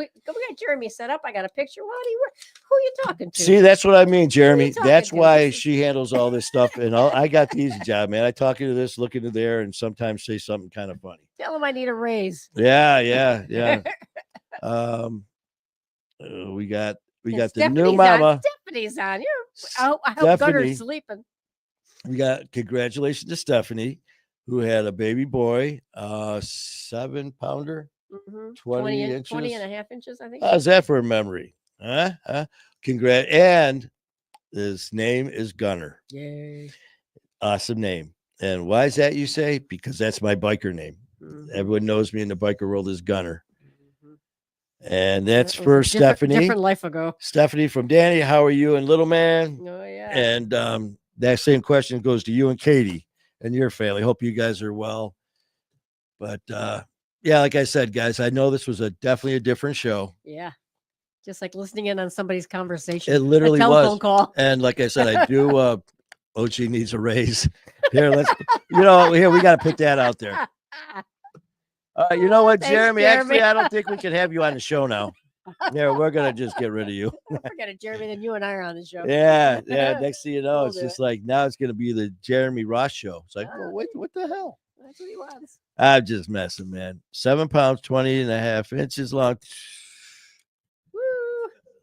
Jeremy set up. I got a picture. Who are you talking to? See, that's what I mean, Jeremy. talking That's to? why she handles all this stuff, and I got the easy job, man. I talk into this, look into there, and sometimes say something kind of funny. Tell him I need a raise. Yeah. We got the Stephanie's new mama. On. Stephanie's on. I hope Stephanie. Gunner's sleeping. We got congratulations to Stephanie, who had a baby boy, 7-pounder, 20 inches. 20 and a half inches, I think. How's that for a memory? Huh? Congrats. And his name is Gunner. Yay. Awesome name. And why is that, you say? Because that's my biker name. Mhm. Everyone knows me in the biker world as Gunner. Mhm. And that's That was for a Stephanie. Different life ago. Stephanie from Danny, how are you and little man? Oh, yeah. And that same question goes to you and Katie and your family. Hope you guys are well. But yeah, like I said, guys, I know this was definitely a different show. Yeah. Just like listening in on somebody's conversation. It literally a telephone was. call. And like I said, I do OG needs a raise. Here, here we got to put that out there. You know what, Thanks, Jeremy? Jeremy. Actually, I don't think we can have you on the show now. Yeah, we're gonna just get rid of you. Forget it, Jeremy. Then you and I are on the show. Yeah. Next thing you know, We'll it's do just like now it's gonna be the Jeremy Ross show. It's like, well, wait, what the hell? That's what he wants. I'm just messing, man. 7 pounds, 20 and a half inches long. Woo.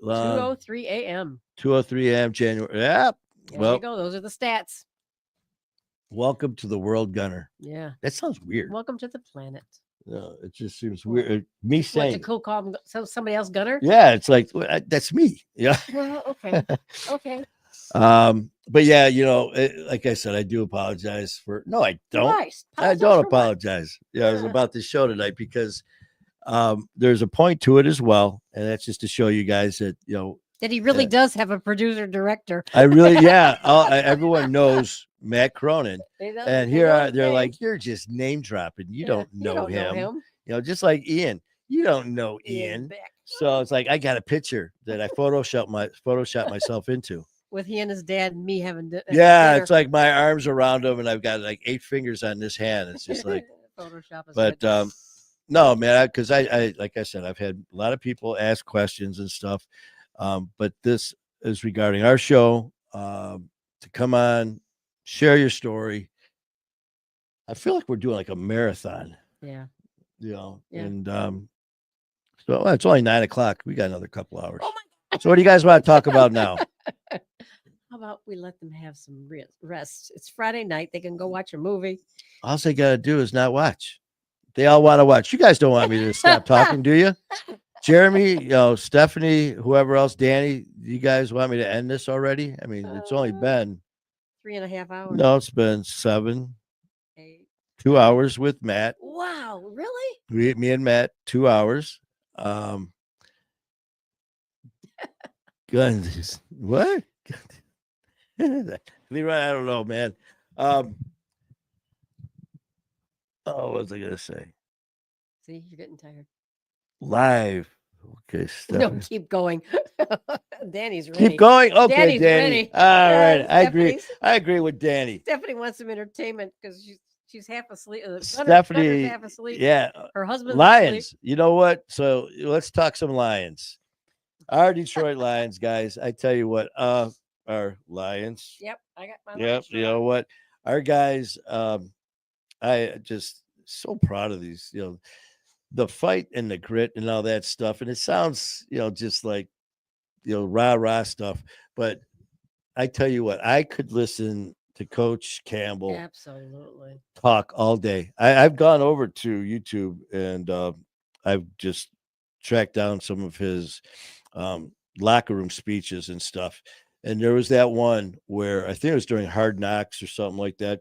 2:03 a.m. 2:03 a.m. January. Yeah. There Well, you go. Those are the stats. welcome to the world, Gunner. Yeah. That sounds weird. Welcome to the planet. No, it just seems weird. Me What, saying, to cool call somebody else Gunner? yeah, it's like that's me. Yeah. Well, okay. Okay. But yeah, like I said, I do apologize for. No, I don't. Twice. I Apologize don't for what? apologize. Yeah, it was about this show tonight because there's a point to it as well, and that's just to show you guys that That he really does have a producer director. I really, yeah. Everyone knows Matt Cronin, and here they're like, you're just name dropping. You don't know him. Just like Ian, you don't know Ian. Beck. So it's like I got a picture that I photoshopped myself into. With he and his dad and me having Yeah, dinner. it's like my arms around him, and I've got like 8 fingers on this hand. It's just like, Photoshop is but good. no, man, because I like I said, I've had a lot of people ask questions and stuff. But this is regarding our show. To come on, share your story. I feel like we're doing like a marathon. Yeah. Yeah. And so it's only 9 o'clock. We got another couple hours. Oh my God. So what do you guys want to talk about now? How about we let them have some rest? It's Friday night. They can go watch a movie. All they got to do is not watch. They all want to watch. You guys don't want me to stop talking, do you? Jeremy, Stephanie, whoever else, Danny, you guys want me to end this already? I mean, it's only been 3.5 hours. no, it's been 7, 8. 2 hours with Matt. Wow, really? Me and Matt, 2 hours. Guns. What? Leroy, I don't know, man. Oh, what was I gonna say? See, you're getting tired. Live. Okay, No, Stephanie. keep going. Danny's ready. Keep going. Okay, Danny's Danny. ready. All right, I agree. Stephanie's- I agree with Danny. Stephanie wants some entertainment because she's half asleep. Gunner's Stephanie, half asleep. yeah, Her husband's Lions. asleep. You know what? So let's talk some Lions. Our Detroit Lions, guys. I tell you what, our Lions. Yep, I got my. Yep. You know what? Our guys. I just so proud of these. The fight and the grit and all that stuff. And it sounds, just like, rah rah stuff. But I tell you what, I could listen to Coach Campbell Absolutely talk all day. I've gone over to YouTube and I've just tracked down some of his locker room speeches and stuff. And there was that one where I think it was during Hard Knocks or something like that,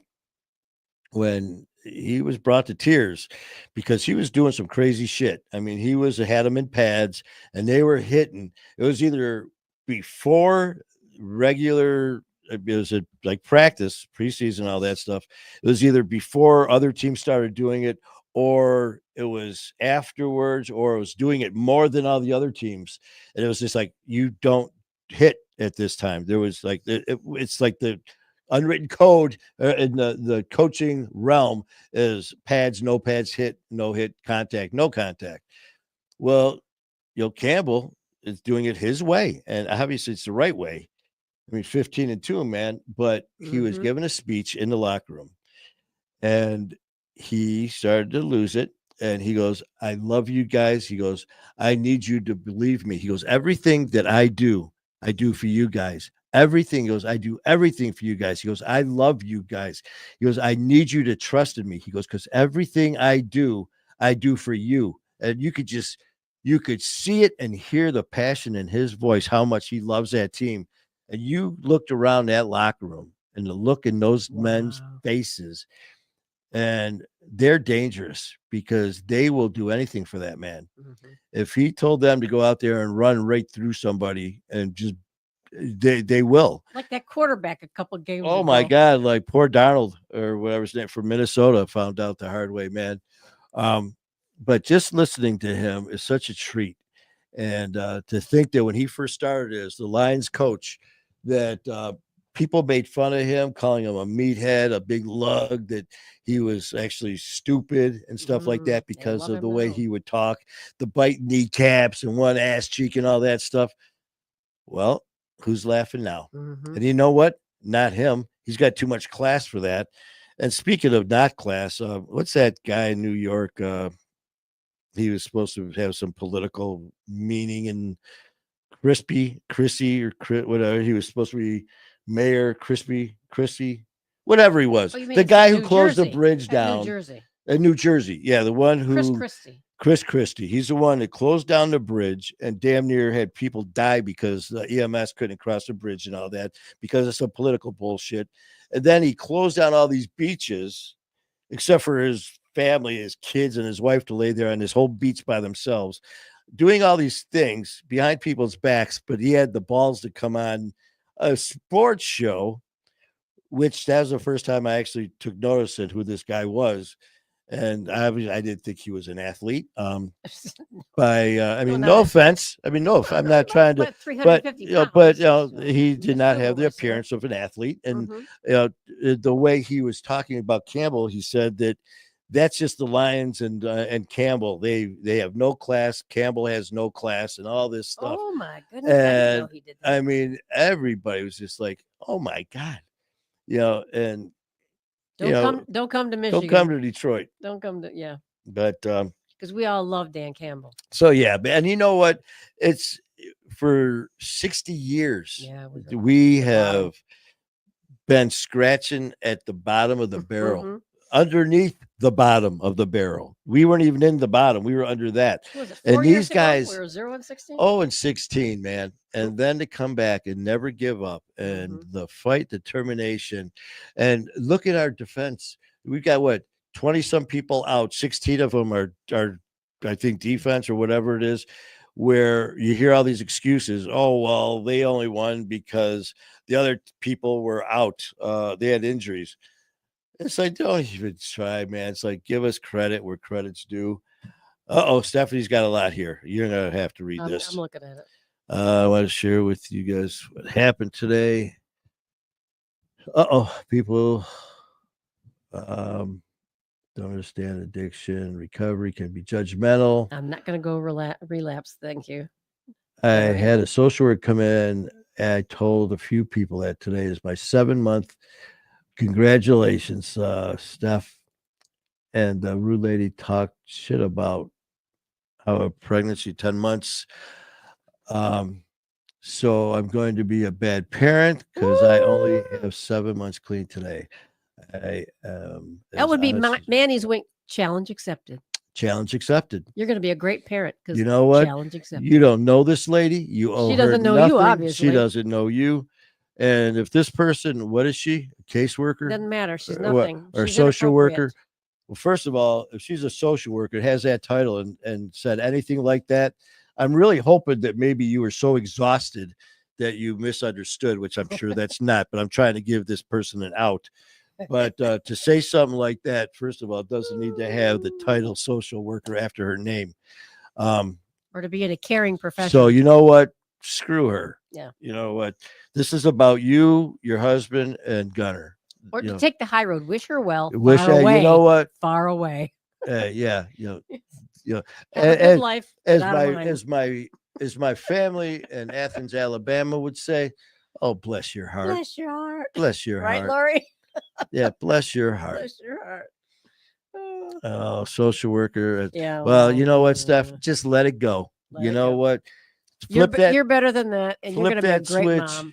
when he was brought to tears because he was doing some crazy shit. I mean, had them in pads and they were hitting. It was either before regular, it was like practice, preseason, all that stuff. It was either before other teams started doing it, or it was afterwards, or it was doing it more than all the other teams. And it was just like, you don't hit at this time. There was like, it's like the unwritten code in the coaching realm is pads, no pads, hit, no hit, contact, no contact. Well, Campbell is doing it his way, and obviously it's the right way. I mean, 15-2, man, but he was giving a speech in the locker room and he started to lose it. And he goes, I love you guys. He goes, I need you to believe me. He goes, everything that I do for you guys. Everything. He goes, I do everything for you guys. He goes, I love you guys. He goes, I need you to trust in me. He goes, because everything I do for you. And you could see it and hear the passion in his voice, how much he loves that team. And you looked around that locker room and the look in those men's faces, and they're dangerous because they will do anything for that man. If he told them to go out there and run right through somebody and just they will. Like that quarterback a couple of games ago. Oh my God, like poor Darnold or whatever his name from Minnesota found out the hard way, man. But just listening to him is such a treat. And to think that when he first started as the Lions coach, that people made fun of him, calling him a meathead, a big lug, that he was actually stupid and stuff like that because of the way he would talk, the bite kneecaps and one ass cheek and all that stuff. Well, who's laughing now? And you know what? Not him. He's got too much class for that. And speaking of not class, what's that guy in New York? He was supposed to have some political meaning, and Chrissy or whatever. He was supposed to be Mayor Chrissy, whatever he was. The guy who closed the bridge down in New Jersey. Yeah, the one who Chris Christie. He's the one that closed down the bridge and damn near had people die because the EMS couldn't cross the bridge and all that because of some political bullshit. And then he closed down all these beaches, except for his family, his kids, and his wife to lay there on this whole beach by themselves, doing all these things behind people's backs. But he had the balls to come on a sports show, which that was the first time I actually took notice of who this guy was. And I didn't think he was an athlete. I mean, no offense. I mean, I'm not trying to, but he did not have the appearance of an athlete. And the way he was talking about Campbell, he said that that's just the Lions and Campbell. They have no class. Campbell has no class, and all this stuff. Oh my goodness! And I mean, everybody was just like, "Oh my God," and. Don't come to Michigan. Don't come to Detroit. Don't come to But because we all love Dan Campbell. So yeah, and you know what? It's for 60 years, Yeah, it was we the bottom. have been scratching at the bottom of the barrel, Mhm. underneath the bottom of the barrel. We weren't even in the bottom. We were under that. What was it, And 4 years these ago? guys, We were 0 and 16? 0 and 16, man. And then to come back and never give up and the fight, determination. And look at our defense. We've got what, 20 some people out. 16 of them are I think defense or whatever it is, where you hear all these excuses. Oh, well, they only won because the other people were out. They had injuries. It's like, don't even try, man. It's like, give us credit where credit's due. Uh-oh, Stephanie's got a lot here. You're going to have to read I'm this. looking at it. I want to share with you guys what happened today. People don't understand addiction. Recovery can be judgmental. I'm not going to go relapse. Thank you. I Sorry. had a social worker come in. And I told a few people that today is my 7-month. Congratulations, Steph. And the rude lady talked shit about how a pregnancy 10 months. So I'm going to be a bad parent because I only have 7 months clean today. That would be Manny's wink. Challenge accepted. Challenge accepted. You're going to be a great parent because you know what? Challenge accepted. You don't know this lady. You owe She her doesn't know nothing. you, obviously. She doesn't know you. And if this person, what is she? A caseworker? Doesn't matter. She's Or nothing. Or She's social worker? inappropriate. Well, first of all, if she's a social worker, has that title and said anything like that, I'm really hoping that maybe you were so exhausted that you misunderstood, which I'm sure that's not, but I'm trying to give this person an out. But to say something like that, first of all, doesn't need to have the title social worker after her name. Or to be in a caring profession. So you know what? Screw her. Yeah. You know what? This is about you, your husband, and Gunner. Or to take the high road. Wish her well. Wish far away. You know what? Far away. Yeah. You know. Have a good life. As my family in Athens, Alabama would say, oh, bless your heart. Bless your heart. Bless your right, heart. Lori? Yeah, bless your heart. Bless your heart. Oh, social worker. Yeah. Well, you know what, Steph? Just let it go. You know what? You're better than that, and you're going to be a great mom.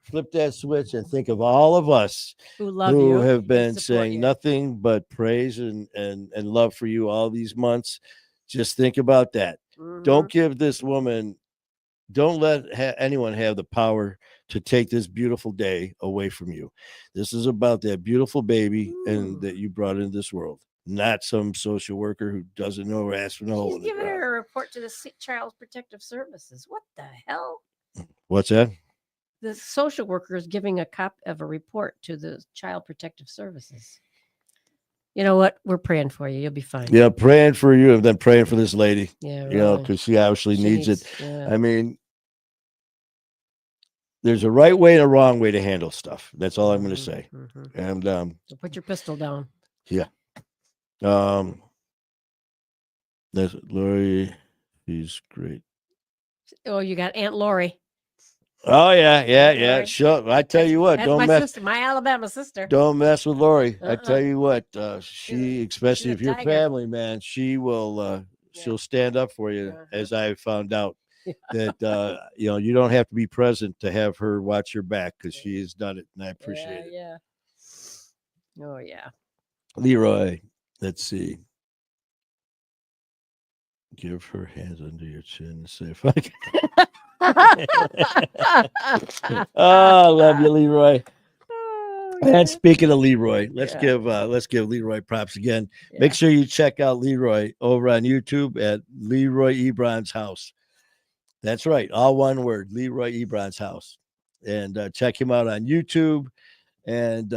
Flip that switch and think of all of us who have been saying nothing but praise and love for you all these months. Just think about that. Don't give this woman, don't let anyone have the power to take this beautiful day away from you. This is about that beautiful baby and that you brought into this world, not some social worker who doesn't know or ask for no hole in the ground. She's giving her a report to the Child Protective Services. What the hell? What's that? The social worker is giving a copy of a report to the Child Protective Services. You know what? We're praying for you. You'll be fine. Yeah, praying for you and then praying for this lady. Yeah, really. You know, because she actually needs it. Yeah. I mean, there's a right way and a wrong way to handle stuff. That's all I'm going to say. And so put your pistol down. Yeah. That's Lori. She's great. Oh, you got Aunt Lori. Oh yeah. Sure. I tell you what, don't mess. Sister, my Alabama sister. Don't mess with Lori. I tell you what, she, especially if you're family, man, she will. She'll stand up for you, as I found out. That you don't have to be present to have her watch your back because she has done it, and I appreciate it. Yeah. Oh yeah. Leroy, let's see. Give her hands under your chin and say if I can. Oh, I love you, Leroy. And speaking of Leroy, let's give Leroy props again. Yeah. Make sure you check out Leroy over on YouTube at Leroy Ebron's house. That's right, all one word, Leroy Ebron's house. And check him out on YouTube. And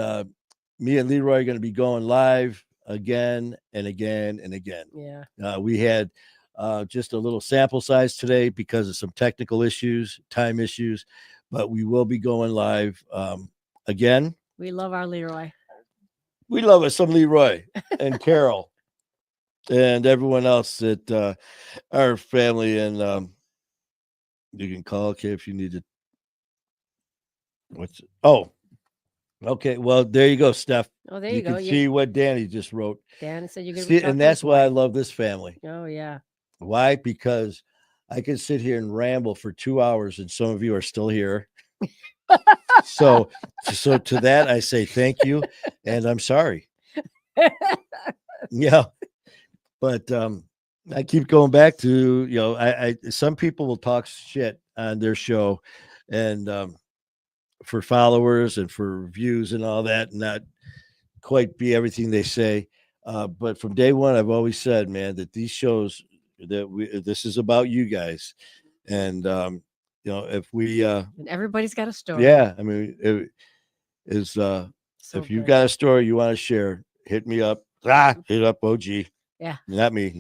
me and Leroy are going to be going live again and again and again. Yeah. We had just a little sample size today because of some technical issues, time issues, but we will be going live again. We love our Leroy. We love us some Leroy and Carol and everyone else at our family. And you can call if you need to. Okay. Well, there you go, Steph. Oh, there you go. You can see what Danny just wrote. Danny said you can see, and that's why I love this family. Oh, yeah. Why? Because I could sit here and ramble for 2 hours, and some of you are still here. So to that, I say thank you, and I'm sorry. Yeah, but I keep going back to I some people will talk shit on their show, and for followers and for views and all that, and not quite be everything they say. But from day one, I've always said, man, that these shows this is about you guys, and if we And everybody's got a story. yeah, I mean, it is So if you've good. got a story you want to share, hit me up. Hit up OG. Yeah. Not me.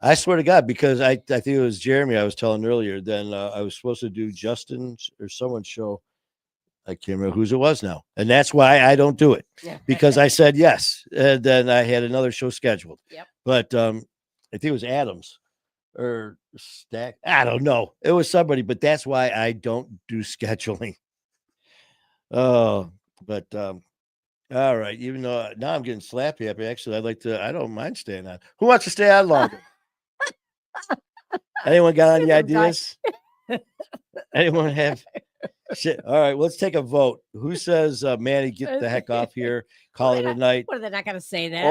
I swear to God, because I think it was Jeremy I was telling earlier. Then I was supposed to do Justin's or someone's show. I can't remember whose it was now, and that's why I don't do it, Yeah. because I said yes, and then I had another show scheduled. Yep. But I think it was Adams or Stack. I don't know. It was somebody, but that's why I don't do scheduling. Oh, but all right. Even though now I'm getting slap happy, actually, I don't mind staying on. Who wants to stay on longer? Anyone got any ideas? Anyone have shit? All right, let's take a vote. Who says Manny, get the heck off here, call it a night, What are they not going to say that?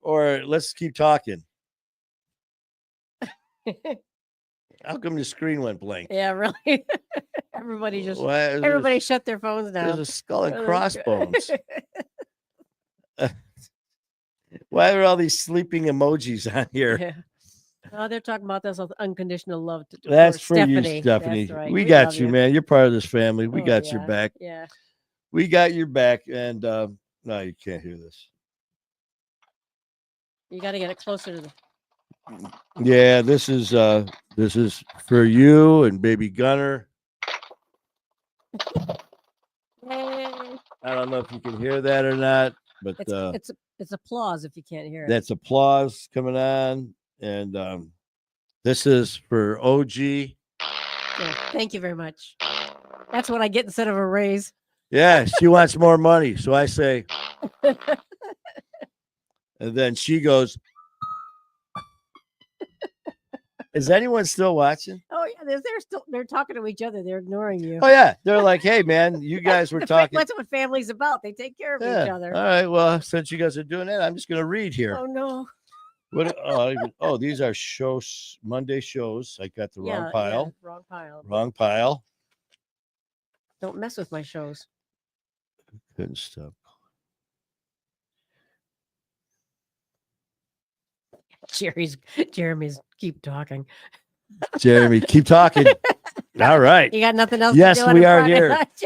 or let's keep talking? How come the screen went blank? Yeah, really. Everybody just Why is everybody shut their phones there's down. a skull and Oh, crossbones. Why are all these sleeping emojis on here? Yeah. Oh, they're talking about this with unconditional love. That's for you, Stephanie. Stephanie. That's right. We got love you, man. You're part of this family. We Oh, got your yeah. back. Yeah. We got your back. And no, you can't hear this. You got to get it closer to the. Yeah, this is for you and baby Gunner. Yay. I don't know if you can hear that or not, but It's applause if you can't hear it. that's applause coming on. And this is for OG. Yeah, thank you very much. That's what I get instead of a raise. Yeah, she wants more money. So I say, and then she goes, is anyone still watching? Oh yeah, they're talking to each other. They're ignoring you. Oh yeah, they're like, hey man, you guys were talking. That's what family's about. They take care of Yeah. each other. All right, well, since you guys are doing that, I'm just gonna read here. Oh no. What? Oh, these are shows. Monday shows. I got the wrong pile. Yeah, wrong pile. Wrong pile. Don't mess with my shows. Couldn't stop. Jeremy's keep talking. Jeremy, keep talking. All right. You got nothing else Yes, to do on we a are Friday here. night,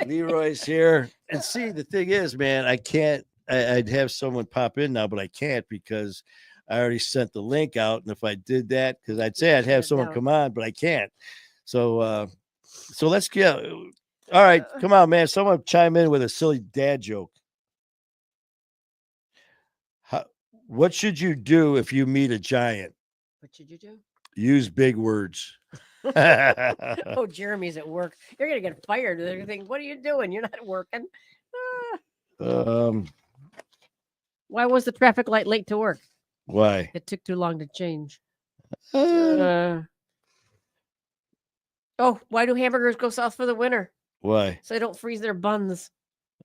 Leroy's here. And see, the thing is, man, I can't. I'd have someone pop in now, but I can't because I already sent the link out. And if I did that, because I'd say I'd have someone come on, but I can't. So, so let's get. All right, come on, man. Someone chime in with a silly dad joke. What should you do if you meet a giant? What should you do? Use big words. Oh, Jeremy's at work. You're gonna get fired. They're gonna think, what are you doing? You're not working. Why was the traffic light late to work? Why? It took too long to change. Uh, Oh, why do hamburgers go south for the winter? why? So they don't freeze their buns.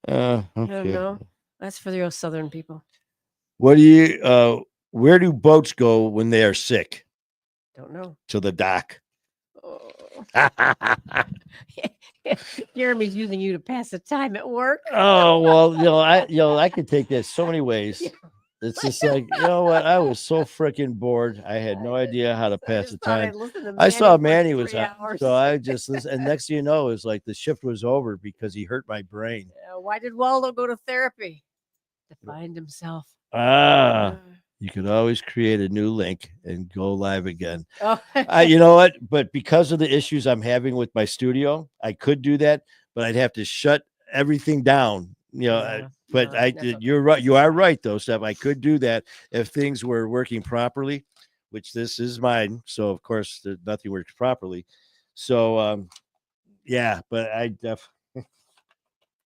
I don't Okay. know. That's for the southern people. What do you? Where do boats go when they are sick? Don't know. To the dock. Oh. Jeremy's using you to pass the time at work. Oh well, I could take that so many ways. Yeah. It's just like, you know what? I was so freaking bored. I had no idea how to pass the time. I saw Manny was out, so I just listened. And next thing you know, it's like the shift was over because he hurt my brain. Why did Waldo go to therapy? To find himself. You could always create a new link and go live again. Oh. You know what? But because of the issues I'm having with my studio, I could do that, but I'd have to shut everything down. But you're right. You are right, though, Steph. I could do that if things were working properly, which this is mine. So of course, nothing works properly. So yeah, but I definitely.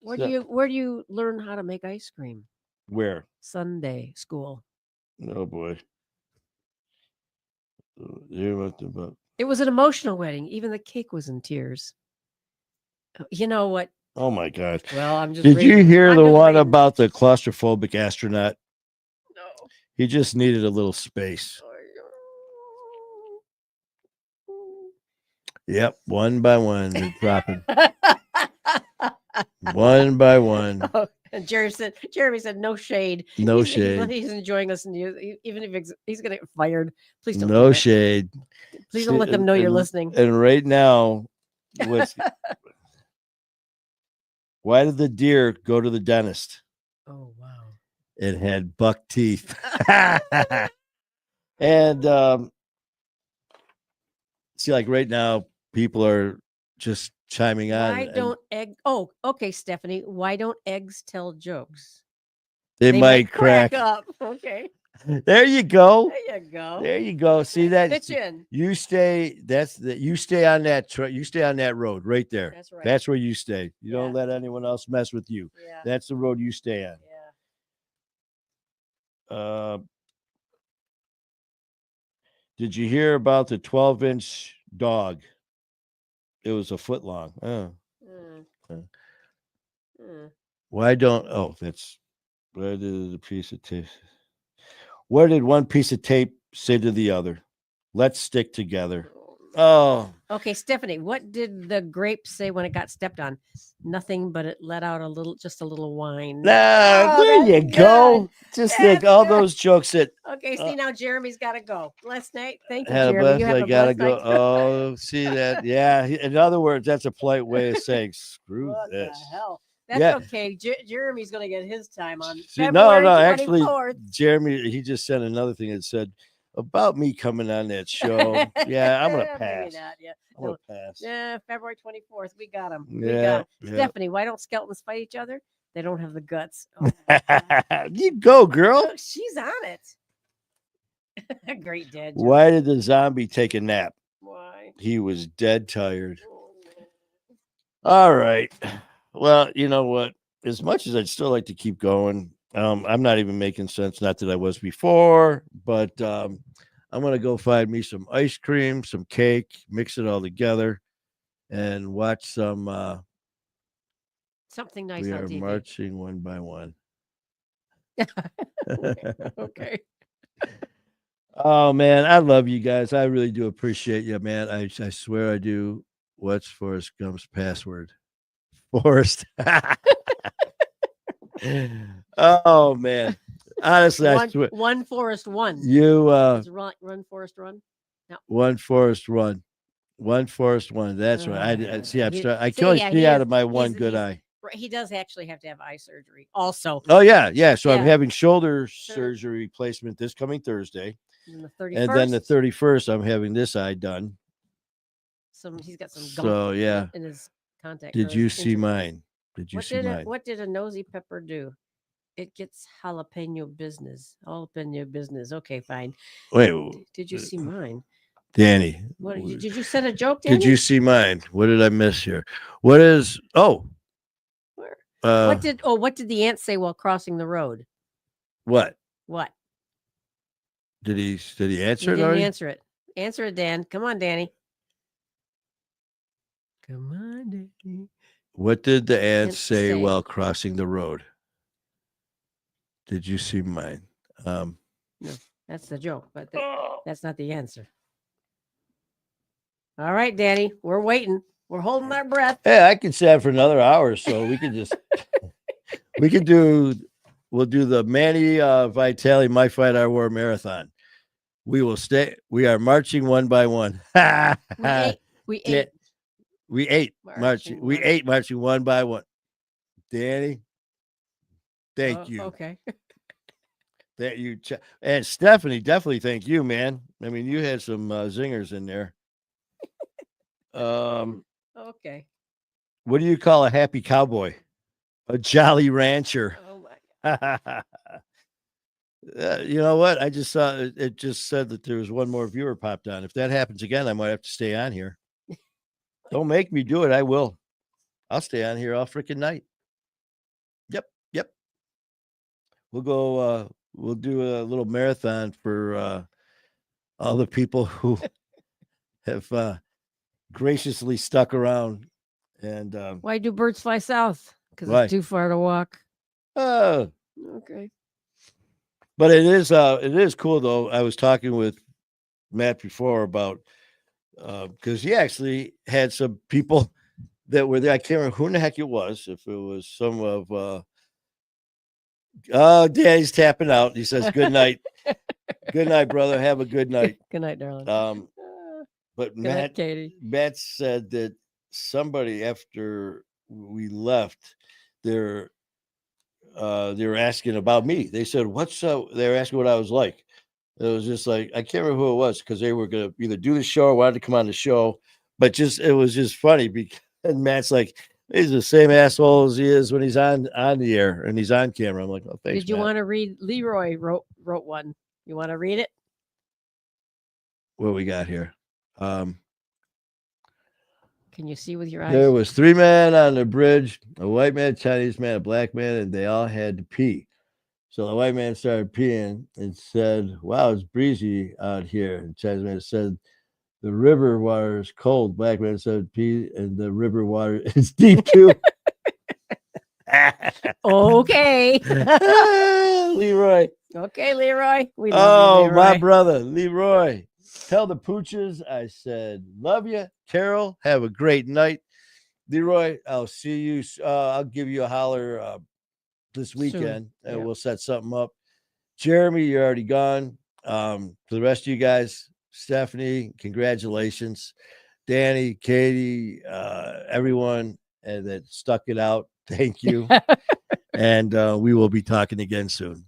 Where do you learn how to make ice cream? Where? Sunday school. Oh boy. You went about It was an emotional wedding. Even the cake was in tears. You know what? Oh my God. Well, I'm just. Did you reading- hear I'm the just one reading- about the claustrophobic astronaut? No. He just needed a little space. Yep. One by one, they're dropping. One by one. Oh, and Jeremy said, no shade. No he's, shade. He's enjoying listening to you. Even if he's going to get fired, please don't. No do that. shade. Please don't let them know you're listening. And right now, what's why did the deer go to the dentist? Oh, wow. It had buck teeth. And see, like right now, people are just chiming on. Why and don't egg? Oh, okay, Stephanie. Why don't eggs tell jokes? they might crack? up. Okay. There you go. There you go. There you go. See that? Pitch in. You stay. You stay on that. You stay on that road right there. That's right. That's where you stay. You don't Yeah. let anyone else mess with you. Yeah. That's the road you stay on. Yeah. Did you hear about the 12-inch dog? It was a foot long. Oh. Why don't? Oh, that's. Where did the piece of tape? What did one piece of tape say to the other? Let's stick together. Oh. Okay, Stephanie. What did the grape say when it got stepped on? Nothing, but it let out just a little whine. Nah, Oh, there you that's go. good. Just That's think all good. those jokes that Okay, see now Jeremy's got to go. Blessed night. Thank you, had a Jeremy. blessed. You have I a gotta blessed go. night. Oh, see that? Yeah. In other words, that's a polite way of saying screw What this. the hell? That's Yeah. okay. Jeremy's going to get his time on See, February no, actually, 24th. Jeremy, he just sent another thing that said about me coming on that show. Yeah, I'm gonna Maybe pass. not. Yeah. I'm gonna pass. Yeah, February 24th. We got him. Yeah, yeah. Stephanie, why don't skeletons fight each other? They don't have the guts. Oh, You go, girl. look, she's on it. Great dad joke. Why did the zombie take a nap? Why? He was dead tired. Oh, All right. Well, you know what? As much as I'd still like to keep going, I'm not even making sense. Not that I was before, but I'm gonna go find me some ice cream, some cake, mix it all together, and watch some. something nice We on are TV. marching one by one. Okay. Oh man, I love you guys. I really do appreciate you, man. I swear I do. What's Forrest Gump's password? Forrest. Oh man. Honestly, I swear One Forest One. you It's run Forest Run. one Forrest run. One Forrest one. That's right. I see. I can only see out of my one good eye. Right, he does actually have to have eye surgery. Also, Oh yeah. So I'm Yeah. having shoulder surgery replacement this coming Thursday. and the 31st. And then the 31st, I'm having this eye done. He's got some gum So yeah. in his contact. Did or you his see inter- mine? Did you What see did mine? what did a nosy pepper do? It gets jalapeno business. Jalapeno business. Okay, fine. Wait, Did you see mine? Danny. What did you send a joke, Danny? Did you see mine? What did I miss here? What is? Oh, Where? what what did the ant say while crossing the road? What What? did he? Did he You answer it didn't already? answer it. Answer it, Dan. Come on, Danny. Come on, Danny. What did the ant Ant say say. while crossing the road? Did you see mine? That's the joke, but that's not the answer. All right, Danny. We're waiting. We're holding our breath. Hey, I could say it for another hour, so we could just we'll do the Manny Vitale My Fight Our War marathon. We will stay. We are marching one by one. We ate. We ate Marching marching. We one. ate marching one by one. Danny, thank you. Okay. That you and Stephanie, definitely thank you, man. I mean, you had some zingers in there. Okay. What do you call a happy cowboy? A jolly rancher. Oh my God. You know what? I just saw it just said that there was one more viewer popped on. If that happens again, I might have to stay on here. Don't make me do it. I will. I'll stay on here all freaking night. Yep. We'll go we'll do a little marathon for all the people who have graciously stuck around. And Why do birds fly south? Because Why? it's too far to walk. oh, Okay. but it is cool though. I was talking with Matt before about because he actually had some people that were there. I can't remember who in the heck it was. If it was some of oh, Daddy's tapping out. He says, "Good night, good night, brother. Have a good night." Good night, darling. But Good night, Katie. Matt said that somebody after we left, they were asking about me. They said, "What's up?" They were asking what I was like. It was just like I can't remember who it was because they were gonna either do the show or wanted to come on the show, but it was just funny because and Matt's like he's the same asshole as he is when he's on the air and he's on camera. I'm like, oh, thanks. Did you Matt. want to read? Leroy wrote one. You want to read it? What we got here? Can you see with your eyes? There was 3 men on the bridge: a white man, a Chinese man, a black man, and they all had to pee. So the white man started peeing and said, "Wow, it's breezy out here." And Chinese man said, "The river water is cold." Black man said, "Pee, and the river water is deep too." Okay. Leroy. Okay, Leroy. We love you, Leroy. My brother, Leroy. Tell the pooches I said, love you. Carol, have a great night. Leroy, I'll see you. I'll give you a holler this weekend and Yeah. we'll set something up. Jeremy, you're already gone. For the rest of you guys, Stephanie, congratulations. Danny, Katie, everyone that stuck it out. Thank you. And we will be talking again soon.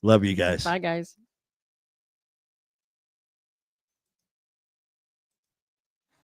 Love you guys. Bye, guys.